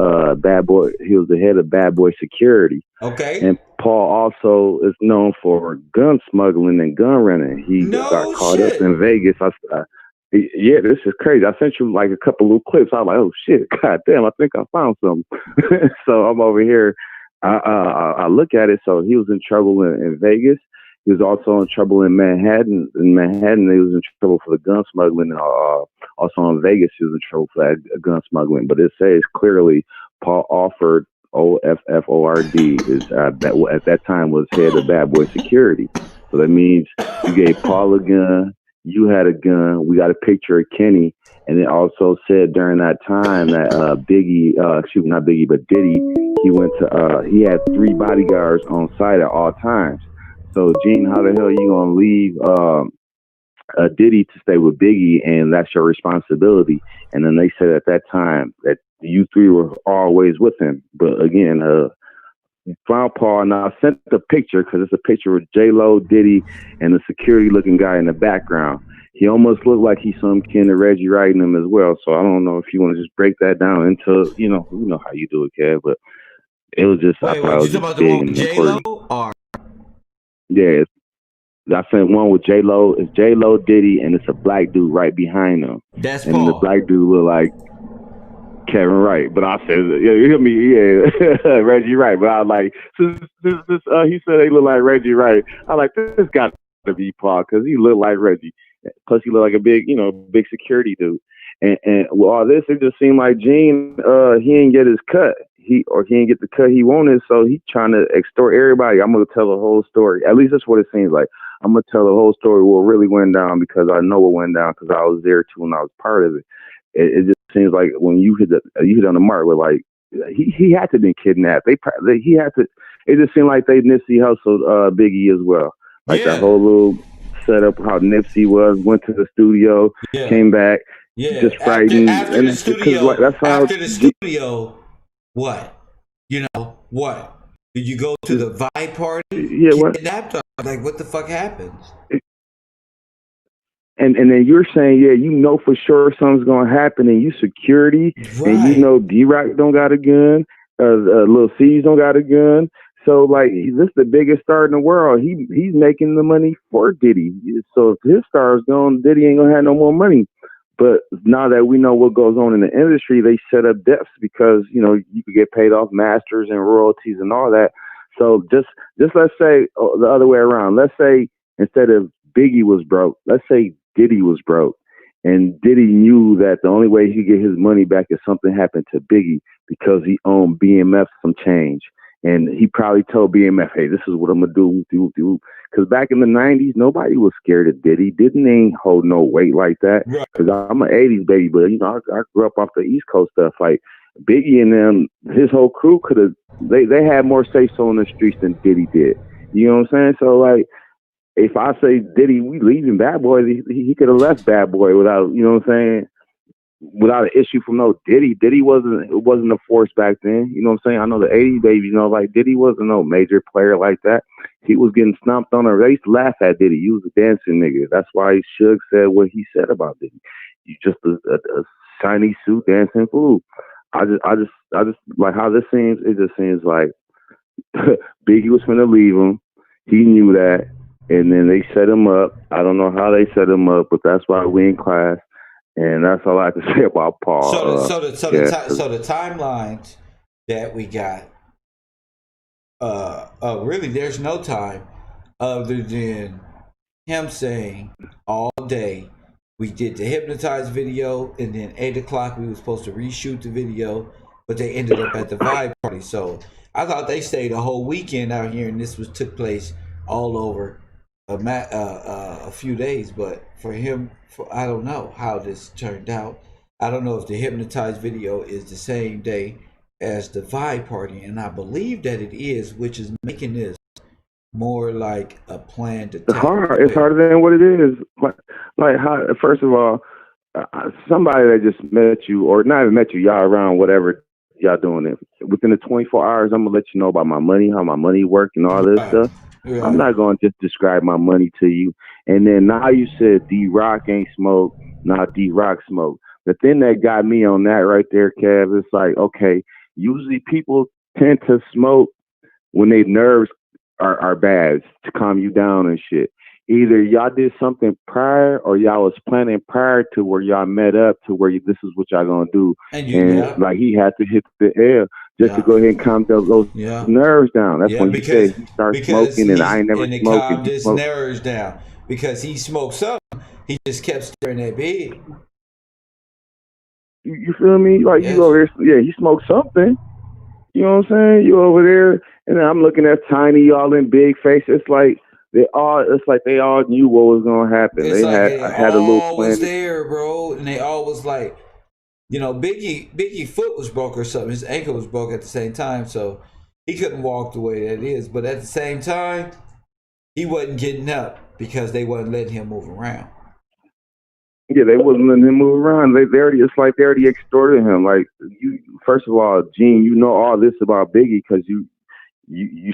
Bad Boy. He was the head of Bad Boy Security. Okay. And Paul also is known for gun smuggling and gun running. He got caught up in Vegas. Yeah, this is crazy. I sent you like a couple little clips. I was like, oh shit, god damn, I think I found something. So I'm over here. I look at it. So he was in trouble in Vegas. He was also in trouble in Manhattan. In Manhattan, he was in trouble for the gun smuggling. Also in Vegas, he was in trouble for that gun smuggling. But it says clearly Paul Offord, Offord, is at that time was head of Bad Boy Security. So that means you gave Paul a gun, you had a gun. We got a picture of Kenny, and it also said during that time that Biggie, not Biggie, but Diddy, he had 3 bodyguards on site at all times. So, Gene, how the hell are you going to leave Diddy to stay with Biggie, and that's your responsibility? And then they said at that time that you 3 were always with him. But again, found Paul, and I sent the picture because it's a picture of J-Lo, Diddy, and the security-looking guy in the background. He almost looked like he's some kin to Reggie Wright in him as well. So I don't know if you want to just break that down into, you know how you do it, Kev, but it was just, Wait, you talking about the one with J-Lo? Or? Yeah, I sent one with J-Lo. It's J-Lo, Diddy, and it's a black dude right behind him. That's and Paul. The black dude look like Kevin Wright. But I said, yeah, you hear me? Yeah, Reggie Wright. But I was like, he said they look like Reggie Wright. I like, this got to be Paul because he looked like Reggie. Plus, he looked like a big security dude. And with all this, it just seemed like Gene, he didn't get his cut. He didn't get the cut he wanted, so he trying to extort everybody. I'm gonna tell the whole story. At least that's what it seems like. I'm gonna tell the whole story what really went down because I know what went down because I was there too and I was part of it. It just seems like when you hit on the mark with like he had to been kidnapped. He had to. It just seemed like they Nipsey hustled Biggie as well. Like that whole little setup how Nipsey went to the studio, came back, just frightened. After the studio, that's how after the studio. What? What? Did you go to the vibe party? Yeah, what? Kidnapped? Like, what the fuck happens? And then you're saying, yeah, for sure something's gonna happen, and you security, right. And D-Rock don't got a gun, Lil C's don't got a gun. So like, this is the biggest star in the world. He's making the money for Diddy. So if his star is gone, Diddy ain't gonna have no more money. But now that we know what goes on in the industry, they set up depths because, you could get paid off masters and royalties and all that. So just let's say the other way around. Let's say instead of Biggie was broke, let's say Diddy was broke. And Diddy knew that the only way he could get his money back if something happened to Biggie because he owned BMF some change. And he probably told BMF, hey, this is what I'm going to do. Because back in the 90s, nobody was scared of Diddy. Diddy ain't hold no weight like that. Because I'm an 80s baby, but, I grew up off the East Coast stuff. Like, Biggie and them, his whole crew could have, they had more say-so in the streets than Diddy did. You know what I'm saying? So, like, if I say Diddy, we leaving Bad Boy, he could have left Bad Boy without, you know what I'm saying? Without an issue from no Diddy. Diddy wasn't a force back then. You know what I'm saying? I know the 80s baby, like Diddy wasn't no major player like that. He was getting stomped on. They used to laugh at Diddy. He was a dancing nigga. That's why Suge said what he said about Diddy. You just a shiny suit dancing fool. I just like how this seems. It just seems like Biggie was finna leave him. He knew that, and then they set him up. I don't know how they set him up, but that's why we in class. And that's all I have to say about Paul. So the timelines that we got really, there's no time other than him saying all day. We did the hypnotized video, and then 8 o'clock we were supposed to reshoot the video, but they ended up at the vibe party. So I thought they stayed a whole weekend out here, and this was took place all over a few days. But for him, I don't know how this turned out. I don't know if the hypnotized video is the same day as the vibe party, and I believe that it is, which is making this more like a planned It's attack. hard. It's harder than what it is. Like how, first of all, somebody that just met you, or not even met you, y'all around whatever y'all doing it. Within the 24 hours, I'm gonna let you know about my money, how my money work, and all this stuff. I'm not gonna just describe my money to you. And then now you said D-Rock ain't smoke, now D-Rock smoke. The thing that got me on that right there, Kev, is like, okay, usually people tend to smoke when they nerves are bad to calm you down and shit. Either y'all did something prior, or y'all was planning prior to where y'all met up to where this is what y'all gonna do. And like he had to hit the air just to go ahead and calm those nerves down. That's when you say he started smoking, and I ain't never smoked. Calmed his nerves down because he smoked something. He just kept staring at big. You feel me? Like you over there, he smoked something. You know what I'm saying? You over there, and I'm looking at Tiny, all in big face. It's like they all knew what was gonna happen. It's they had a little plan. Was there, bro, and they all was like, you know, Biggie foot was broke or something. His ankle was broke at the same time, so he couldn't walk the way that it is. But at the same time, he wasn't getting up because they wasn't letting him move around. Yeah, they wasn't letting him move around. It's like they already extorted him. Like you, first of all, Gene, you know all this about Biggie because you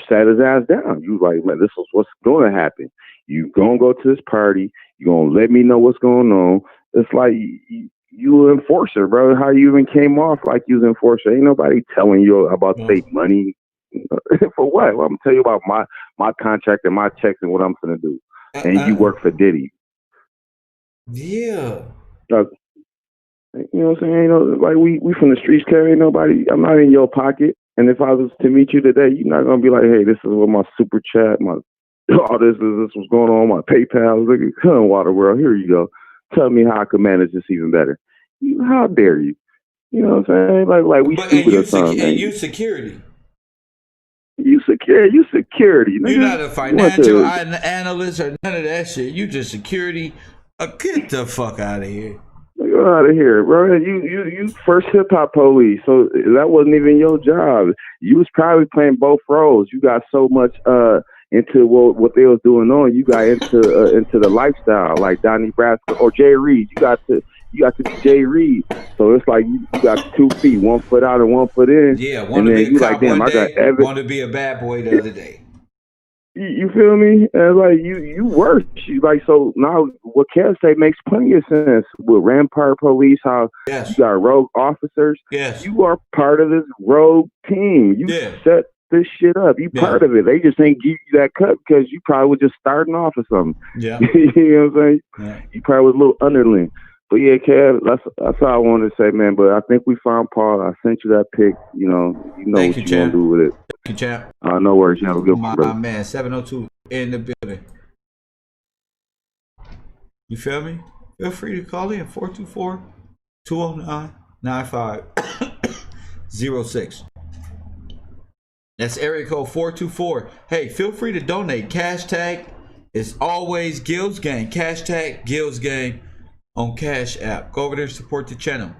sat his ass down. You like, man, this is what's going to happen. You gonna go to this party. You gonna let me know what's going on. It's like you an enforcer, bro. How you even came off like you was an enforcer? Ain't nobody telling you about state money for what? Well, I'm gonna tell you about my contract and my checks and what I'm gonna do. And you work for Diddy. Yeah. You know what I'm saying? You know, like we from the streets, carry nobody. I'm not in your pocket. And if I was to meet you today, you're not gonna be like, hey, this is what my super chat, my all this was going on, my PayPal. Look at come Water World. Here you go. Tell me how I can manage this even better. How dare you? You know what I'm saying? Like we stupid or something. And you security. You security. You're not a financial analyst or none of that shit. You just security. Get the fuck out of here. Get out of here, bro. You first hip hop police, so that wasn't even your job. You was probably playing both roles. You got so much into what they was doing on. You got into the lifestyle, like Donnie Brasco or Jay Reed. You got to be Jay Reed. So it's like you got 2 feet, 1 foot out and 1 foot in. Yeah, one to be a cop one day, want to be a bad boy the other day. You feel me? And like you worse. Like so now, what Kev say makes plenty of sense with Rampart Police. How you got rogue officers. Yes, you are part of this rogue team. You set this shit up. You part of it. They just ain't give you that cut because you probably was just starting off or something. Yeah, you know what I'm saying? Yeah. You probably was a little underling. But yeah, Kev, that's all I wanted to say, man. But I think we found Paul. I sent you that pic. You know what you gonna do with it. Thank you, champ. No worries. You have a good one, my man. 702 in the building. You feel me? Feel free to call in 424-209-9506. That's area code 424. Hey, feel free to donate. Cash tag is always GILLZ Gang. Cash tag GILLZ Gang on Cash App. Go over there and support the channel.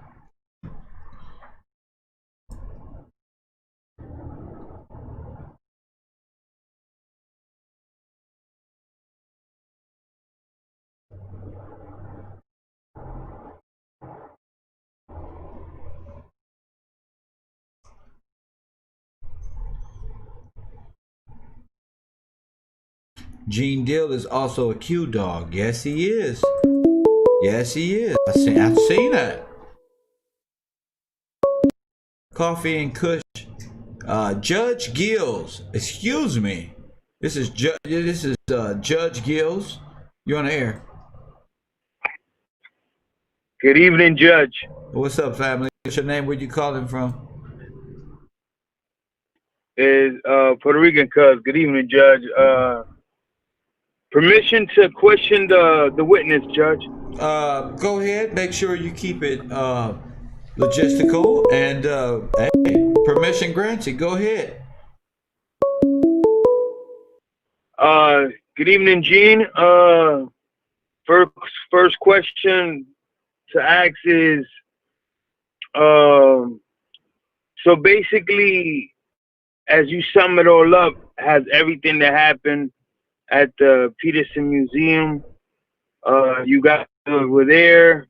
Gene Deal is also a Q dog. Yes, he is. Yes, he is. I've seen that. Coffee and Kush. Judge GILLZ. Excuse me. This is Judge GILLZ. You're on the air. Good evening, Judge. What's up, family? What's your name? Where you calling from? is Puerto Rican cuz. Good evening, Judge. Permission to question the witness, Judge. Go ahead. Make sure you keep it logistical and hey, permission granted. Go ahead. Good evening, Gene. First question to ask is, so basically, as you sum it all up, has everything that happened at the Peterson Museum, you guys were there.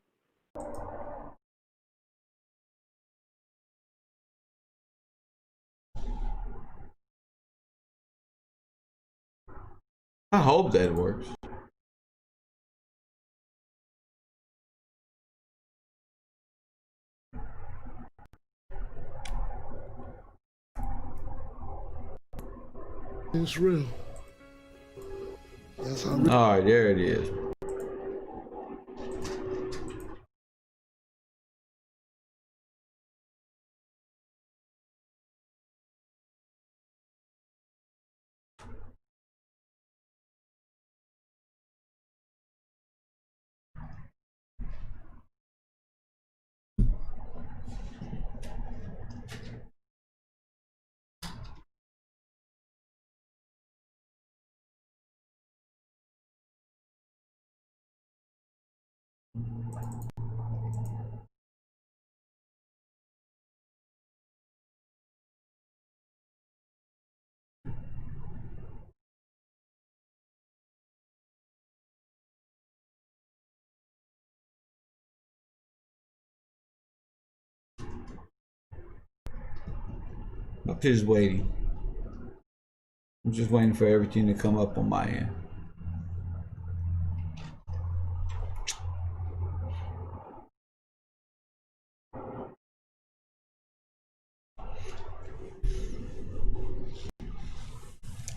I hope that works. It's real. That's how real. All right, there it is. I'm just waiting. I'm just waiting for everything to come up on my end.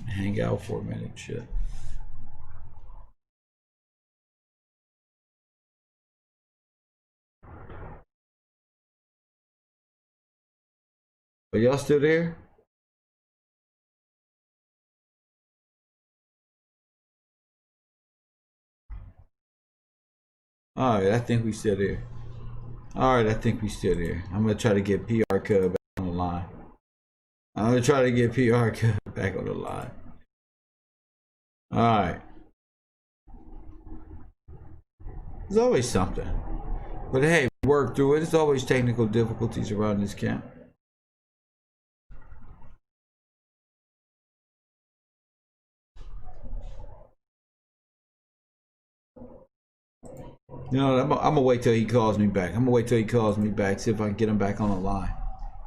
Hang out for a minute, shit. Are y'all still there? All right, I think we still there. All right, I think we still there. I'm gonna try to get PR Cub back on the line. I'm gonna try to get PR Cub back on the line. All right. There's always something, but hey, work through it. There's always technical difficulties around this camp. You know, I'm gonna wait till he calls me back. I'm gonna wait till he calls me back, see if I can get him back on the line.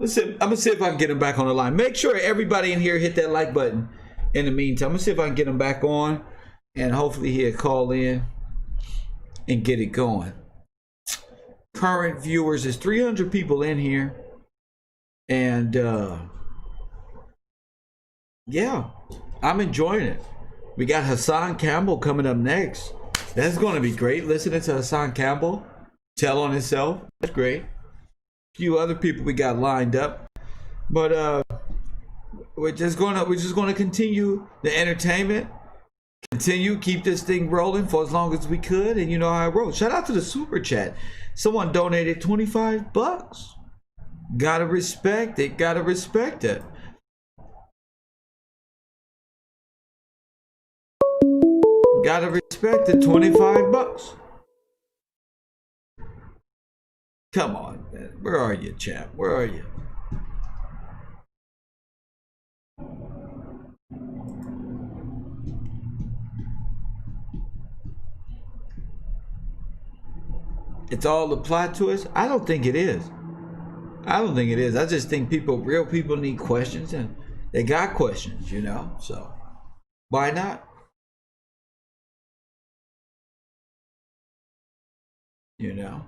I'm gonna see if I can get him back on the line. Make sure everybody in here hit that like button. In the meantime, I'm gonna see if I can get him back on, and hopefully he'll call in and get it going. Current viewers, there's 300 people in here, and yeah, I'm enjoying it. We got Hassan Campbell coming up next. That's going to be great. Listening to Hassan Campbell tell on himself. That's great. A few other people we got lined up, but we're just gonna continue the entertainment. Continue, keep this thing rolling for as long as we could, and you know how I roll. Shout out to the super chat. Someone donated $25. Gotta respect it. Gotta respect it. Gotta respect it. $25. Come on, man. Where are you, champ? Where are you? It's all applied to us? I don't think it is. I don't think it is. I just think real people need questions, and they got questions, you know? So why not? You know?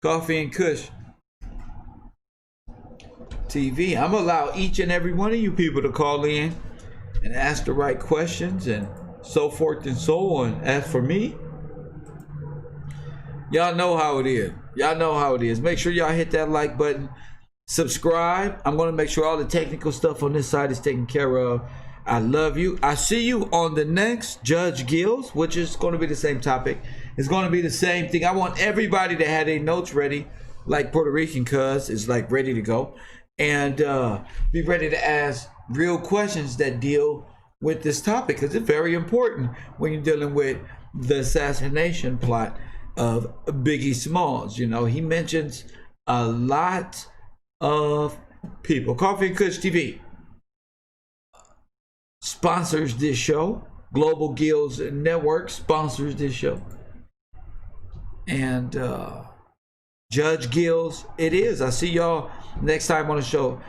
Coffee and Kush TV. I'm gonna allow each and every one of you people to call in and ask the right questions and so forth and so on. As for me, y'all know how it is. Y'all know how it is. Make sure y'all hit that like button. subscribe. I'm going to make sure all the technical stuff on this side is taken care of. I love you. I see you on the next Judge GILLZ, which is going to be the same topic. It's going to be the same thing. I want everybody to have their notes ready, like Puerto Rican cuz is like ready to go, and be ready to ask real questions that deal with this topic, because it's very important when you're dealing with the assassination plot of Biggie Smalls. You know, he mentions a lot of people. Coffee and Kush TV sponsors this show. Global GILLZ Network sponsors this show. And Judge GILLZ, it is. I see y'all next time on the show.